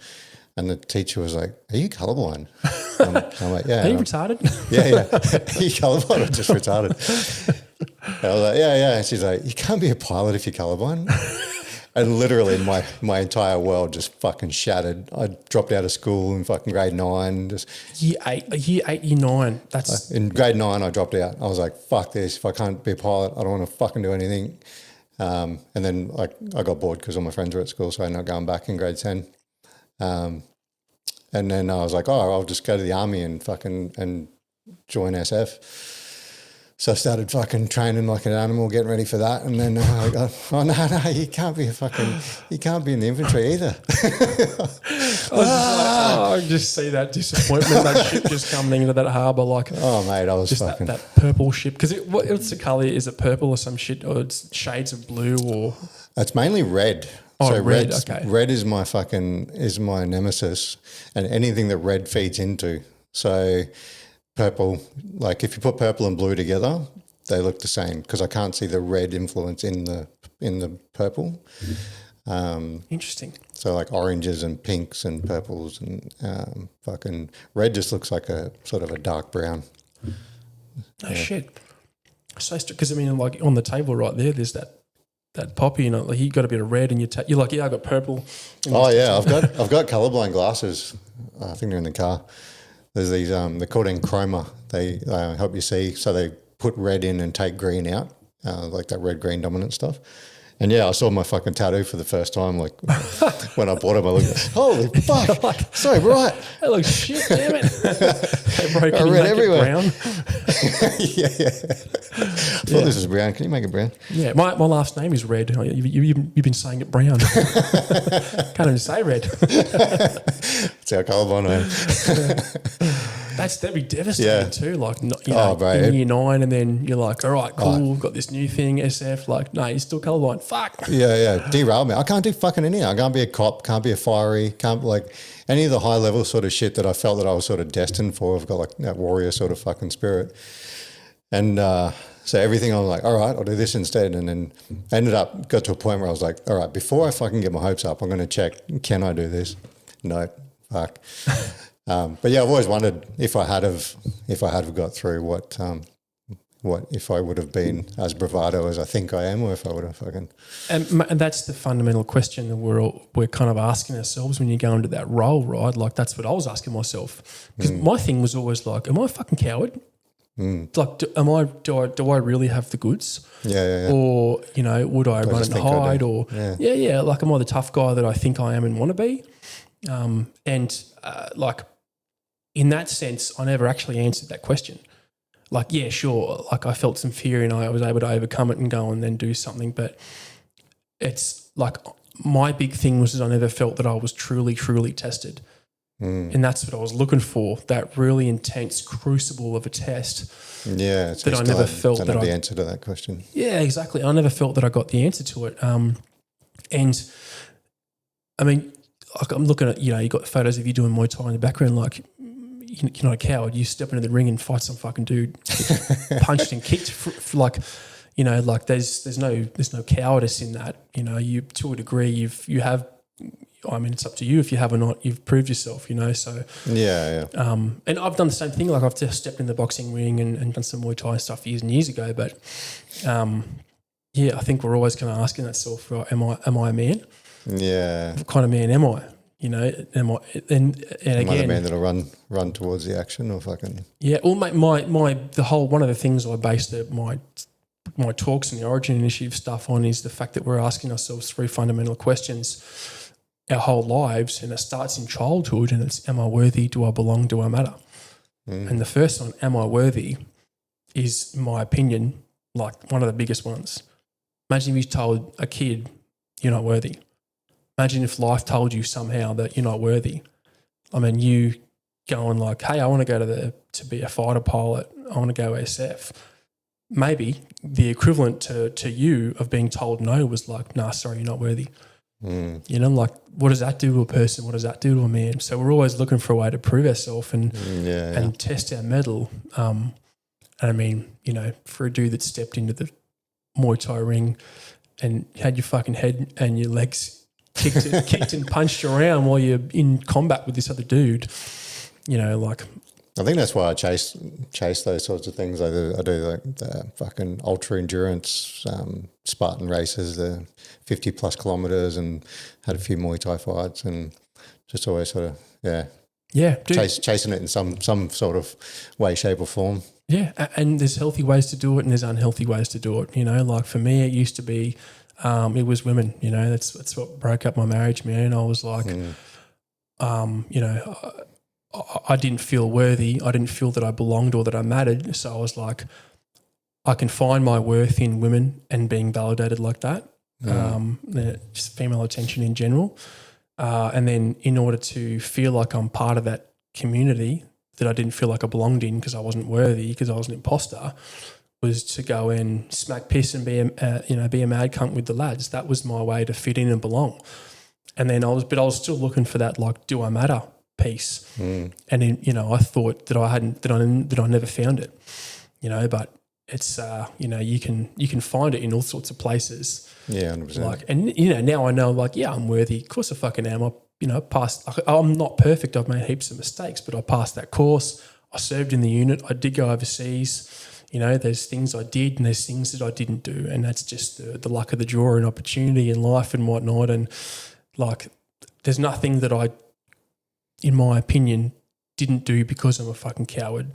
And the teacher was like, are you colourblind? I'm like, yeah. Are you retarded? Yeah. Are you colourblind or just retarded? And I was like, yeah. And she's like, you can't be a pilot if you're colourblind. And literally my entire world just fucking shattered. I dropped out of school in fucking grade 9. Year 8, year 9. That's in grade 9 I dropped out. I was like, fuck this. If I can't be a pilot, I don't want to fucking do anything. And then I got bored because all my friends were at school, so I ended up going back in grade 10. And then I was like, I'll just go to the army and join SF. So I started fucking training like an animal, getting ready for that. And then I go, no, you can't be in the infantry either. I just see that disappointment, that ship just coming into that harbour oh mate, I was just fucking that purple ship. Because what's the colour? Is it purple or some shit? Or it's shades of blue or? It's mainly red. Oh, so red, okay. Red is my nemesis, and anything that red feeds into. So purple, like if you put purple and blue together, they look the same because I can't see the red influence in the purple. Interesting. So like oranges and pinks and purples and fucking red just looks like a sort of a dark brown. Oh shit! So because like on the table right there's that poppy, like you got a bit of red and you're like, yeah, I got purple. Oh yeah, I've got colourblind glasses. I think they're in the car. There's these they're called enchroma. They help you see. So they put red in and take green out, like that red green dominant stuff. And yeah, I saw my fucking tattoo for the first time. Like when I bought them, I looked, holy fuck, so bright. That looks shit, damn it. Hey, bro, I read everywhere. Brown? yeah. I thought this was brown. Can you make it brown? Yeah, my last name is Red. You've been saying it brown. Can't even say red. That's how colourblind I am. That'd be devastating too. Like, bro, in year 9, and then you're like, all right, cool, got this new thing, SF. Like, no, you're still colourblind. Fuck. Yeah. Derail me. I can't do fucking anything. I can't be a cop. Can't be a fiery. Can't like any of the high level sort of shit that I felt that I was sort of destined for. I've got like that warrior sort of fucking spirit, and so everything I was like, all right, I'll do this instead, and then got to a point where I was like, all right, before I fucking get my hopes up, I'm going to check, can I do this? No, fuck. But yeah, I've always wondered if I had got through what if I would have been as bravado as I think I am, or if I would have fucking. And that's the fundamental question that we're kind of asking ourselves when you go into that role, right? Like that's what I was asking myself, because my thing was always like, am I a fucking coward? Like, do I really have the goods? Yeah. Or would I run and hide? Or yeah. Like, am I the tough guy that I think I am and want to be? in that sense, I never actually answered that question. Like, yeah, sure. Like I felt some fear and I was able to overcome it and go and then do something. But it's like my big thing was that I never felt that I was truly, truly tested. And that's what I was looking for, that really intense crucible of a test. Yeah. So that I never felt don't that have the answer to that question. Yeah, exactly. I never felt that I got the answer to it. And I mean, like I'm looking at, you got photos of you doing Muay Thai in the background, like you're not a coward. You step into the ring and fight some fucking dude, punched and kicked like, like there's no cowardice in that. You to a degree you have. I mean, it's up to you if you have or not. You've proved yourself, So yeah. And I've done the same thing. Like I've just stepped in the boxing ring and done some Muay Thai stuff years and years ago. But I think we're always kind of asking ourselves, right, am I a man? Yeah. What kind of man am I? Am I? And again, am I the man that'll run towards the action or fucking? Yeah. Well, one of the things I based my talks and the Origin Initiative stuff on is the fact that we're asking ourselves three fundamental questions our whole lives, and it starts in childhood, and it's, am I worthy? Do I belong? Do I matter? And the first one, am I worthy, is, in my opinion, like one of the biggest ones. Imagine if you told a kid you're not worthy. Imagine if life told you somehow that you're not worthy. I mean, you going like, hey, I want to go to be a fighter pilot. I want to go SF. Maybe the equivalent to you of being told no was like, nah, sorry, you're not worthy. Like, what does that do to a person? What does that do to a man? So we're always looking for a way to prove ourselves and test our mettle. And I mean, for a dude that stepped into the Muay Thai ring and had your fucking head and your legs kicked and punched around while you're in combat with this other dude, like. I think that's why I chase those sorts of things. I do like the fucking ultra endurance Spartan races, the 50 plus kilometers, and had a few Muay Thai fights, and just always sort of chasing it in some sort of way, shape, or form. Yeah, and there's healthy ways to do it, and there's unhealthy ways to do it. Like for me, it used to be it was women. That's what broke up my marriage, man. I was like, I didn't feel worthy. I didn't feel that I belonged or that I mattered. So I was like, I can find my worth in women and being validated like that, just female attention in general. And then in order to feel like I'm part of that community that I didn't feel like I belonged in because I wasn't worthy, because I was an imposter, was to go and smack piss and be a mad cunt with the lads. That was my way to fit in and belong. And then I was still looking for that, like, do I matter piece. And then, I thought that I never found it, but it's, you can find it in all sorts of places. Yeah, 100%. Like, and, now I know, like, yeah, I'm worthy. Of course I fucking am. I'm not perfect. I've made heaps of mistakes, but I passed that course. I served in the unit. I did go overseas. There's things I did and there's things that I didn't do. And that's just the luck of the draw and opportunity in life and whatnot. And like, there's nothing that I, in my opinion, didn't do because I'm a fucking coward.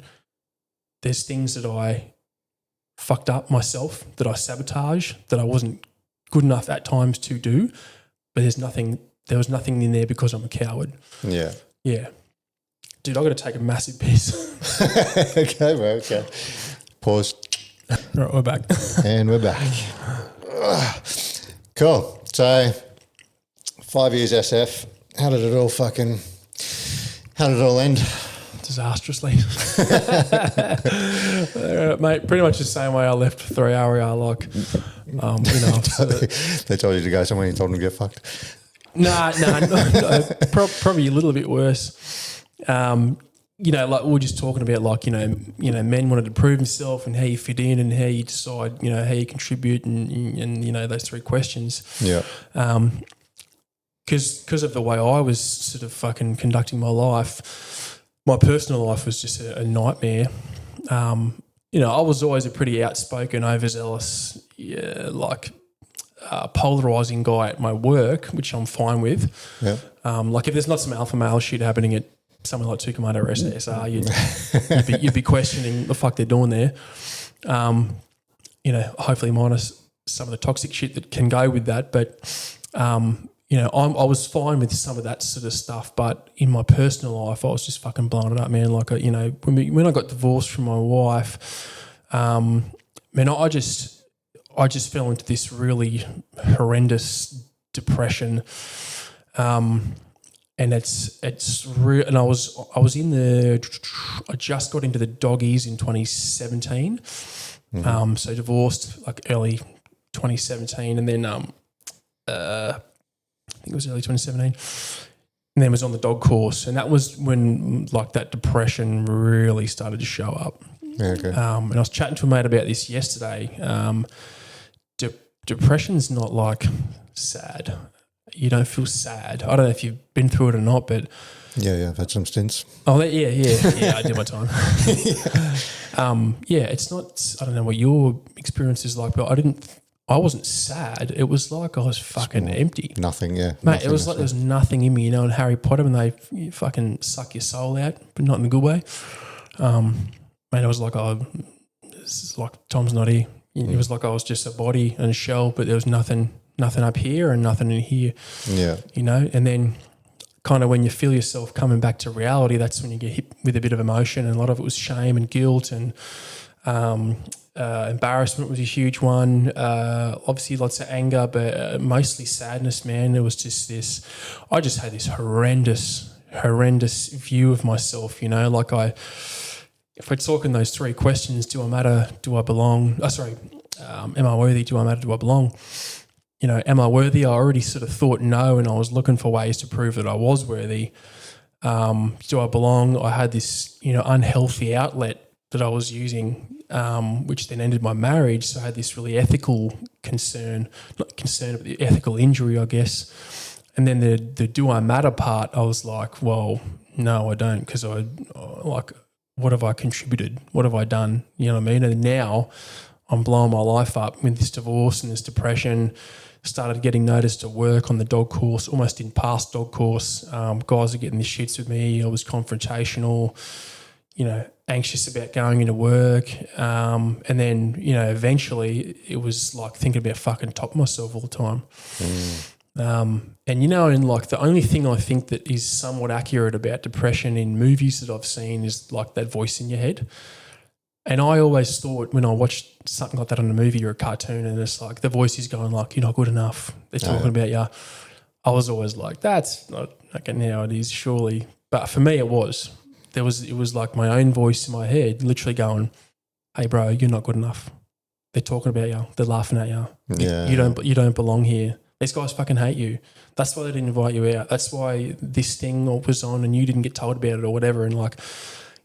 There's things that I fucked up myself, that I sabotage, that I wasn't good enough at times to do, but there was nothing in there because I'm a coward. Yeah. Yeah. Dude, I've got to take a massive piss. Okay, bro, okay. Pause. Right, we're back. And we're back. Cool. So, 5 years SF. How did it all end? Disastrously. Mate, pretty much the same way I left 3RER. Like, they told you to go somewhere and you told them to get fucked? No, probably a little bit worse. Like we were just talking about, like, men wanted to prove himself and how you fit in and how you decide, how you contribute and those three questions. Yeah. Because of the way I was sort of fucking conducting my life, my personal life was just a nightmare. I was always a pretty outspoken, overzealous, polarising guy at my work, which I'm fine with. Yeah. Like if there's not some alpha male shit happening at somewhere like 2 Commando or SSR, you'd be questioning the fuck they're doing there. Hopefully minus some of the toxic shit that can go with that. But I was fine with some of that sort of stuff, but in my personal life, I was just fucking blowing it up, man. Like, when I got divorced from my wife, man, I just fell into this really horrendous depression, and it's real. And I was in I just got into the doggies in 2017, so divorced like early 2017, and then I think it was early 2017, and then was on the dog course, and that was when like that depression really started to show up. Yeah, okay. And I was chatting to a mate about this yesterday. Depression's not like sad. You don't feel sad. I don't know if you've been through it or not, but Yeah, I've had some stints. oh yeah, I did my time. It's not. I don't know what your experience is like, but I wasn't sad. It was like I was fucking empty. Nothing, yeah. Mate, it was like there was nothing in me, in Harry Potter when they fucking suck your soul out, but not in a good way. Mate, it was like, this is like Tom's not here. It was like I was just a body and a shell, but there was nothing up here and nothing in here. Yeah. And then kind of when you feel yourself coming back to reality, that's when you get hit with a bit of emotion, and a lot of it was shame and guilt, and embarrassment was a huge one. Obviously lots of anger, but mostly sadness, man. There was just this, I just had this horrendous view of myself, like if we're talking those three questions, do I matter? Do I belong? Am I worthy? Do I matter? Do I belong? Am I worthy? I already sort of thought no, and I was looking for ways to prove that I was worthy. Do I belong? I had this, unhealthy outlet that I was using, which then ended my marriage. So I had this really ethical concern, not concern, but the ethical injury, I guess. And then the do I matter part, I was like, well, no, I don't, because what have I contributed? What have I done? You know what I mean? And now I'm blowing my life up with this divorce and this depression. Started getting noticed at work on the dog course, almost didn't pass dog course. Guys are getting the shits with me. I was confrontational, anxious about going into work. And then, eventually it was like thinking about fucking topping myself all the time. And like the only thing I think that is somewhat accurate about depression in movies that I've seen is like that voice in your head. And I always thought when I watched something like that on a movie or a cartoon, and it's like the voice is going like, you're not good enough, they're talking about you, I was always like, that's not okay, now it is surely. But for me it was like my own voice in my head literally going, hey bro, you're not good enough, they're talking about you, they're laughing at you, you don't belong here, these guys fucking hate you, that's why they didn't invite you out, that's why this thing was on and you didn't get told about it or whatever. And like,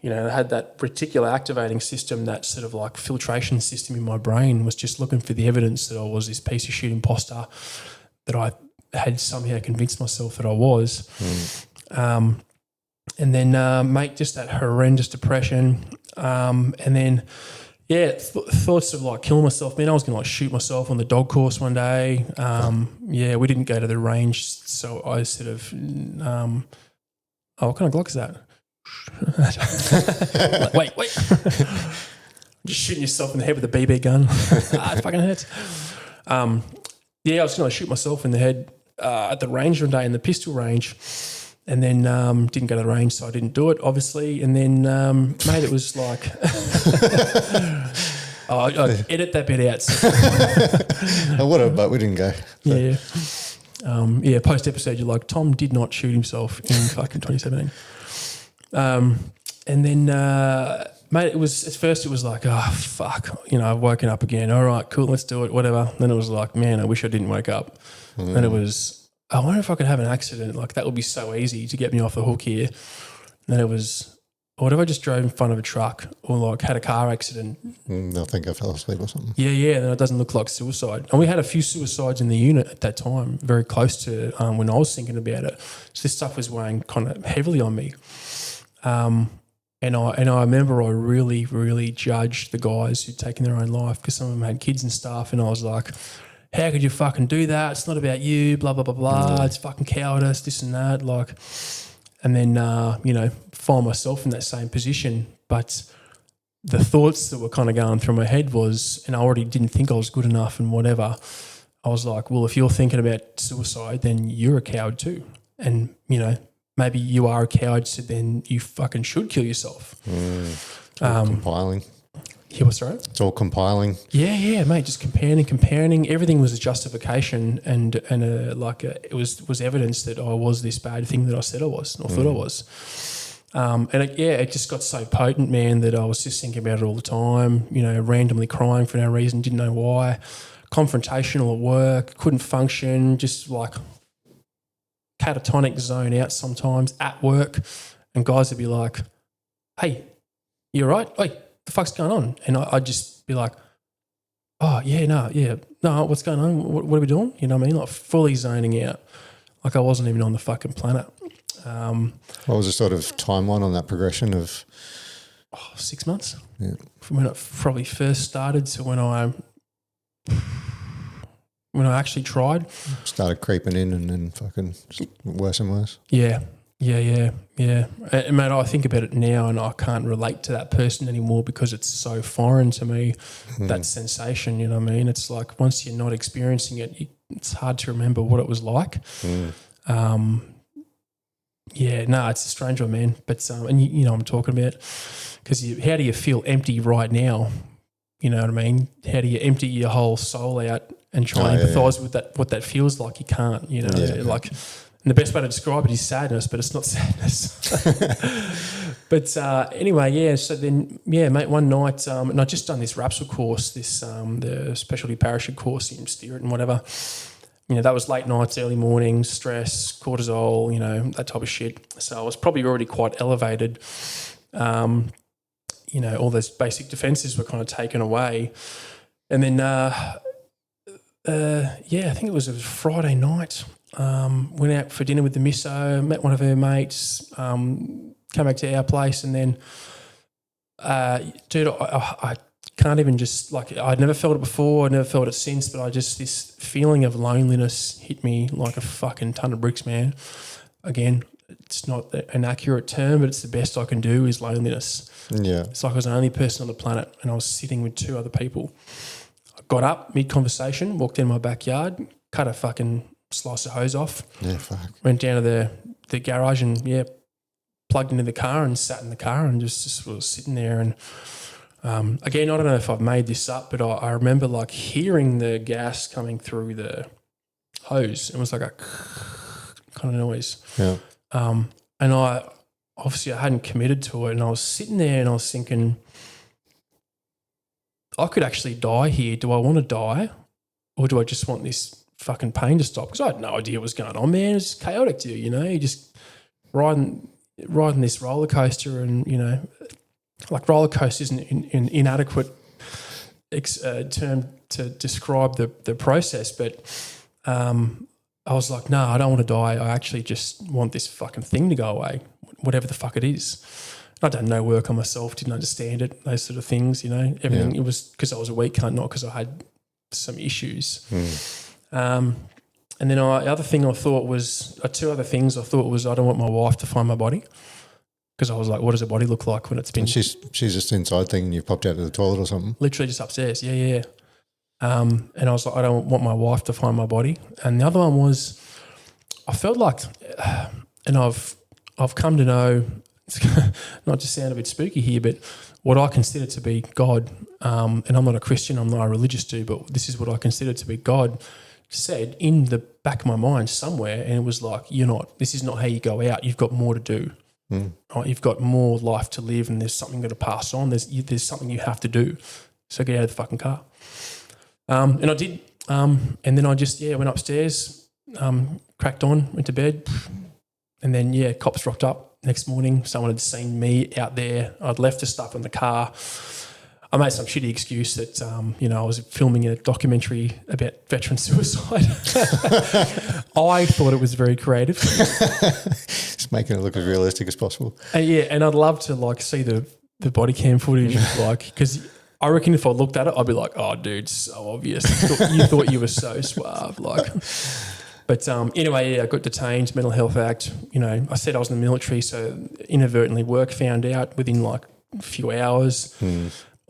I had that reticular activating system, that sort of like filtration system in my brain was just looking for the evidence that I was this piece of shit imposter, that I had somehow convinced myself that I was. And then, mate, just that horrendous depression. And then, thoughts of like killing myself. Man, I was going to like shoot myself on the dog course one day. We didn't go to the range. So I sort of, what kind of Glock is that? Like, wait. Just shooting yourself in the head with a BB gun. It fucking hurts. I was going to shoot myself in the head at the range one day, in the pistol range, and then didn't go to the range, so I didn't do it, obviously. And then, mate, it was like... I'd edit that bit out. So. I would have, but we didn't go. So. Yeah. Post-episode, you're like, Tom did not shoot himself in fucking 2017. And then, mate, it was, at first it was like, oh, fuck, I've woken up again. All right, cool, let's do it, whatever. Then it was like, man, I wish I didn't wake up. Then it was, I wonder if I could have an accident. Like, that would be so easy to get me off the hook here. Then it was, what if I just drove in front of a truck or like had a car accident? They'll think I fell asleep or something. Yeah, then it doesn't look like suicide. And we had a few suicides in the unit at that time, very close to when I was thinking about it. So this stuff was weighing kind of heavily on me. And I remember I really, really judged the guys who'd taken their own life, because some of them had kids and stuff, and I was like, how could you fucking do that? It's not about you, blah, blah, blah, blah. It's fucking cowardice, this and that. Like, and then, find myself in that same position. But the thoughts that were kind of going through my head was, and I already didn't think I was good enough and whatever, I was like, well, if you're thinking about suicide, then you're a coward too. And, maybe you are a coward, so then you fucking should kill yourself. Compiling. Yeah, what's right? It's all compiling. Yeah, mate. Just comparing. Everything was a justification, and it was evidence that I was this bad thing that I said I was, or thought I was. It just got so potent, man, that I was just thinking about it all the time. Randomly crying for no reason, didn't know why. Confrontational at work, couldn't function, just like catatonic zone out sometimes at work, and guys would be like, "Hey, you all right? Hey, the fuck's going on?" And I'd just be like, "Oh yeah, no, what's going on? What are we doing?" You know what I mean? Like fully zoning out, like I wasn't even on the fucking planet. What was the sort of timeline on that progression of 6 months? Yeah. From when it probably first started to when I actually tried. Started creeping in and then fucking worse and worse. Yeah. And mate, I think about it now and I can't relate to that person anymore because it's so foreign to me, that sensation, you know what I mean? It's like once you're not experiencing it, it's hard to remember what it was like. It's a strange one, man. But, and you know what I'm talking about, because how do you feel empty right now? You know what I mean? How do you empty your whole soul out and try and empathise with that, what that feels like? You can't, and the best way to describe it is sadness, but it's not sadness. But anyway, so then, mate, one night, and I'd just done this Rapsel course, the specialty parachute course in Steerett and whatever. That was late nights, early mornings, stress, cortisol, that type of shit. So I was probably already quite elevated. All those basic defences were kind of taken away. And then, I think it was a Friday night. Went out for dinner with the misso, met one of her mates, came back to our place, and then, dude, I can't even just, like, I'd never felt it before, I'd never felt it since, but this feeling of loneliness hit me like a fucking ton of bricks, man. Again, it's not an accurate term, but it's the best I can do is loneliness. Yeah. It's like I was the only person on the planet and I was sitting with two other people. I got up mid-conversation, walked in my backyard, cut a fucking slice of hose off. Yeah, fuck. Went down to the garage and, plugged into the car and sat in the car and just was sitting there. And again, I don't know if I've made this up, but I remember like hearing the gas coming through the hose. It was like a kind of noise. Yeah. And I hadn't committed to it, and I was sitting there and I was thinking, I could actually die here. Do I want to die, or do I just want this fucking pain to stop? Because I had no idea what was going on, man. It's chaotic to you, you just riding this roller coaster, and like roller coaster isn't an inadequate term to describe the process, but I was like, no, I don't want to die. I actually just want this fucking thing to go away, whatever the fuck it is. I'd done no work on myself, didn't understand it, those sort of things, everything. It was because I was a weak cunt, not because I had some issues. And then the other thing I thought was, two other things I thought was, I don't want my wife to find my body, because I was like, what does a body look like when it's been... And she's just inside thinking you popped out to the toilet or something? Literally just upstairs, yeah. And I was like, I don't want my wife to find my body. And the other one was, I felt like, and I've come to know, it's not to sound a bit spooky here, but what I consider to be God, and I'm not a Christian, I'm not a religious dude, but this is what I consider to be God, said in the back of my mind somewhere, and it was like, this is not how you go out, you've got more to do. Right? You've got more life to live, and there's something going to pass on, there's something you have to do. So get out of the fucking car. And I did. And then I just, went upstairs, cracked on, went to bed. And then, cops rocked up next morning. Someone had seen me out there. I'd left the stuff in the car. I made some shitty excuse that, I was filming a documentary about veteran suicide. I thought it was very creative. Just making it look as realistic as possible. And I'd love to, see the body cam footage, because... I reckon if I looked at it, I'd be like, oh, dude, so obvious. You thought you were so suave. But anyway, I got detained, Mental Health Act. I said I was in the military, so inadvertently work found out within a few hours.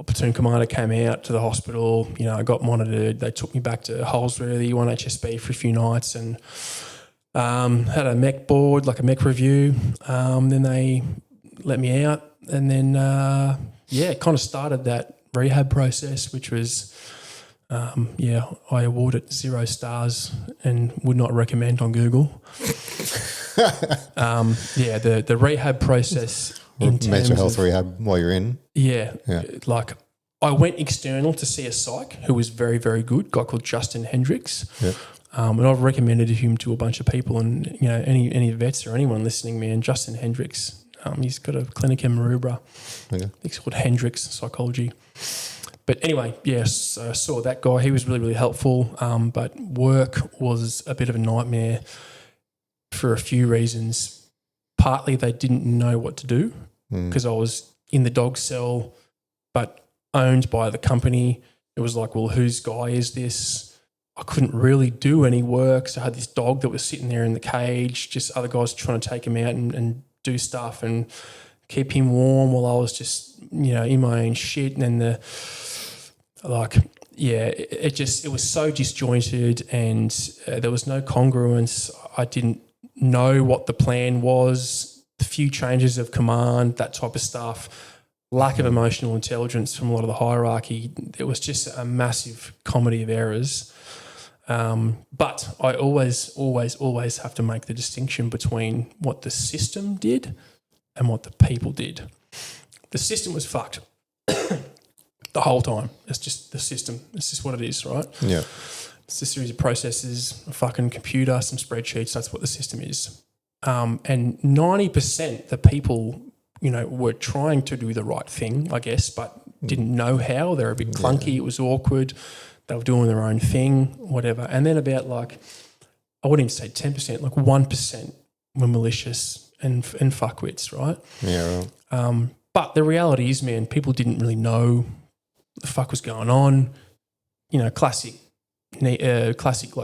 platoon commander came out to the hospital. I got monitored. They took me back to Holsworthy, 1 HSB for a few nights, and had a mech board, like a mech review. Then they let me out, and then it kind of started that rehab process, which was I award it 0 stars and would not recommend on Google. The rehab process. Mental health rehab while you're in. Yeah. Like I went external to see a psych who was very, very good, a guy called Justin Hendricks. Yeah. And I've recommended him to a bunch of people, and any vets or anyone listening, man, Justin Hendricks. He's got a clinic in Maroubra. Okay. It's called Hendricks Psychology. But anyway, yes, I saw that guy. He was really, really helpful. But work was a bit of a nightmare for a few reasons. Partly they didn't know what to do because I was in the dog cell but owned by the company. It was like, well, whose guy is this? I couldn't really do any work. So I had this dog that was sitting there in the cage, just other guys trying to take him out and do stuff and keep him warm while I was just, in my own shit. And then it was so disjointed, and there was no congruence. I didn't know what the plan was, the few changes of command, that type of stuff, lack of emotional intelligence from a lot of the hierarchy. It was just a massive comedy of errors. But I always have to make the distinction between what the system did and what the people did. The system was fucked the whole time. It's just the system. It's just what it is, right? Yeah. It's a series of processes, a fucking computer, some spreadsheets. That's what the system is. And 90% the people, were trying to do the right thing, I guess, but didn't know how. They were a bit clunky. It was awkward. They were doing their own thing, whatever. And then about I wouldn't even say 10%, 1% were malicious and fuckwits, right? Yeah, right. But the reality is, man, people didn't really know what the fuck was going on. Classic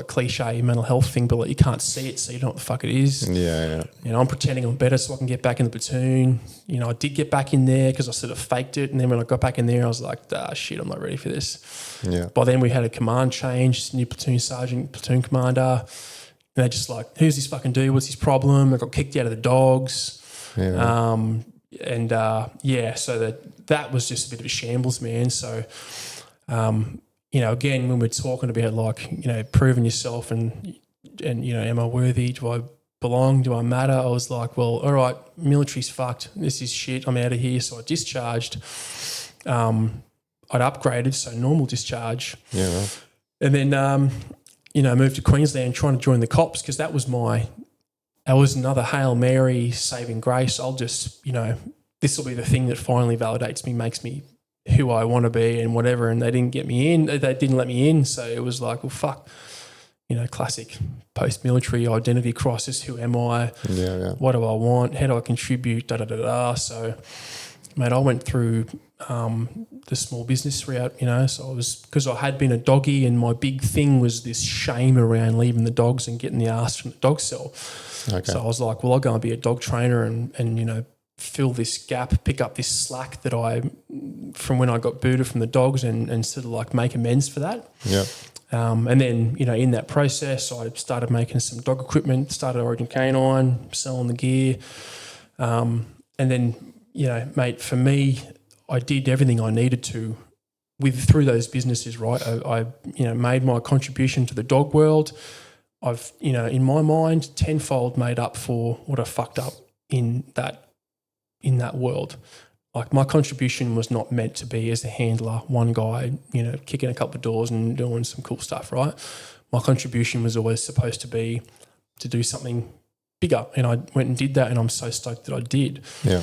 cliche mental health thing, but you can't see it, so you don't know what the fuck it is. Yeah. I'm pretending I'm better so I can get back in the platoon. I did get back in there because I sort of faked it, and then when I got back in there, I was like, shit, I'm not ready for this. Yeah. By then we had a command change, new platoon sergeant, platoon commander, and they're just like, who's this fucking dude? What's his problem? I got kicked out of the dogs. Yeah. So that was just a bit of a shambles, man. So, again, when we're talking about proving yourself and am I worthy? Do I belong? Do I matter? I was like, well, all right, military's fucked. This is shit. I'm out of here. So I discharged. I'd upgraded, so normal discharge. Yeah. Right. And then, moved to Queensland trying to join the cops because that was another Hail Mary saving grace. I'll just, this will be the thing that finally validates me, makes me who I want to be and whatever. And they didn't get me in. They didn't let me in. So it was like, well, fuck, classic post-military identity crisis. Who am I? Yeah. What do I want? How do I contribute? So, mate, I went through the small business route, so because I had been a doggy, and my big thing was this shame around leaving the dogs and getting the ass from the dog cell. Okay. So I was like, well, I'll go and be a dog trainer and fill this gap, pick up this slack that from when I got booted from the dogs and sort of make amends for that. Yeah. And then, in that process, I started making some dog equipment, started Origin Canine, selling the gear. And then, mate, for me, I did everything I needed to through those businesses, right? I made my contribution to the dog world. I've, in my mind, tenfold made up for what I fucked up in that world. My contribution was not meant to be as a handler, one guy, kicking a couple of doors and doing some cool stuff, right? My contribution was always supposed to be to do something bigger, and I went and did that, and I'm so stoked that I did. Yeah.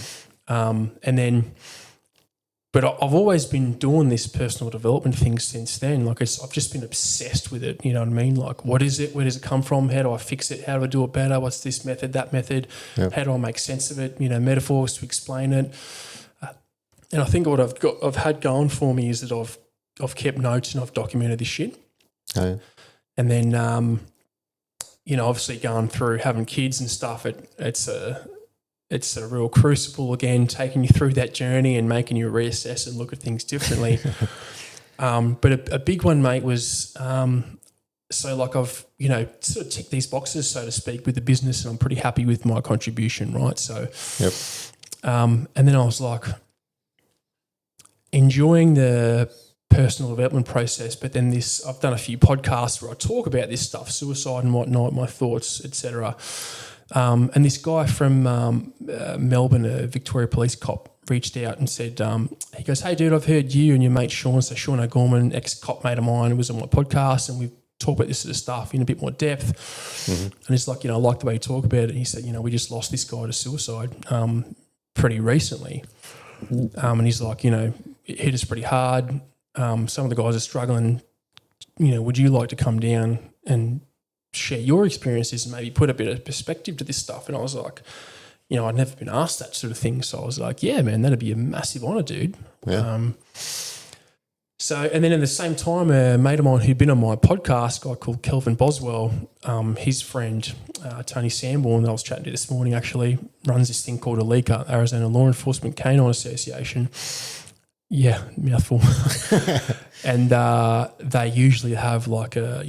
But I've always been doing this personal development thing since then. I've just been obsessed with it. You know what I mean? What is it? Where does it come from? How do I fix it? How do I do it better? What's this method, that method? Yep. How do I make sense of it? Metaphors to explain it. And I think what I've had going for me is that I've kept notes and I've documented this shit. Oh, yeah. And then, obviously going through having kids and stuff, it's it's a real crucible again, taking you through that journey and making you reassess and look at things differently. But a big one, mate, was so like I've, sort of ticked these boxes, so to speak, with the business, and I'm pretty happy with my contribution, right? So, Yep. And then I was like enjoying the personal development process, but then I've done a few podcasts where I talk about this stuff, suicide and whatnot, my thoughts, etc. And this guy from Melbourne, a Victoria police cop, reached out and said, he goes, "Hey, dude, I've heard you and your mate Sean," so Sean O'Gorman, ex-cop mate of mine, was on my podcast, and we've talked about this sort of stuff in a bit more depth. Mm-hmm. And he's like, I like the way you talk about it. And he said, we just lost this guy to suicide pretty recently. And he's like, it hit us pretty hard. Some of the guys are struggling. Would you like to come down and share your experiences and maybe put a bit of perspective to this stuff? And I was like, I'd never been asked that sort of thing. So I was like, yeah, man, that'd be a massive honour, dude. Yeah. And then at the same time, a mate of mine who'd been on my podcast, a guy called Kelvin Boswell, his friend, Tony Sanborn, that I was chatting to this morning actually, runs this thing called ALICA, Arizona Law Enforcement Canine Association. Yeah, mouthful. And they usually have like a,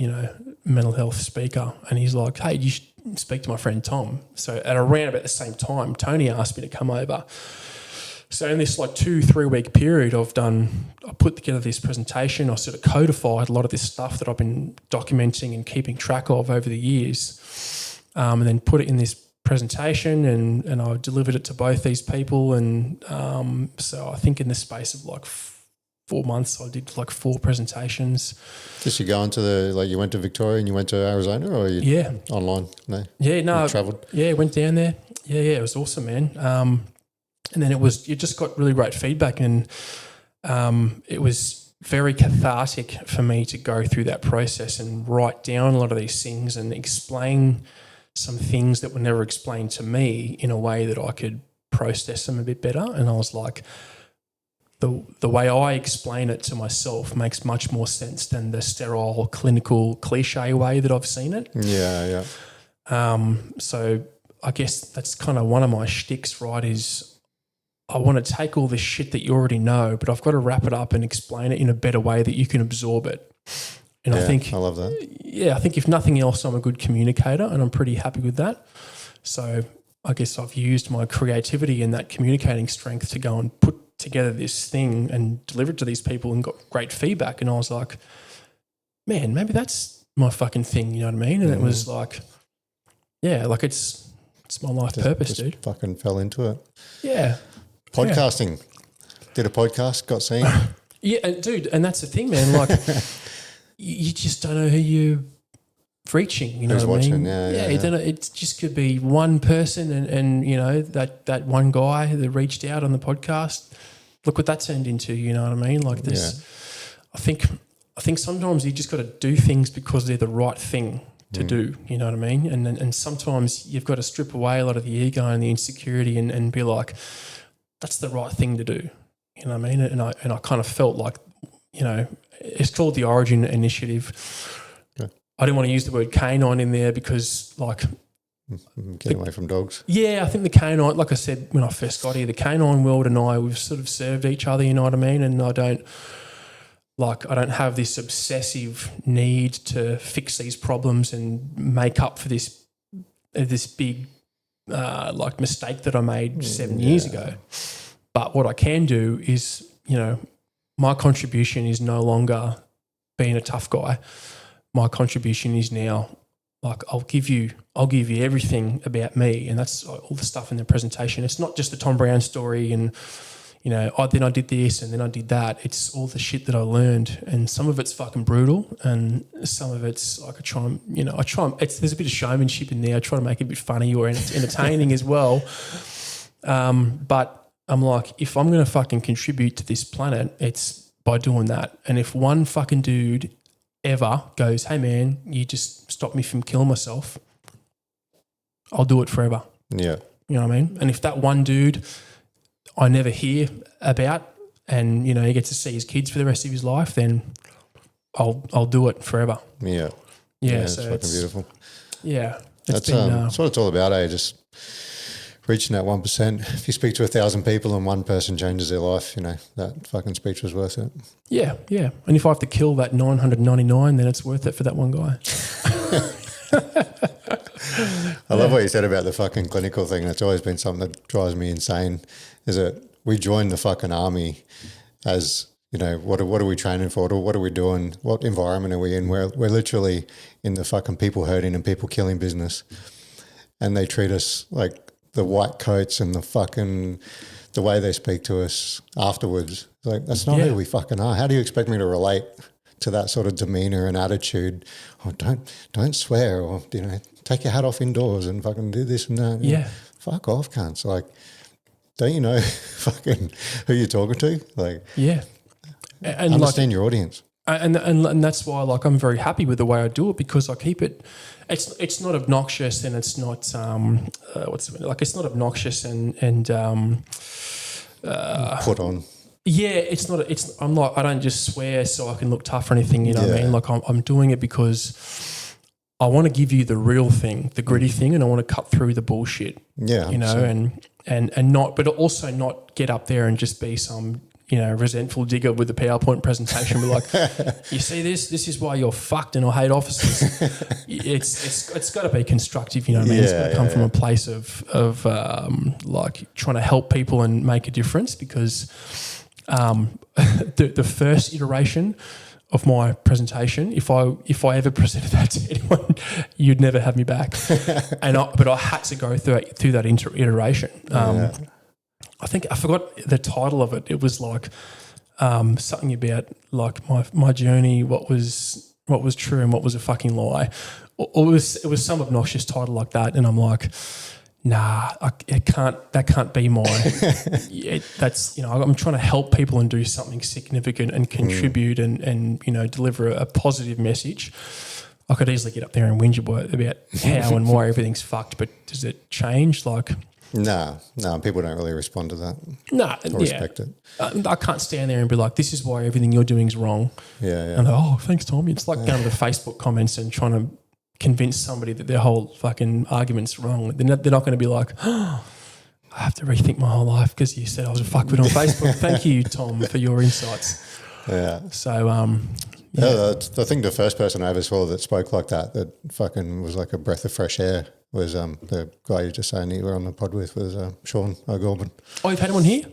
mental health speaker. And he's like, "Hey, you should speak to my friend Tom." So at around about the same time, Tony asked me to come over. So in this like 2-3 week period, I put together this presentation. I sort of codified a lot of this stuff that I've been documenting and keeping track of over the years, and then put it in this presentation, and I delivered it to both these people. And so I think in the space of like 4 months, I did like 4 presentations. Did you go into you went to Victoria and you went to Arizona, or you online? No. Yeah, no. You travelled? Yeah, went down there. Yeah, it was awesome, man. And then you just got really great feedback, and it was very cathartic for me to go through that process and write down a lot of these things and explain some things that were never explained to me in a way that I could process them a bit better. And I was like, the way I explain it to myself makes much more sense than the sterile, clinical, cliche way that I've seen it. Yeah. So I guess that's kind of one of my shticks, right, is I want to take all this shit that you already know, but I've got to wrap it up and explain it in a better way that you can absorb it. And I love that. Yeah, I think if nothing else, I'm a good communicator, and I'm pretty happy with that. So I guess I've used my creativity and that communicating strength to go and put together this thing and deliver it to these people, and got great feedback. And I was like, man, maybe that's my fucking thing, you know what I mean? And it was like, yeah, like it's my life purpose, dude. Fucking fell into it. Yeah. Podcasting. Did a podcast, got seen. Yeah, and dude, and that's the thing, man. Like, you just don't know who you're reaching. You know Who's what I mean? watching? Yeah. You don't know. It just could be one person, and that one guy that reached out on the podcast. Look what that turned into. You know what I mean? Like this. Yeah. I think sometimes you just got to do things because they're the right thing to do. You know what I mean? And sometimes you've got to strip away a lot of the ego and the insecurity and be like, that's the right thing to do. You know what I mean? And I kind of felt like, it's called the Origin Initiative. Okay. I didn't want to use the word canine in there because, like, get away from dogs. Yeah, I think the canine, like I said when I first got here, the canine world and we've sort of served each other. You know what I mean? And I don't have this obsessive need to fix these problems and make up for this big mistake that I made 7 years ago. But what I can do is, my contribution is no longer being a tough guy. My contribution is now, like, I'll give you everything about me, and that's all the stuff in the presentation. It's not just the Tom Brown story and, then I did this and then I did that. It's all the shit that I learned, and some of it's fucking brutal, and some of it's like there's a bit of showmanship in there. I try to make it a bit funny or entertaining as well. But I'm like, if I'm going to fucking contribute to this planet, it's by doing that. And if one fucking dude ever goes, hey man, you just stopped me from killing myself, I'll do it forever. Yeah. You know what I mean? And if that one dude I never hear about and, he gets to see his kids for the rest of his life, then I'll do it forever. Yeah. Yeah. It's so fucking beautiful. Yeah. That's what it's all about, Just reaching that 1%. If you speak to 1,000 people and one person changes their life, that fucking speech was worth it. Yeah, yeah. And if I have to kill that 999, then it's worth it for that one guy. I love what you said about the fucking clinical thing. That's always been something that drives me insane, is that we joined the fucking army as, what are we training for? What are we doing? What environment are we in? We're literally in the fucking people hurting and people killing business. And they treat us like the white coats and the way they speak to us afterwards. Like, that's not who we fucking are. How do you expect me to relate to that sort of demeanour and attitude? Oh, don't swear, or, take your hat off indoors and fucking do this and that. Yeah. Fuck off, cunts. Like, don't you know fucking who you're talking to? Like, yeah. And understand your audience. And that's why, like, I'm very happy with the way I do it, because I keep it. It's not obnoxious, and it's not it's not obnoxious and put on. Yeah, it's not. I don't just swear so I can look tough or anything. You know what I mean? Like, I'm doing it because I want to give you the real thing, the gritty thing, and I want to cut through the bullshit. Yeah, and not, but also not get up there and just be some, resentful digger with a PowerPoint presentation. Be like, you see this? This is why you're fucked, and I hate officers. It's got to be constructive. You know what I mean? It's got to come from a place of like trying to help people and make a difference. Because the first iteration of my presentation, if I ever presented that to anyone, you'd never have me back. But I had to go through that iteration. I think I forgot the title of it. It was like something about like my journey, what was true and what was a fucking lie. Or it was some obnoxious title like that, and I'm like, nah, that can't be my. That's I'm trying to help people and do something significant and contribute and deliver a positive message. I could easily get up there and whinge about how and why everything's fucked, but does it change? Like, no, people don't really respond to that. No, or respect it. I can't stand there and be like, this is why everything you're doing is wrong. Yeah. And oh, thanks, Tommy. It's like going to the Facebook comments and trying to convince somebody that their whole fucking argument's wrong. They're not going to be like, oh, I have to rethink my whole life because you said I was a fuckwit on Facebook. Thank you, Tom, for your insights. Yeah. So, I think the first person I ever saw that spoke like that fucking was like a breath of fresh air was the guy you just saying you were on the pod with was Sean O'Gorman. Oh, you've had him on here?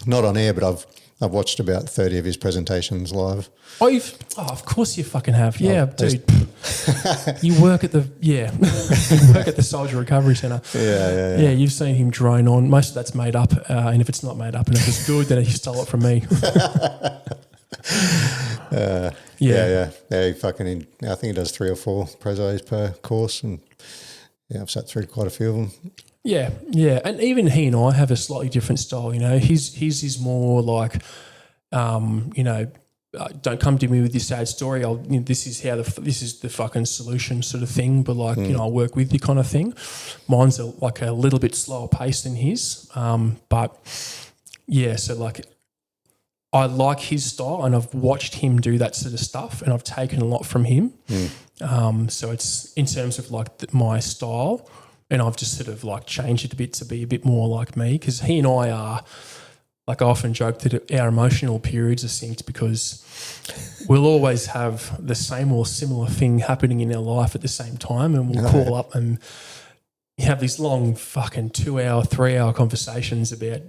Not on air, but I've watched about 30 of his presentations live. Oh, of course you fucking have. Yeah, dude. You work at the Soldier Recovery Centre. Yeah, you've seen him drone on. Most of that's made up, and if it's not made up and if it's good, then he stole it from me. Yeah. He fucking, I think he does 3 or 4 prezos per course, and I've sat through quite a few of them. Yeah, and even he and I have a slightly different style. His is more like, don't come to me with your sad story. This is the fucking solution sort of thing. But like, I'll work with you kind of thing. Mine's like a little bit slower paced than his. But yeah, so like, I like his style, and I've watched him do that sort of stuff, and I've taken a lot from him. So it's in terms of like my style, and I've just sort of like changed it a bit to be a bit more like me, because he and I are, like, I often joke that our emotional periods are synced because we'll always have the same or similar thing happening in our life at the same time, and we'll call up and have these long fucking 2-hour, 3-hour conversations about,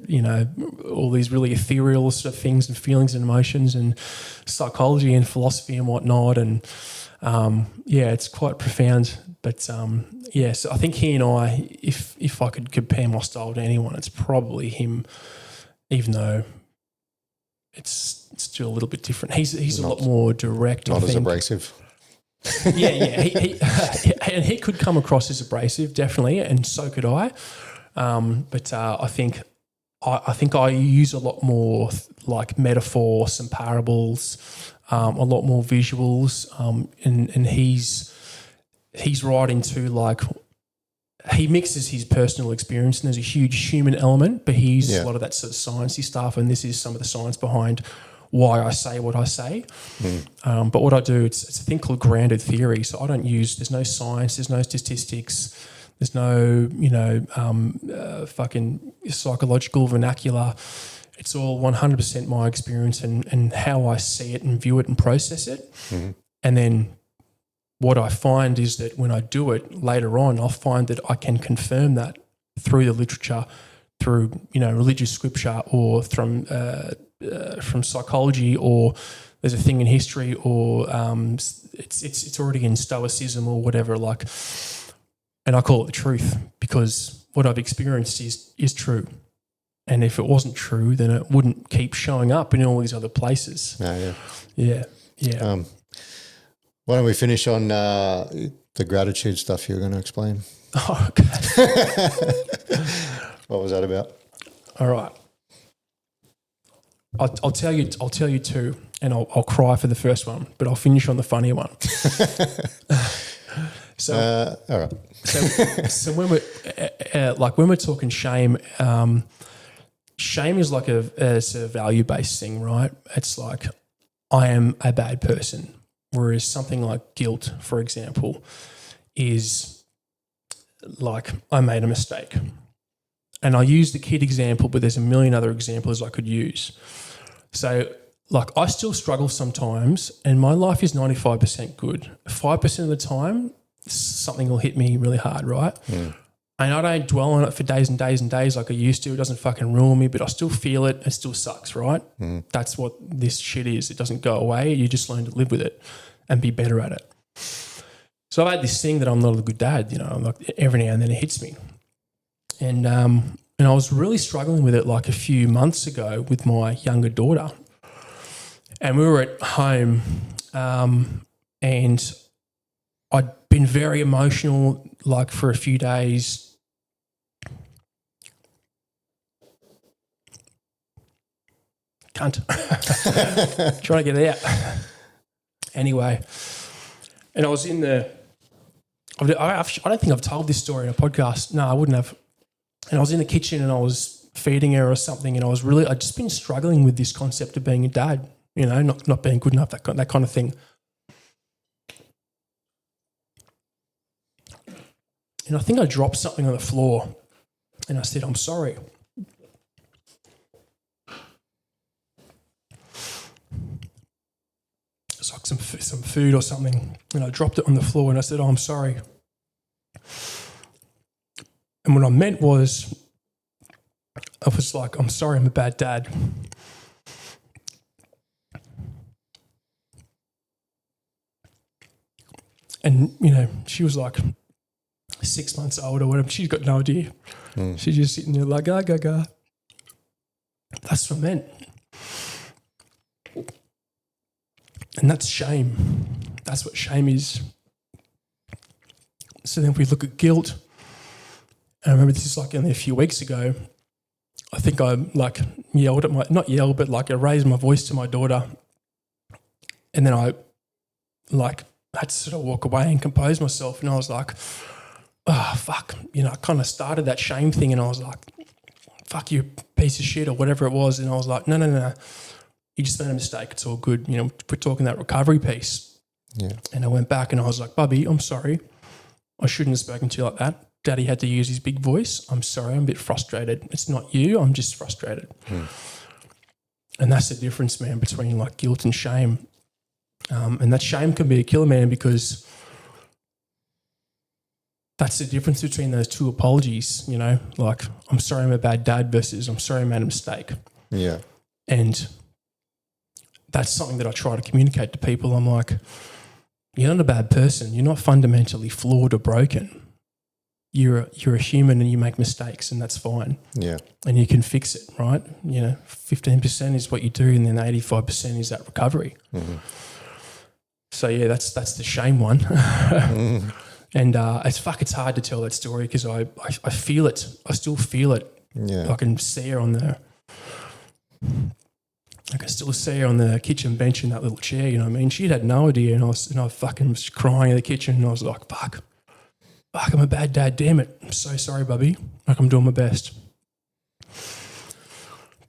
all these really ethereal sort of things and feelings and emotions and psychology and philosophy and whatnot. And it's quite profound. But so I think he and I, if I could compare my style to anyone, it's probably him, even though it's still a little bit different. He's a lot more direct. Not as abrasive. And he could come across as abrasive, definitely, and so could I. But I think I use a lot more like metaphors and parables, a lot more visuals, and he's right into like, he mixes his personal experience, and there's a huge human element, but he uses a lot of that sort of sciencey stuff, and this is some of the science behind why I say what I say. But what I do, it's a thing called grounded theory. So I don't use, there's no science, there's no statistics, There's no, fucking psychological vernacular. It's all 100% my experience and how I see it and view it and process it. Mm-hmm. And then what I find is that when I do it later on, I'll find that I can confirm that through the literature, through, religious scripture, or from psychology, or there's a thing in history, or it's already in Stoicism or whatever, and I call it the truth because what I've experienced is true. And if it wasn't true, then it wouldn't keep showing up in all these other places. Oh, Yeah. Why don't we finish on the gratitude stuff you were going to explain? Oh, okay. What was that about? All right. I'll tell you two, and I'll cry for the first one, but I'll finish on the funnier one. All right. So when we're talking shame, shame is like it's a value-based thing, right? It's like I am a bad person, whereas something like guilt, for example, is like I made a mistake. And I use the kid example, but there's a million other examples I could use. So like I still struggle sometimes, and my life is 95% good. 5% of the time, something will hit me really hard, right? Mm. And I don't dwell on it for days and days and days like I used to. It doesn't fucking ruin me, but I still feel it. It still sucks, right? Mm. That's what this shit is. It doesn't go away. You just learn to live with it and be better at it. So I've had this thing that I'm not a good dad, like every now and then it hits me. And I was really struggling with it like a few months ago with my younger daughter. And we were at home and I'd been very emotional like for a few days. Cunt. Trying to get it out. Anyway, and I was in I don't think I've told this story in a podcast. No, I wouldn't have. And I was in the kitchen and I was feeding her or something, and I'd just been struggling with this concept of being a dad, not being good enough, that kind of thing. And I think I dropped something on the floor and I said, "I'm sorry." It's like some food or something, and I dropped it on the floor and I said, "Oh, I'm sorry." And what I meant was, I was like, "I'm sorry, I'm a bad dad." And, she was like 6 months old or whatever. She's got no idea. Mm. She's just sitting there like, ga. That's what I meant. And that's shame. That's what shame is. So then if we look at guilt, and I remember this is like only a few weeks ago, I think I like yelled at not yelled, but like I raised my voice to my daughter. And then I like had to sort of walk away and compose myself. And I was like, oh, fuck. I kind of started that shame thing and I was like, fuck you, piece of shit or whatever it was. And I was like, no. You just made a mistake. It's all good. We're talking that recovery piece. Yeah. And I went back and I was like, Bubby, I'm sorry. I shouldn't have spoken to you like that. Daddy had to use his big voice. I'm sorry. I'm a bit frustrated. It's not you. I'm just frustrated. Mm. And that's the difference, man, between like guilt and shame. And that shame can be a killer, man, because that's the difference between those two apologies, like I'm sorry I'm a bad dad versus I'm sorry I made a mistake. Yeah. And that's something that I try to communicate to people. I'm like, you're not a bad person. You're not fundamentally flawed or broken. You're a human and you make mistakes and that's fine. Yeah. And you can fix it, right? 15% is what you do and then 85% is that recovery. Mm-hmm. So yeah, that's the shame one. Mm. And it's hard to tell that story because I feel it. I still feel it. Yeah. I can see her I can still see her on the kitchen bench in that little chair, you know what I mean? She had no idea and I fucking was crying in the kitchen and I was like, fuck, I'm a bad dad, damn it. I'm so sorry, Bubby. Like I'm doing my best.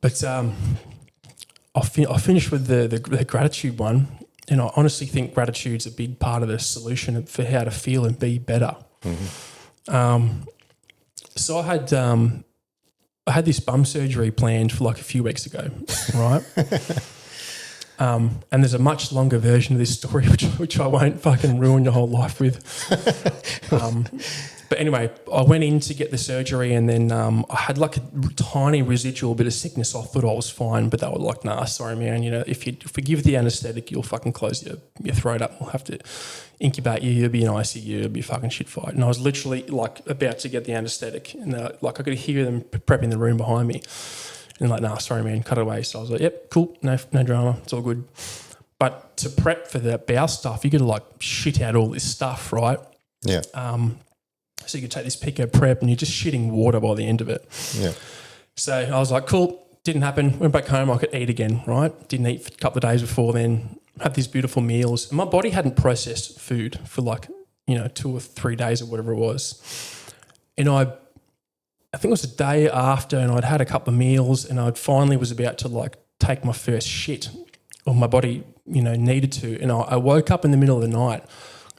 But I'll finish with the gratitude one. And I honestly think gratitude's a big part of the solution for how to feel and be better. Mm-hmm. So I had this bum surgery planned for like a few weeks ago, right? And there's a much longer version of this story, which I won't fucking ruin your whole life with. But anyway, I went in to get the surgery, and then I had like a tiny residual bit of sickness. I thought I was fine, but they were like, "Nah, sorry, man. You know, if you forgive the anaesthetic, you'll fucking close your throat up. We'll have to incubate you. You'll be in ICU. It'll be a fucking shit fight." And I was literally like about to get the anaesthetic, and like I could hear them prepping the room behind me, and like, "Nah, sorry, man, cut it away." So I was like, "Yep, cool, no drama, it's all good." But to prep for the bowel stuff, you got to like shit out all this stuff, right? Yeah. So you could take this Pico prep and you're just shitting water by the end of it. Yeah. So I was like, cool, didn't happen. Went back home, I could eat again, right? Didn't eat for a couple of days before then. Had these beautiful meals. And my body hadn't processed food for like, 2 or 3 days or whatever it was. And I think it was the day after, and I'd had a couple of meals, and I finally was about to like take my first shit, or my body, needed to. And I woke up in the middle of the night,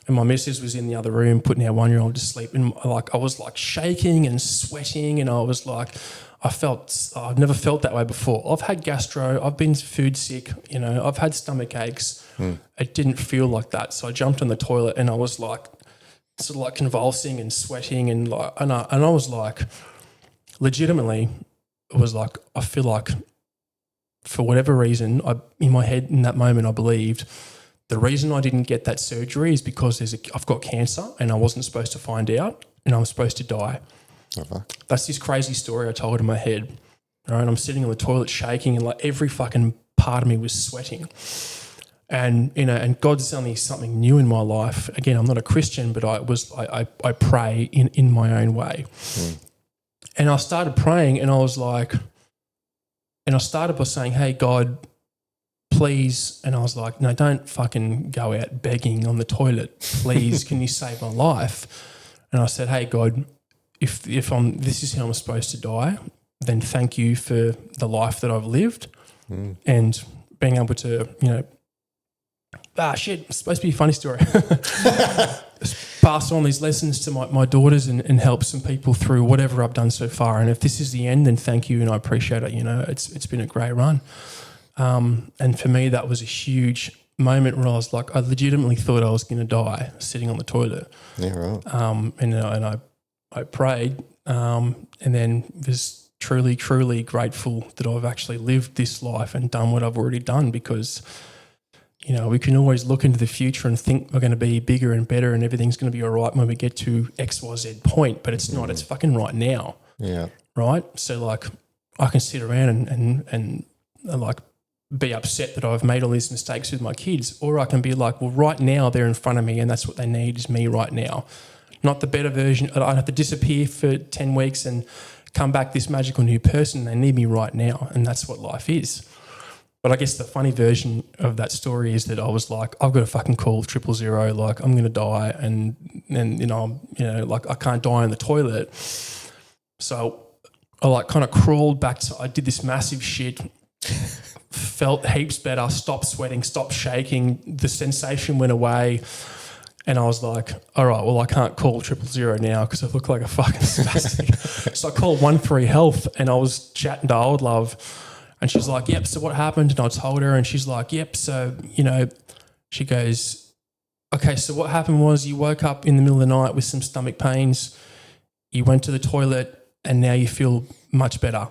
and my missus was in the other room putting our 1-year-old to sleep. And I was like shaking and sweating, and I was like, I've never felt that way before. I've had gastro, I've been food sick, I've had stomach aches. It didn't feel like that. So I jumped on the toilet, and I was like, sort of like convulsing and sweating, and I was like, legitimately, it was like, I feel like for whatever reason, in my head in that moment, I believed the reason I didn't get that surgery is because I've got cancer and I wasn't supposed to find out, and I'm supposed to die. Okay. That's this crazy story I told in my head. All right, I'm sitting on the toilet shaking, and like every fucking part of me was sweating. And and God's telling me something new in my life. Again, I'm not a Christian, but I pray in my own way. And I started praying, and I was like, and I started by saying, "Hey God, please," and I was like, "No, don't fucking go out begging on the toilet. Please, can you save my life?" And I said, "Hey God, if this is how I'm supposed to die, then thank you for the life that I've lived and being able to, it's supposed to be a funny story. Pass on these lessons to my daughters and help some people through whatever I've done so far. And if this is the end, then thank you, and I appreciate it. It's been a great run." And for me, that was a huge moment where I was like, I legitimately thought I was going to die sitting on the toilet. Yeah, right. And I prayed, and then was truly, truly grateful that I've actually lived this life and done what I've already done, because we can always look into the future and think we're going to be bigger and better and everything's going to be all right when we get to XYZ point, but it's not. It's fucking right now. Yeah. Right? So, like, I can sit around and like be upset that I've made all these mistakes with my kids, or I can be like, well, right now they're in front of me and that's what they need is me right now. Not the better version. I don't have to disappear for 10 weeks and come back this magical new person. They need me right now, and that's what life is. But I guess the funny version of that story is that I was like, I've got to fucking call 000, like I'm going to die, and like I can't die in the toilet. So I like kind of crawled back I did this massive shit, felt heaps better, stopped sweating, stopped shaking, the sensation went away, and I was like, all right, well, I can't call 000 now because I look like a fucking spastic. So I called 13 Health, and I was chatting to Old Love, and she's like, yep, so what happened? And I told her, and she's like, yep, so, she goes, okay, so what happened was you woke up in the middle of the night with some stomach pains, you went to the toilet, and now you feel much better.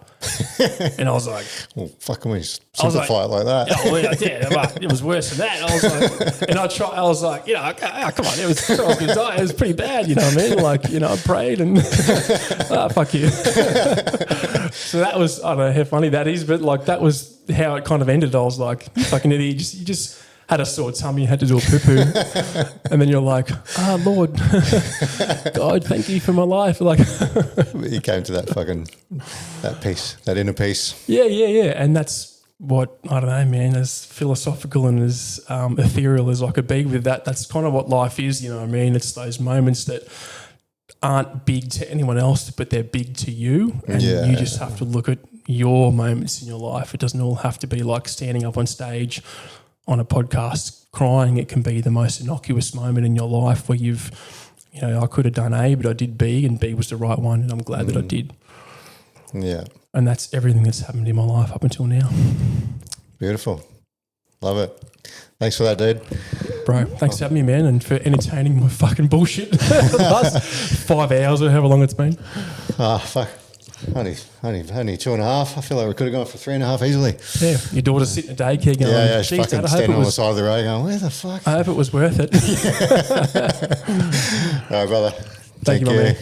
And I was like, well, fucking we simplify it like that. Oh, yeah, but it was worse than that. I was like, and I was like, come on, I was going to die. It was pretty bad, you know what I mean? Like, I prayed and fuck you. So that was, I don't know how funny that is, but like that was how it kind of ended. I was like, you fucking idiot, you just had a sore tummy, had to do a poo-poo. And then you're like, Lord, God, thank you for my life. Like, you came to that peace, that inner peace. Yeah. And that's what, I don't know, man, as philosophical and as ethereal as I could be with that, that's kind of what life is, you know what I mean? It's those moments that aren't big to anyone else, but they're big to you. And you just have to look at your moments in your life. It doesn't all have to be like standing up on stage on a podcast crying. It can be the most innocuous moment in your life where you've you know, I could have done A, but I did B, and B was the right one, and I'm glad that I did. Yeah. And that's everything that's happened in my life up until now. Beautiful. Love it. Thanks for that, dude. Bro, thanks for having me, man, and for entertaining my fucking bullshit the last 5 hours or however long it's been. Fuck. Only 2.5. I feel like we could have gone for 3.5 easily. Yeah, your daughter's sitting at daycare going, Yeah, she's "Geez, fucking Dad, I hope standing it on the was, side of the road going, where the fuck? I hope it was worth it." All right, brother. Thank you, my care. man.